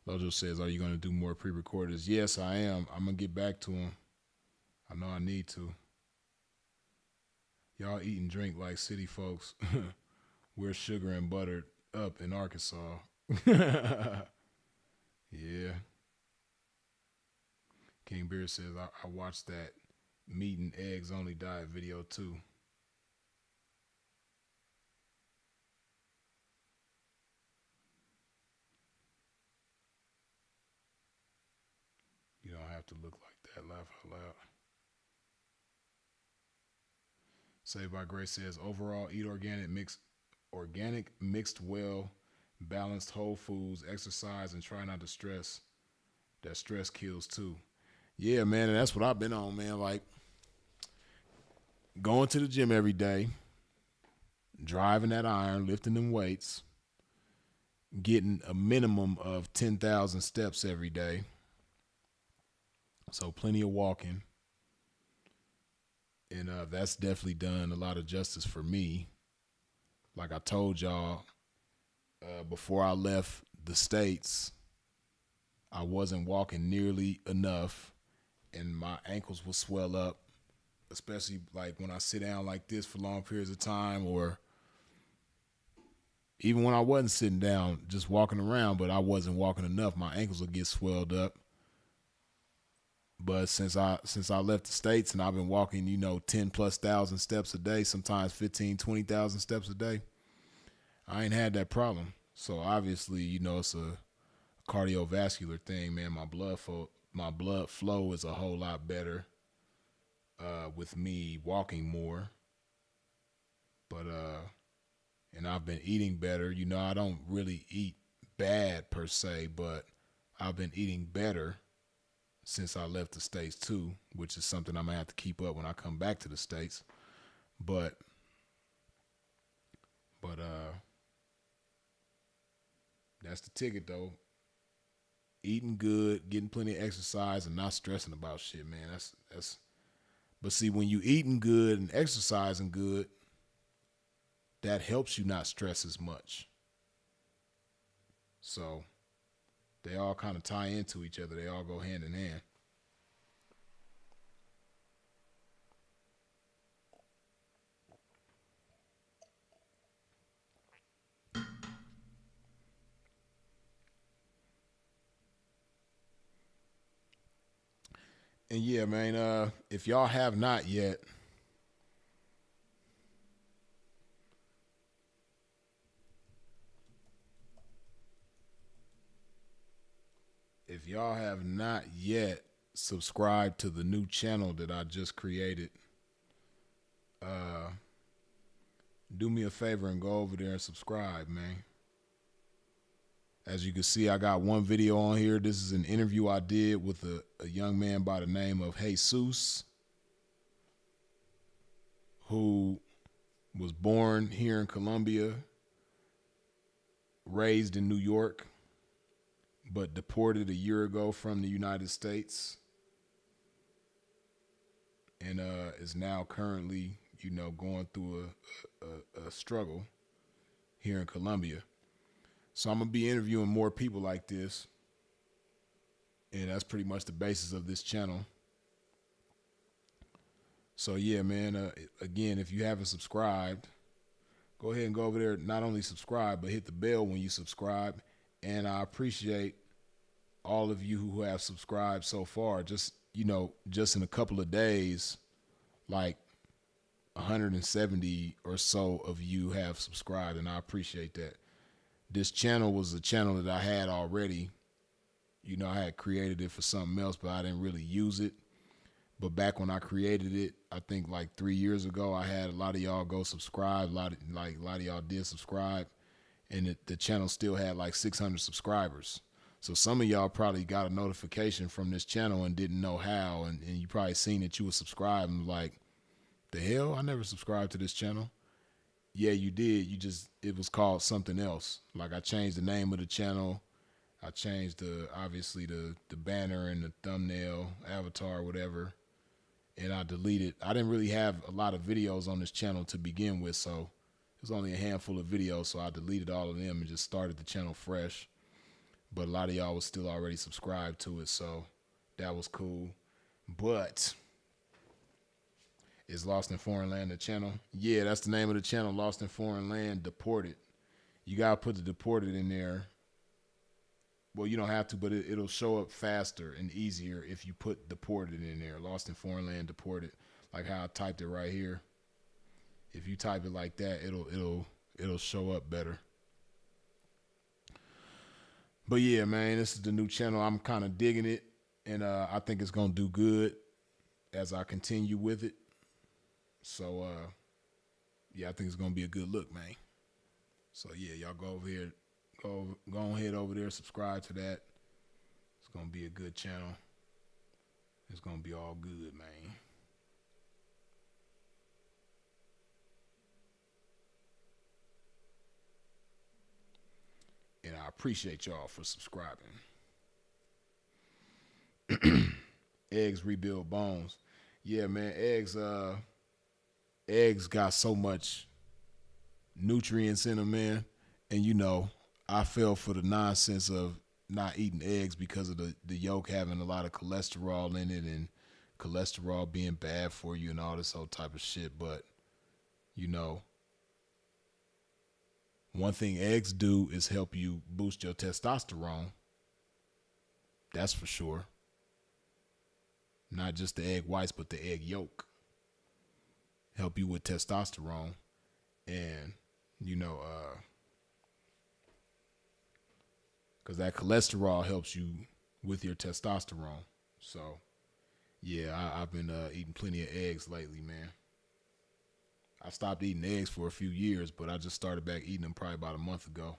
Lojo says, are you going to do more pre-recorders? Yes, I am. I'm going to get back to them. I know I need to. Y'all eat and drink like city folks. We're sugar and butter up in Arkansas. Yeah. King Beard says, I watched that meat and eggs only diet video too. You don't have to look like that. Laugh out loud. Saved by Grace says, overall, eat organic, mixed, well balanced whole foods, exercise, and try not to stress. That stress kills too. Yeah, man, and that's what I've been on, man. Like going to the gym every day, driving that iron, lifting them weights, getting a minimum of 10,000 steps every day. So plenty of walking. And that's definitely done a lot of justice for me. Like I told y'all, before I left the States, I wasn't walking nearly enough, and my ankles will swell up, especially like when I sit down like this for long periods of time, or even when I wasn't sitting down, just walking around, but I wasn't walking enough. My ankles will get swelled up. But since I left the States and I've been walking, 10,000+ steps a day, sometimes 15,000, 20,000 steps a day, I ain't had that problem. So obviously, it's a cardiovascular thing, man. My blood flow is a whole lot better with me walking more. But and I've been eating better. I don't really eat bad per se, but I've been eating better since I left the States too, which is something I'm gonna have to keep up when I come back to the States. But that's the ticket though. Eating good, getting plenty of exercise, and not stressing about shit, man. That's but see, when you eating good and exercising good, that helps you not stress as much. So they all kind of tie into each other. They all go hand in hand. And yeah, man, if y'all have not yet, subscribed to the new channel that I just created, do me a favor and go over there and subscribe, man. As you can see, I got one video on here. This is an interview I did with a young man by the name of Jesus, who was born here in Colombia, raised in New York, but deported a year ago from the United States. and is now currently, going through a struggle here in Colombia. So I'm gonna be interviewing more people like this, and that's pretty much the basis of this channel. So yeah, man, again, if you haven't subscribed, go ahead and go over there. Not only subscribe, but hit the bell when you subscribe. And I appreciate all of you who have subscribed so far. Just in a couple of days, like 170 or so of you have subscribed, and I appreciate that. This channel was a channel that I had already. I had created it for something else, but I didn't really use it. But back when I created it, I think like 3 years ago, I had a lot of y'all go subscribe. A lot of y'all did subscribe, and the channel still had like 600 subscribers. So some of y'all probably got a notification from this channel and didn't know how, and you probably seen that you were subscribed and like, the hell, I never subscribed to this channel. Yeah, you did. It was called something else. Like I changed the name of the channel. I changed obviously the banner and the thumbnail, avatar, whatever. And I deleted. I didn't really have a lot of videos on this channel to begin with, so it was only a handful of videos. So I deleted all of them and just started the channel fresh. But a lot of y'all was still already subscribed to it, so that was cool. But is Lost in Foreign Land the channel? Yeah, that's the name of the channel, Lost in Foreign Land Deported. You gotta put the Deported in there. Well, you don't have to, but it'll show up faster and easier if you put Deported in there. Lost in Foreign Land Deported, like how I typed it right here. If you type it like that, it'll show up better. But yeah, man, this is the new channel. I'm kind of digging it, and I think it's gonna do good as I continue with it. So yeah, I think it's gonna be a good look, man. So yeah, y'all go over here. Go ahead over there, subscribe to that. It's gonna be a good channel. It's gonna be all good, man. And I appreciate y'all for subscribing. Eggs rebuild bones. Yeah, man, eggs got so much nutrients in them, man. And I fell for the nonsense of not eating eggs because of the yolk having a lot of cholesterol in it and cholesterol being bad for you and all this whole type of shit. But, one thing eggs do is help you boost your testosterone. That's for sure. Not just the egg whites, but the egg yolk. Help you with testosterone. And, because that cholesterol helps you with your testosterone. So, yeah, I've been eating plenty of eggs lately, man. I stopped eating eggs for a few years, but I just started back eating them probably about a month ago.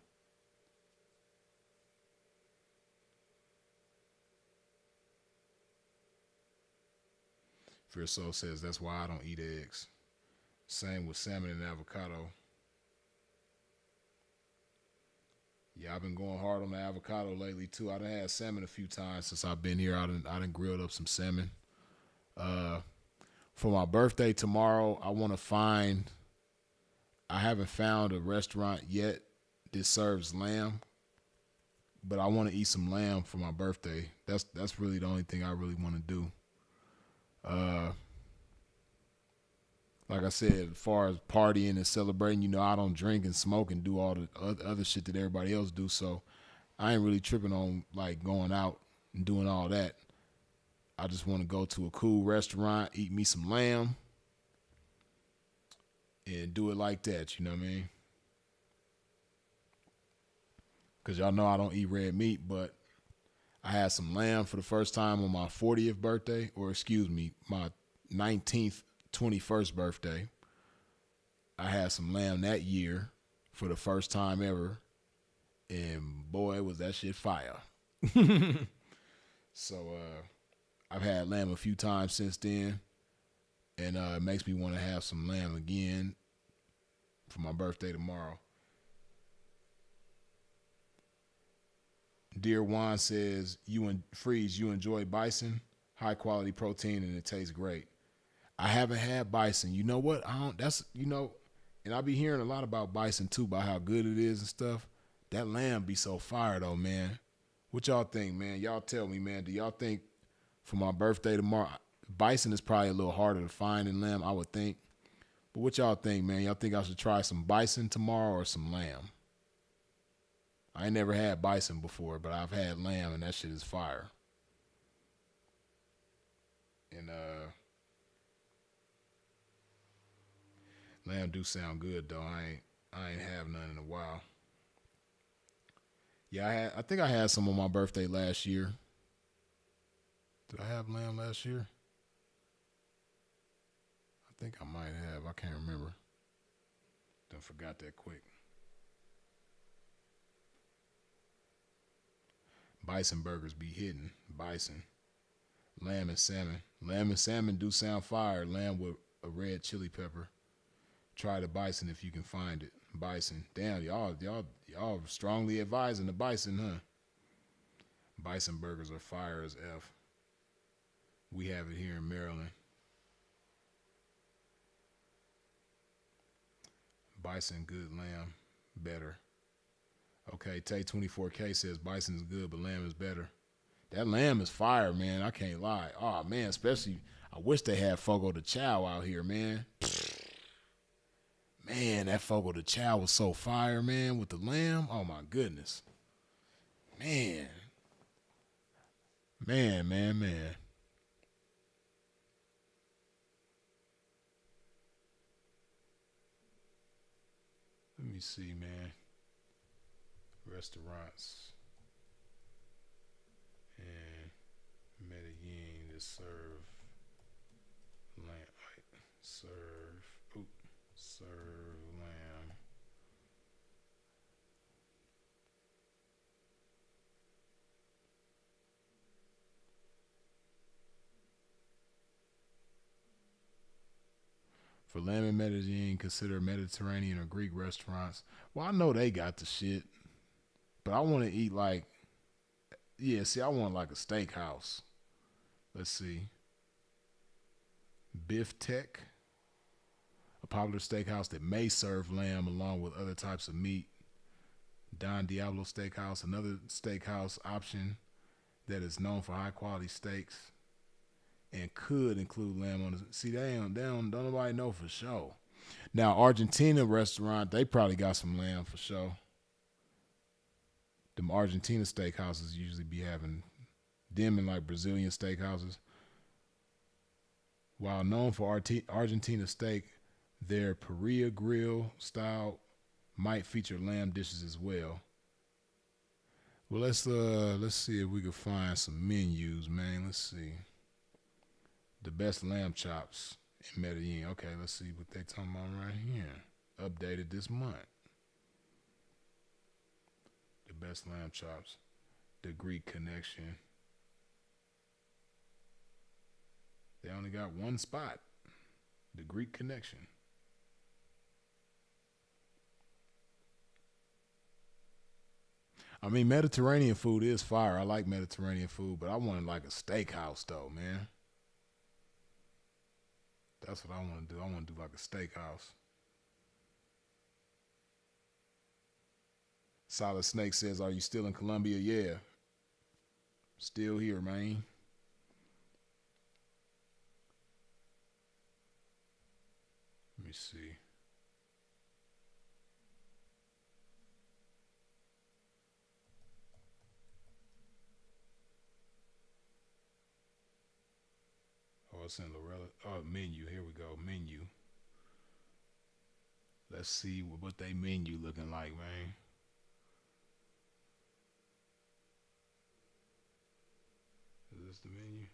Fear Soul says that's why I don't eat eggs. Same with salmon and avocado. Yeah, I've been going hard on the avocado lately too. I done had salmon a few times since I've been here. I done grilled up some salmon. For my birthday tomorrow, I haven't found a restaurant yet that serves lamb, but I want to eat some lamb for my birthday. That's really the only thing I really want to do. Like I said, as far as partying and celebrating, I don't drink and smoke and do all the other shit that everybody else do. So I ain't really tripping on like going out and doing all that. I just want to go to a cool restaurant, eat me some lamb, and do it like that. You know what I mean? Because y'all know I don't eat red meat, but I had some lamb for the first time on my 40th birthday, or excuse me, my 19th, 21st birthday. I had some lamb that year for the first time ever, and boy, was that shit fire. So I've had lamb a few times since then, and it makes me want to have some lamb again for my birthday tomorrow. Dear Juan says, Freeze, you enjoy bison? High quality protein and it tastes great. I haven't had bison. You know what? That's, and I be hearing a lot about bison too, about how good it is and stuff. That lamb be so fire though, man. What y'all think, man? Y'all tell me, man. Do y'all think for my birthday tomorrow, bison is probably a little harder to find than lamb, I would think. But what y'all think, man? Y'all think I should try some bison tomorrow or some lamb? I ain't never had bison before, but I've had lamb, and that shit is fire. And lamb do sound good though. I ain't have none in a while. Yeah, I think I had some on my birthday last year. Did I have lamb last year? I think I might have. I can't remember. Done forgot that quick. Bison burgers be hitting. Bison. Lamb and salmon. Lamb and salmon do sound fire. Lamb with a red chili pepper. Try the bison if you can find it. Bison. Damn, y'all strongly advising the bison, huh? Bison burgers are fire as F. We have it here in Maryland. Bison, good. Lamb, better. Okay, Tay24K says bison is good, but lamb is better. That lamb is fire, man. I can't lie. Oh, man, especially, I wish they had Fogo de Chao out here, man. Man, that Fogo de Chao was so fire, man, with the lamb. Oh, my goodness. Man. Man. Let me see, man. Restaurants in Medellin that serve lamb. Serve lamb. For lamb in Medellin, consider Mediterranean or Greek restaurants. Well, I know they got the shit. But I want to eat I want like a steakhouse. Let's see. Biff Tech, a popular steakhouse that may serve lamb along with other types of meat. Don Diablo Steakhouse, another steakhouse option that is known for high quality steaks and could include lamb on it. See, they don't nobody know for sure. Now, Argentina restaurant, they probably got some lamb for sure. Them Argentina steakhouses usually be having them in like Brazilian steakhouses. While known for Argentina steak, their Parrilla grill style might feature lamb dishes as well. Well, let's see if we can find some menus, man. Let's see. The best lamb chops in Medellin. Okay, let's see what they talking about right here. Updated this month. The best lamb chops. The Greek Connection. They only got one spot. The Greek Connection. I mean, Mediterranean food is fire. I like Mediterranean food, but I wanted like a steakhouse though, man. That's what I want to do. I want to do like a steakhouse. Solid Snake says, are you still in Colombia? Yeah. Still here, man. Let me see. Oh, it's in Lorella. Oh, menu. Here we go. Menu. Let's see what they menu looking like, man. Is this the menu?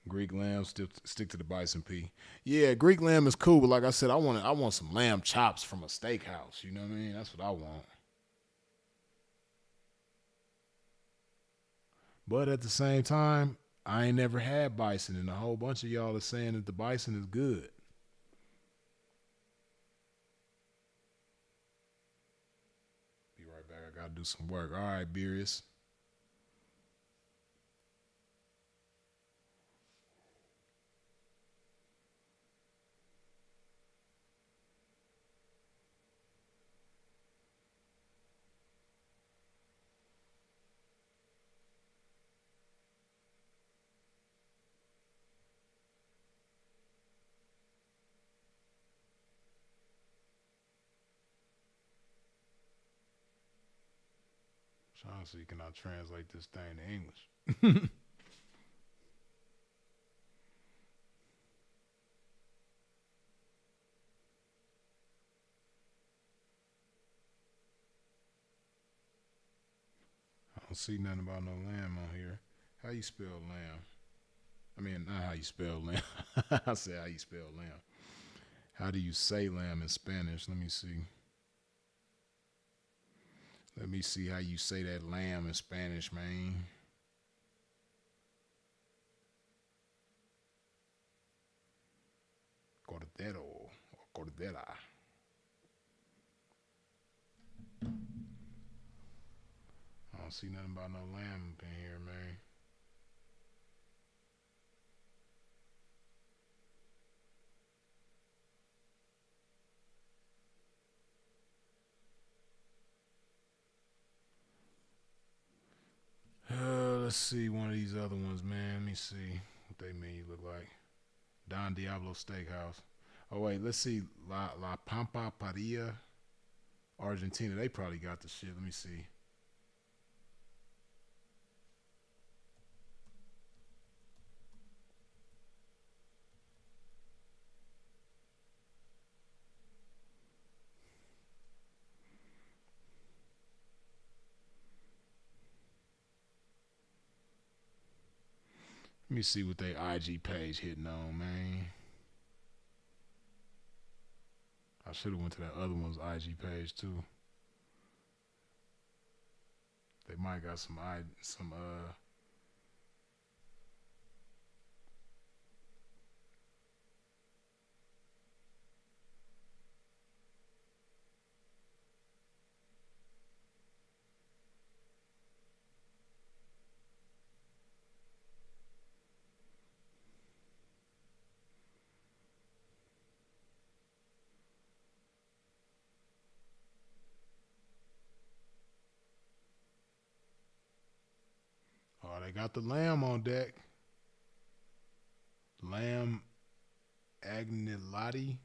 Greek lamb, stick to the bison P. Yeah, Greek lamb is cool, but like I said, I want some lamb chops from a steakhouse. You know what I mean? That's what I want. But at the same time, I ain't never had bison, and a whole bunch of y'all are saying that the bison is good. Be right back. I gotta do some work. All right, Beerus. Trying to see, can I translate this thing to English? I don't see nothing about no lamb on here. How you spell lamb? I mean, not how you spell lamb. I said how you spell lamb. How do you say lamb in Spanish? Let me see. Let me see how you say that lamb in Spanish, man. Cordero or cordera. I don't see nothing about no lamb up in here, man. Let's see one of these other ones, man. Let me see what they menu look like. Don Diablo Steakhouse. Oh wait, let's see. La Pampa Paria, Argentina. They probably got the shit. Let me see. Let me see what they IG page hitting on, man. I should have went to that other one's IG page too. They might got some Oh, they got the lamb on deck. Lamb agnolotti.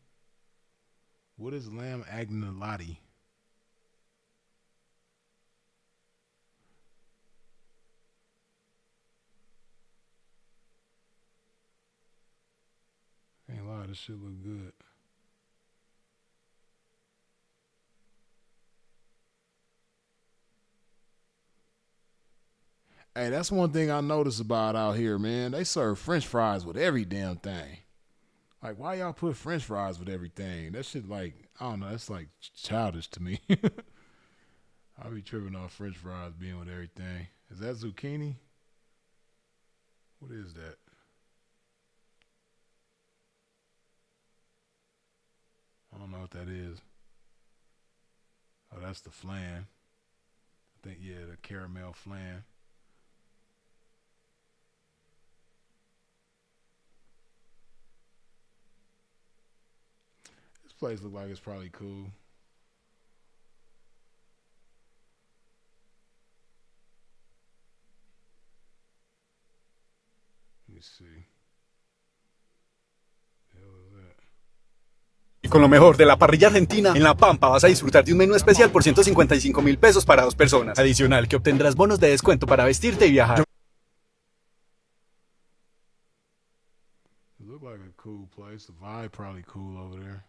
What is lamb agnolotti? Ain't lie, this shit look good. Hey, that's one thing I noticed about out here, man. They serve French fries with every damn thing. Like, why y'all put French fries with everything? That shit, like, I don't know. That's like childish to me. I be tripping on French fries being with everything. Is that zucchini? What is that? I don't know what that is. Oh, that's the flan. I think, yeah, the caramel flan. This place look like it's probably cool. Let me see. The hell is that? Y con lo mejor de la parrilla argentina, en La Pampa vas a disfrutar de un menú especial por 155.000 pesos para 2 personas. Adicional, que obtendrás bonos de descuento para vestirte y viajar. It look like a cool place. The vibe probably cool over there.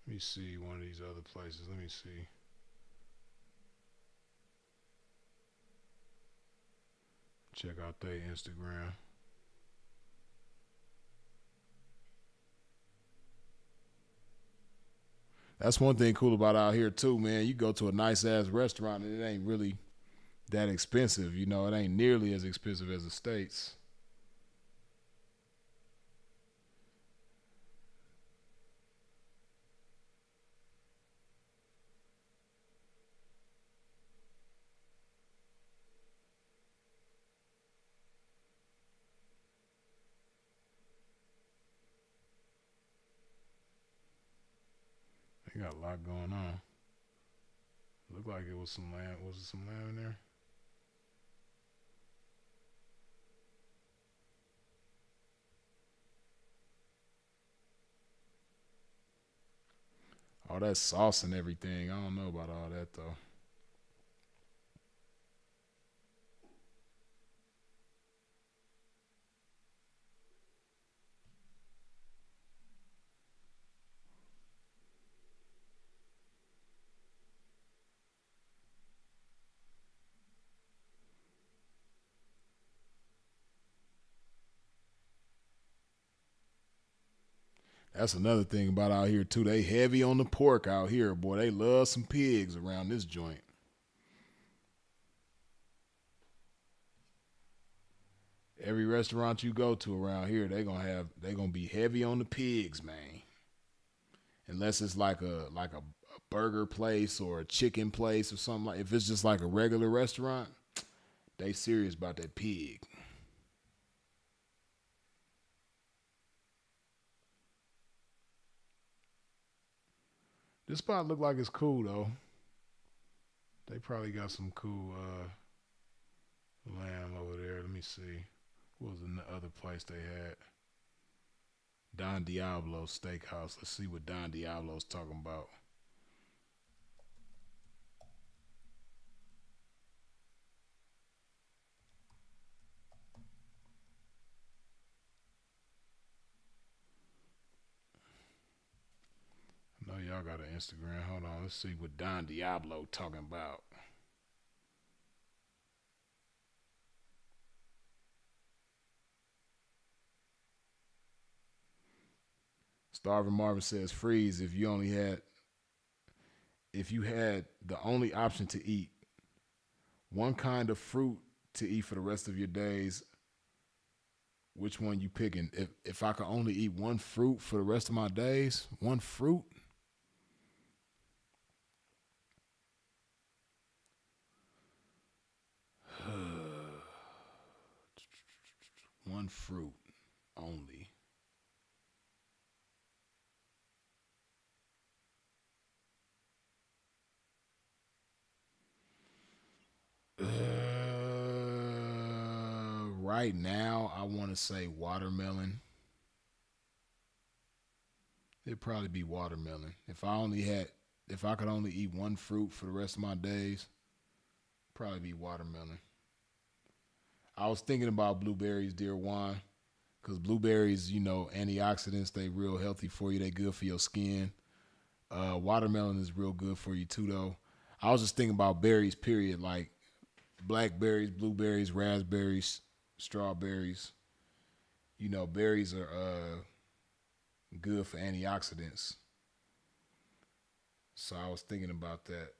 Let me see one of these other places. Let me see. Check out their Instagram. That's one thing cool about out here too, man. You go to a nice ass restaurant and it ain't really that expensive. You know, it ain't nearly as expensive as the States. They got a lot going on. Looked like it was some lamb. Was it some lamb in there? All that sauce and everything. I don't know about all that though. That's another thing about out here too. They heavy on the pork out here, boy. They love some pigs around this joint. Every restaurant you go to around here, they gonna be heavy on the pigs, man. Unless it's like a burger place or a chicken place or something like. If it's just like a regular restaurant, they serious about that pig. This spot look like it's cool though. They probably got some cool lamb over there. Let me see. What was the other place they had? Don Diablo Steakhouse. Let's see what Don Diablo's talking about. I know y'all got an Instagram. Hold on. Let's see what Don Diablo talking about. Starving Marvin says, freeze, if you had the only option to eat one kind of fruit to eat for the rest of your days, which one you picking? If I could only eat one fruit for the rest of my days, one fruit? One fruit only. Right now, I want to say watermelon. It'd probably be watermelon. If I could only eat one fruit for the rest of my days, probably be watermelon. I was thinking about blueberries, dear Juan, because blueberries, you know, antioxidants, they real healthy for you. They good for your skin. Watermelon is real good for you too, though. I was just thinking about berries, period, like blackberries, blueberries, raspberries, strawberries. You know, berries are good for antioxidants. So I was thinking about that.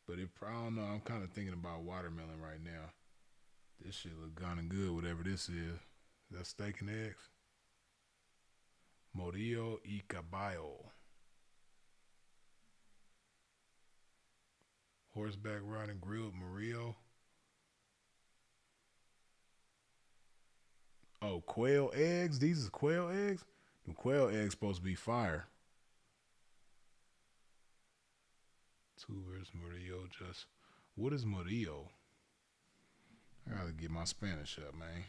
But I don't know, I'm kind of thinking about watermelon right now. This shit look kind of good, whatever this is. Is that steak and eggs? Morillo y Caballo. Horseback riding grilled Murillo. Oh, quail eggs? These is quail eggs? The quail eggs supposed to be fire. Two versus Murillo just. What is Murillo? I gotta get my Spanish up, man.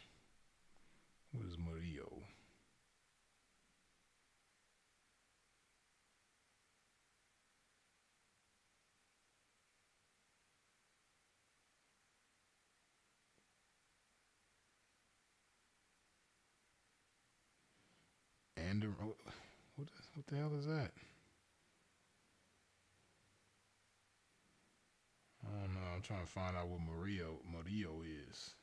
What is Murillo? And what the hell is that? I don't know. I'm trying to find out what Murillo is.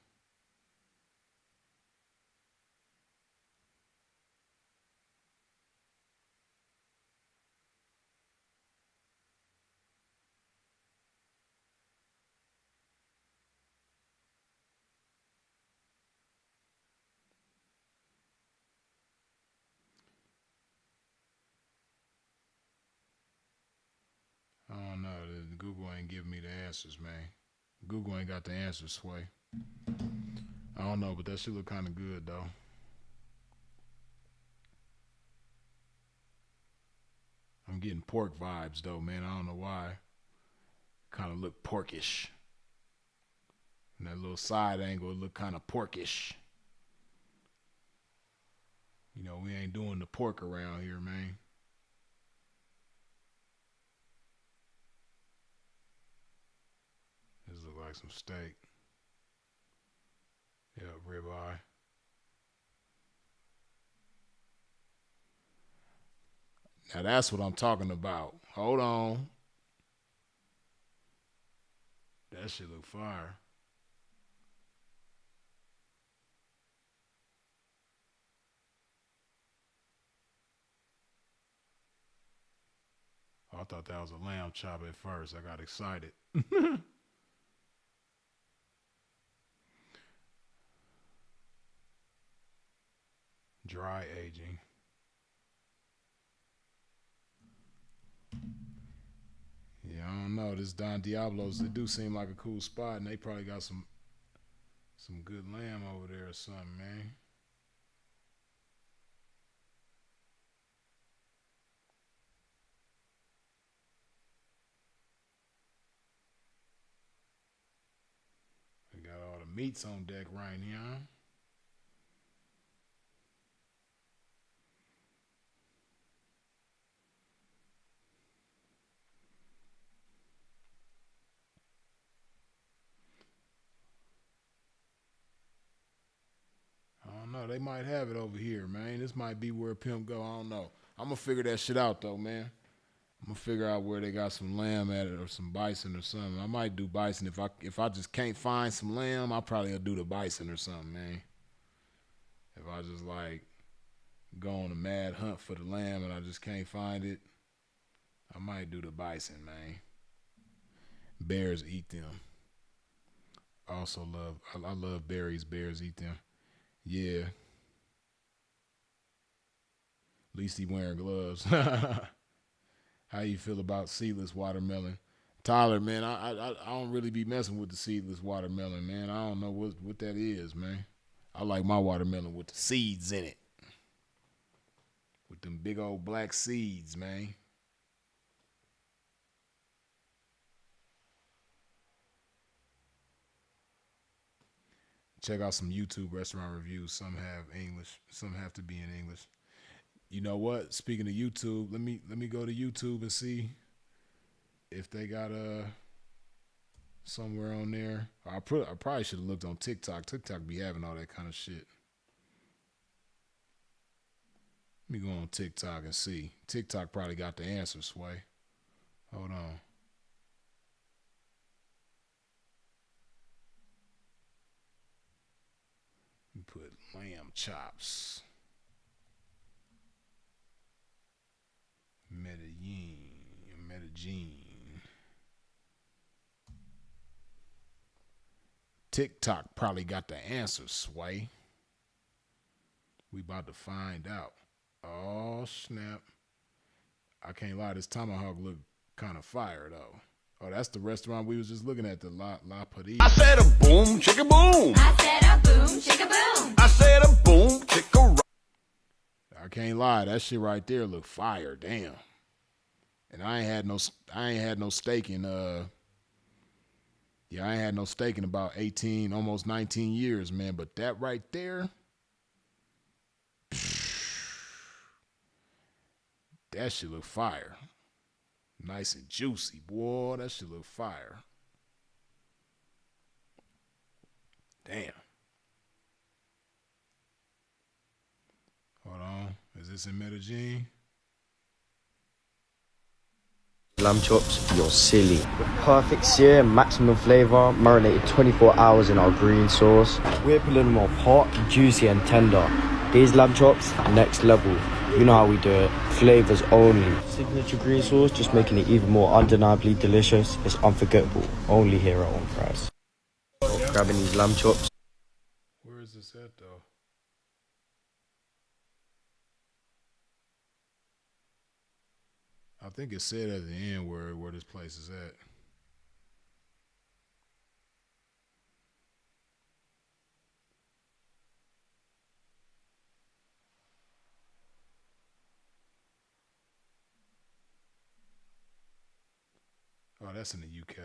Google ain't giving me the answers, man. Google ain't got the answers, Sway. I don't know, but that shit look kind of good, though. I'm getting pork vibes, though, man. I don't know why. Kind of look porkish. And that little side angle look kind of porkish. You know, we ain't doing the pork around here, man. This look like some steak. Yeah, ribeye. Now that's what I'm talking about. Hold on. That shit look fire. I thought that was a lamb chop at first. I got excited. Dry aging. Yeah, I don't know. This Don Diablo's, it do seem like a cool spot, and they probably got some good lamb over there or something, man. They got all the meats on deck right now. I don't know. They might have it over here, man. This might be where Pimp go. I don't know. I'm going to figure that shit out, though, man. I'm going to figure out where they got some lamb at it or some bison or something. I might do bison. If I just can't find some lamb, I'll probably do the bison or something, man. If I just, like, go on a mad hunt for the lamb and I just can't find it, I might do the bison, man. Bears eat them. I love berries. Bears eat them. Yeah. At least he wearing gloves. How you feel about seedless watermelon? Tyler, man, I don't really be messing with the seedless watermelon, man. I don't know what that is, man. I like my watermelon with the seeds in it. With them big old black seeds, man. Check out some YouTube restaurant reviews. Some have English. Some have to be in English. You know what? Speaking of YouTube, let me go to YouTube and see if they got somewhere on there. I probably should have looked on TikTok. TikTok be having all that kind of shit. Let me go on TikTok and see. TikTok probably got the answer, Sway. Hold on. Let me put lamb chops. Medellin. TikTok probably got the answer, Sway. We about to find out. Oh, snap. I can't lie, this tomahawk look kind of fire, though. Oh, that's the restaurant we was just looking at, the La Paris. I said a boom, chicka boom. I said a boom, chicka boom. I said a boom, chicka. I can't lie, that shit right there look fire, damn. And I ain't had no steak in I ain't had no steak in about 18, almost 19 years, man. But that right there, that shit look fire. Nice and juicy, boy. That shit look fire. Damn. Hold on. Is this in Medellin? Lamb chops, you're silly. With perfect sear, maximum flavour, marinated 24 hours in our green sauce. We're pulling them off hot, juicy and tender. These lamb chops, next level. You know how we do it. Flavours only. Signature green sauce, just making it even more undeniably delicious. It's unforgettable. Only here at On Fries. Grabbing these lamb chops. Where is this at, though? I think it said at the end where this place is at. that's in the UK.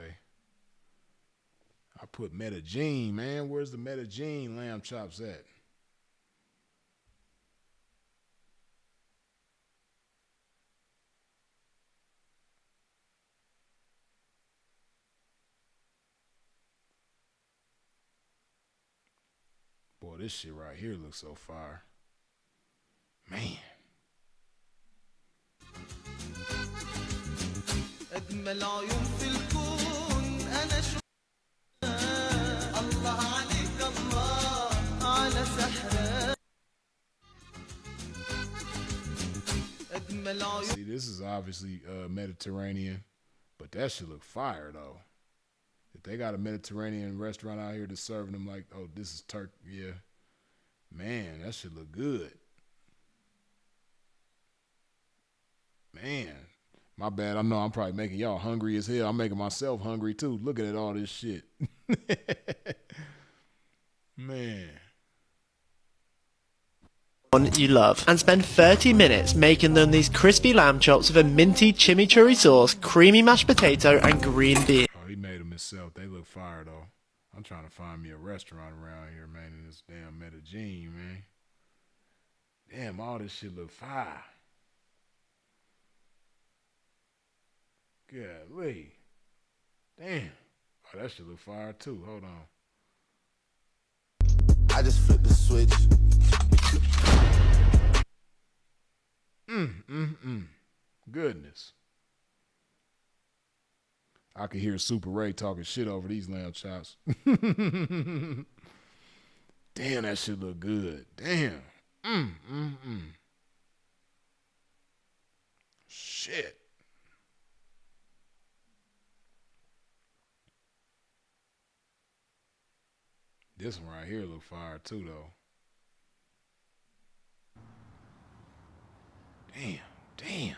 I put Medellin, man. Where's the Medellin lamb chops at? Boy, this shit right here looks so fire. Man. أجمل عيون في الكون أنا شفتها الله عليك الله على سحرك أجمل عيون. See, this is obviously Mediterranean, but that should look fire though. If they got a Mediterranean restaurant out here that's serving them like, oh, this is Turk, yeah, man, that should look good. Man, my bad. I know I'm probably making y'all hungry as hell. I'm making myself hungry too. Looking at all this shit. Man. One you love and spend 30 minutes making them these crispy lamb chops with a minty chimichurri sauce, creamy mashed potato, and green bean. Oh, he made them himself. They look fire though. I'm trying to find me a restaurant around here, man, in this damn Medellin, man. Damn, all this shit look fire. Golly. Damn. Oh, that shit look fire too. Hold on. I just flipped the switch. Goodness. I could hear Super Ray talking shit over these lamb chops. Damn, that shit look good. Damn. Shit. This one right here look fire too, though. Damn.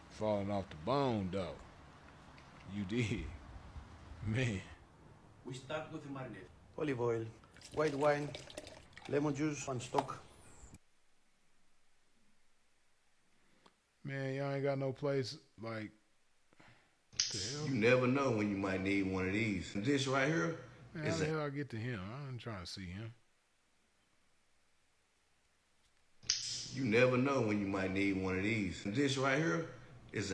Falling off the bone, though. You did. Man. We start with the marinade. Olive oil, white wine, lemon juice, and stock. Man, y'all ain't got no place like. You never know when you might need one of these. This right here Man, how the hell I get to him? I'm trying to see him. You never know when you might need one of these. This right here is a...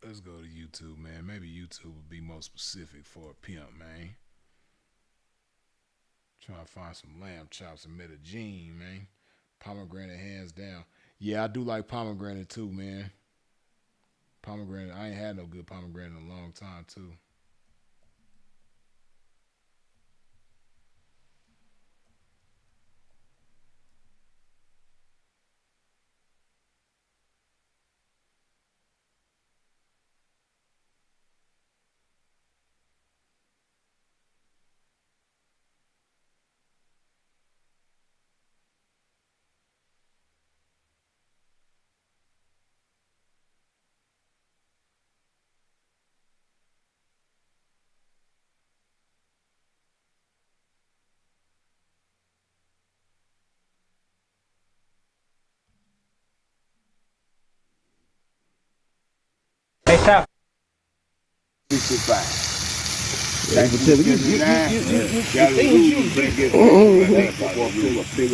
Let's go to YouTube, man. Maybe YouTube would be more specific for a pimp, man. Trying to find some lamb chops in Medellin, man. Pomegranate hands down. Yeah, I do like pomegranate too, man. Pomegranate, I ain't had no good pomegranate in a long time too. Hey, Tap. 65. Thank you. You pick it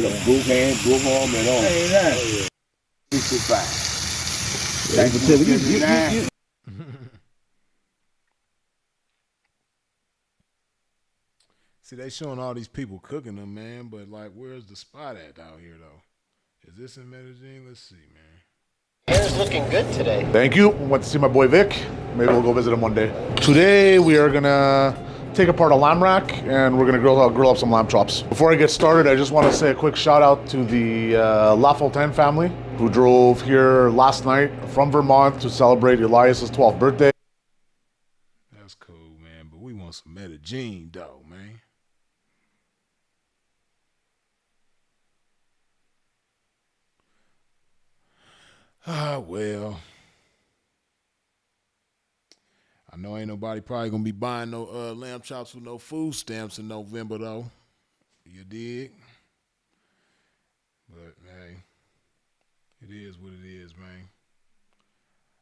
up, both hands, both arms, and all. 65. Thank you. See, they showing all these people cooking them, man, but like, where's the spot at out here, though? Is this in Medellin? Let's see, man. Hair's looking good today. Thank you. Went to see my boy Vic. Maybe we'll go visit him one day. Today we are gonna take apart a lamb rack and we're gonna grill up some lamb chops. Before I get started, I just want to say a quick shout out to the La Fontaine family who drove here last night from Vermont to celebrate Elias's 12th birthday. That's cool, man, but we want some Medellin, though, man. Well, I know ain't nobody probably gonna be buying no lamb chops with no food stamps in November, though. You dig? But hey, it is what it is, man.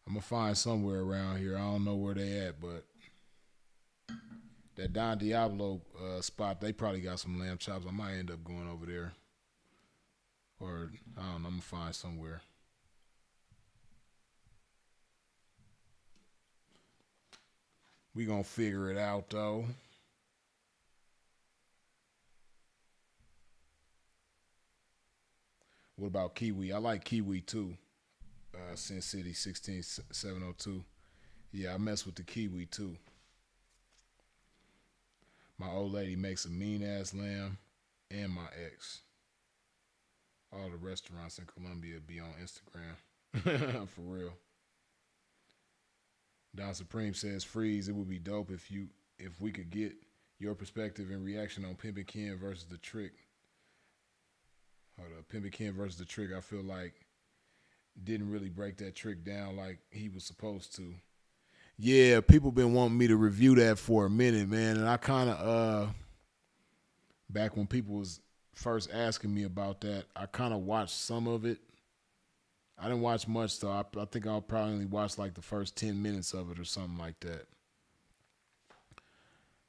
I'm gonna find somewhere around here. I don't know where they at, but that Don Diablo spot, they probably got some lamb chops. I might end up going over there. Or, I don't know, I'm gonna find somewhere. We gonna figure it out, though. What about Kiwi? I like Kiwi, too. Sin City 16702. Yeah, I mess with the Kiwi, too. My old lady makes a mean-ass lamb, and my ex. All the restaurants in Colombia be on Instagram. For real. Don Supreme says, Freeze, it would be dope if we could get your perspective and reaction on Pimpin' Ken versus The Trick. Pimpin' Ken versus The Trick, I feel like didn't really break that trick down like he was supposed to. Yeah, people been wanting me to review that for a minute, man, and I kind of back when people was first asking me about that, I kind of watched some of it. I didn't watch much though. I think I'll probably only watch like the first 10 minutes of it or something like that.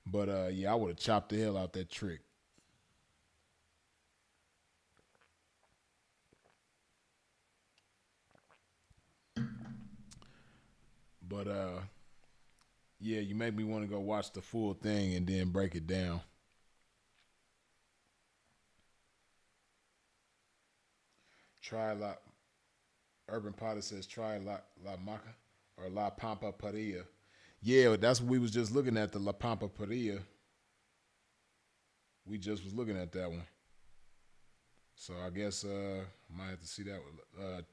But yeah, I would have chopped the hell out that trick. But yeah, you made me want to go watch the full thing and then break it down. Urban Potter says try La Maca or La Pampa Parilla. Yeah, that's what we was just looking at, the La Pampa Parilla. We just was looking at that one. So I guess might have to see that one.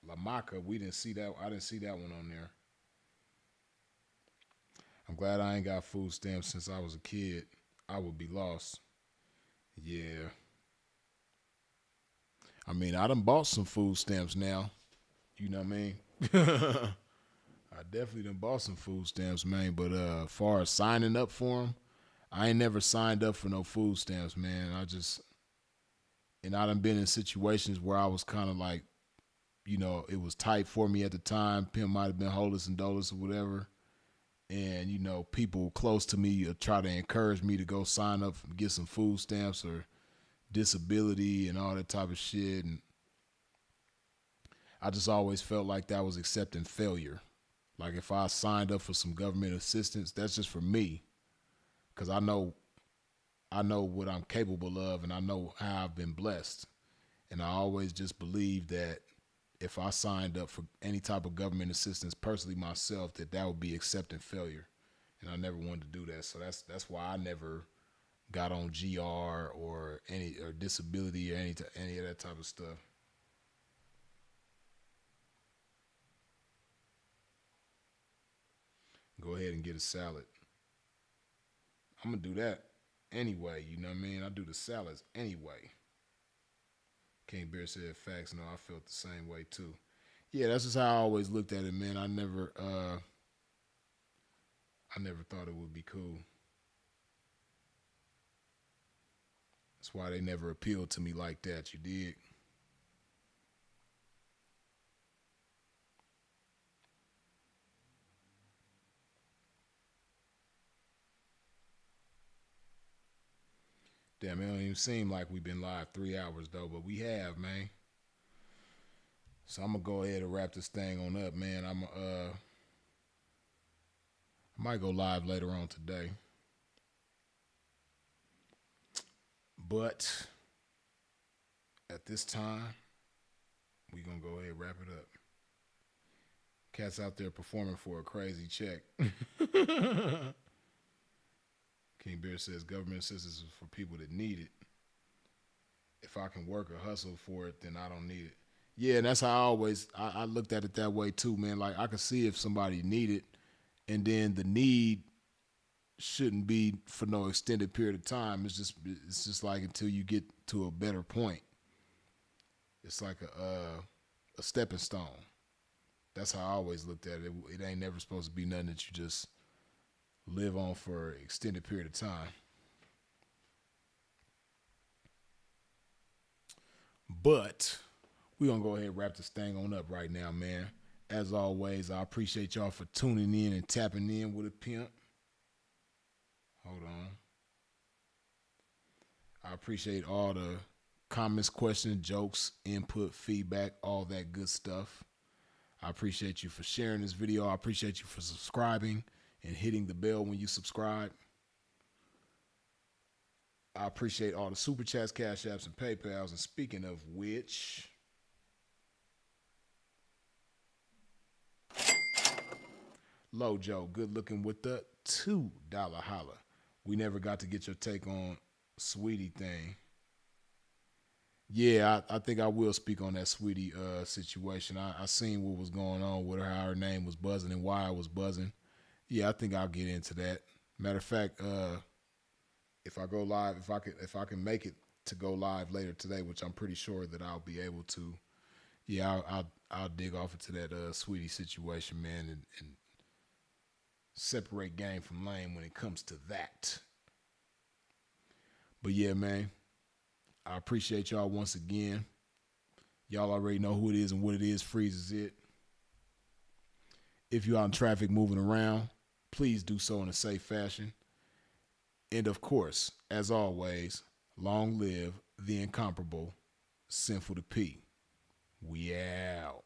La Maca, we didn't see that. I didn't see that one on there. I'm glad I ain't got food stamps since I was a kid. I would be lost. Yeah. I mean, I done bought some food stamps now. You know what I mean? I definitely done bought some food stamps, man. But as far as signing up for them, I ain't never signed up for no food stamps, man. I done been in situations where I was kind of like, you know, it was tight for me at the time. Pimp might have been holus and dolus or whatever. And, you know, people close to me try to encourage me to go sign up and get some food stamps or disability and all that type of shit. And I just always felt like that was accepting failure. Like if I signed up for some government assistance, that's just for me. Because I know what I'm capable of and I know how I've been blessed. And I always just believed that if I signed up for any type of government assistance personally myself, that would be accepting failure. And I never wanted to do that. So that's why I never got on GR or disability or any of that type of stuff. Go ahead and get a salad. I'm going to do that anyway, you know what I mean? I do the salads anyway. King Bear said facts. No, I felt the same way too. Yeah, that's just how I always looked at it, man. I never thought it would be cool. That's why they never appealed to me like that, you dig? Damn, it don't even seem like we've been live 3 hours though, but we have, man. So I'm gonna go ahead and wrap this thing on up, man. I might go live later on today. But at this time, we gonna go ahead and wrap it up. Cats out there performing for a crazy check. King Bear says government assistance is for people that need it. If I can work or hustle for it, then I don't need it. Yeah, and that's how I looked at it that way too, man. Like I could see if somebody need it, and then the need shouldn't be for no extended period of time. It's just like until you get to a better point. It's like a stepping stone. That's how I always looked at it. It ain't never supposed to be nothing that you just live on for an extended period of time. But we're going to go ahead and wrap this thing on up right now, man. As always, I appreciate y'all for tuning in and tapping in with a pimp. Hold on. I appreciate all the comments, questions, jokes, input, feedback, all that good stuff. I appreciate you for sharing this video. I appreciate you for subscribing and hitting the bell when you subscribe. I appreciate all the super chats, cash apps, and PayPals. And speaking of which, Lojo, good looking with the $2 holla. We never got to get your take on Sweetie thing. Yeah, I think I will speak on that Sweetie situation. I seen what was going on with her, how her name was buzzing and why it was buzzing. Yeah, I think I'll get into that. Matter of fact, if I go live, if I can make it to go live later today, which I'm pretty sure that I'll be able to. Yeah, I'll dig off into that Sweetie situation, man, and separate game from lame when it comes to that. But yeah, man, I appreciate y'all once again. Y'all already know who it is and what it is. Freezes it. If you're out in traffic moving around, please do so in a safe fashion. And of course, as always, long live the incomparable Sinful to P. We out.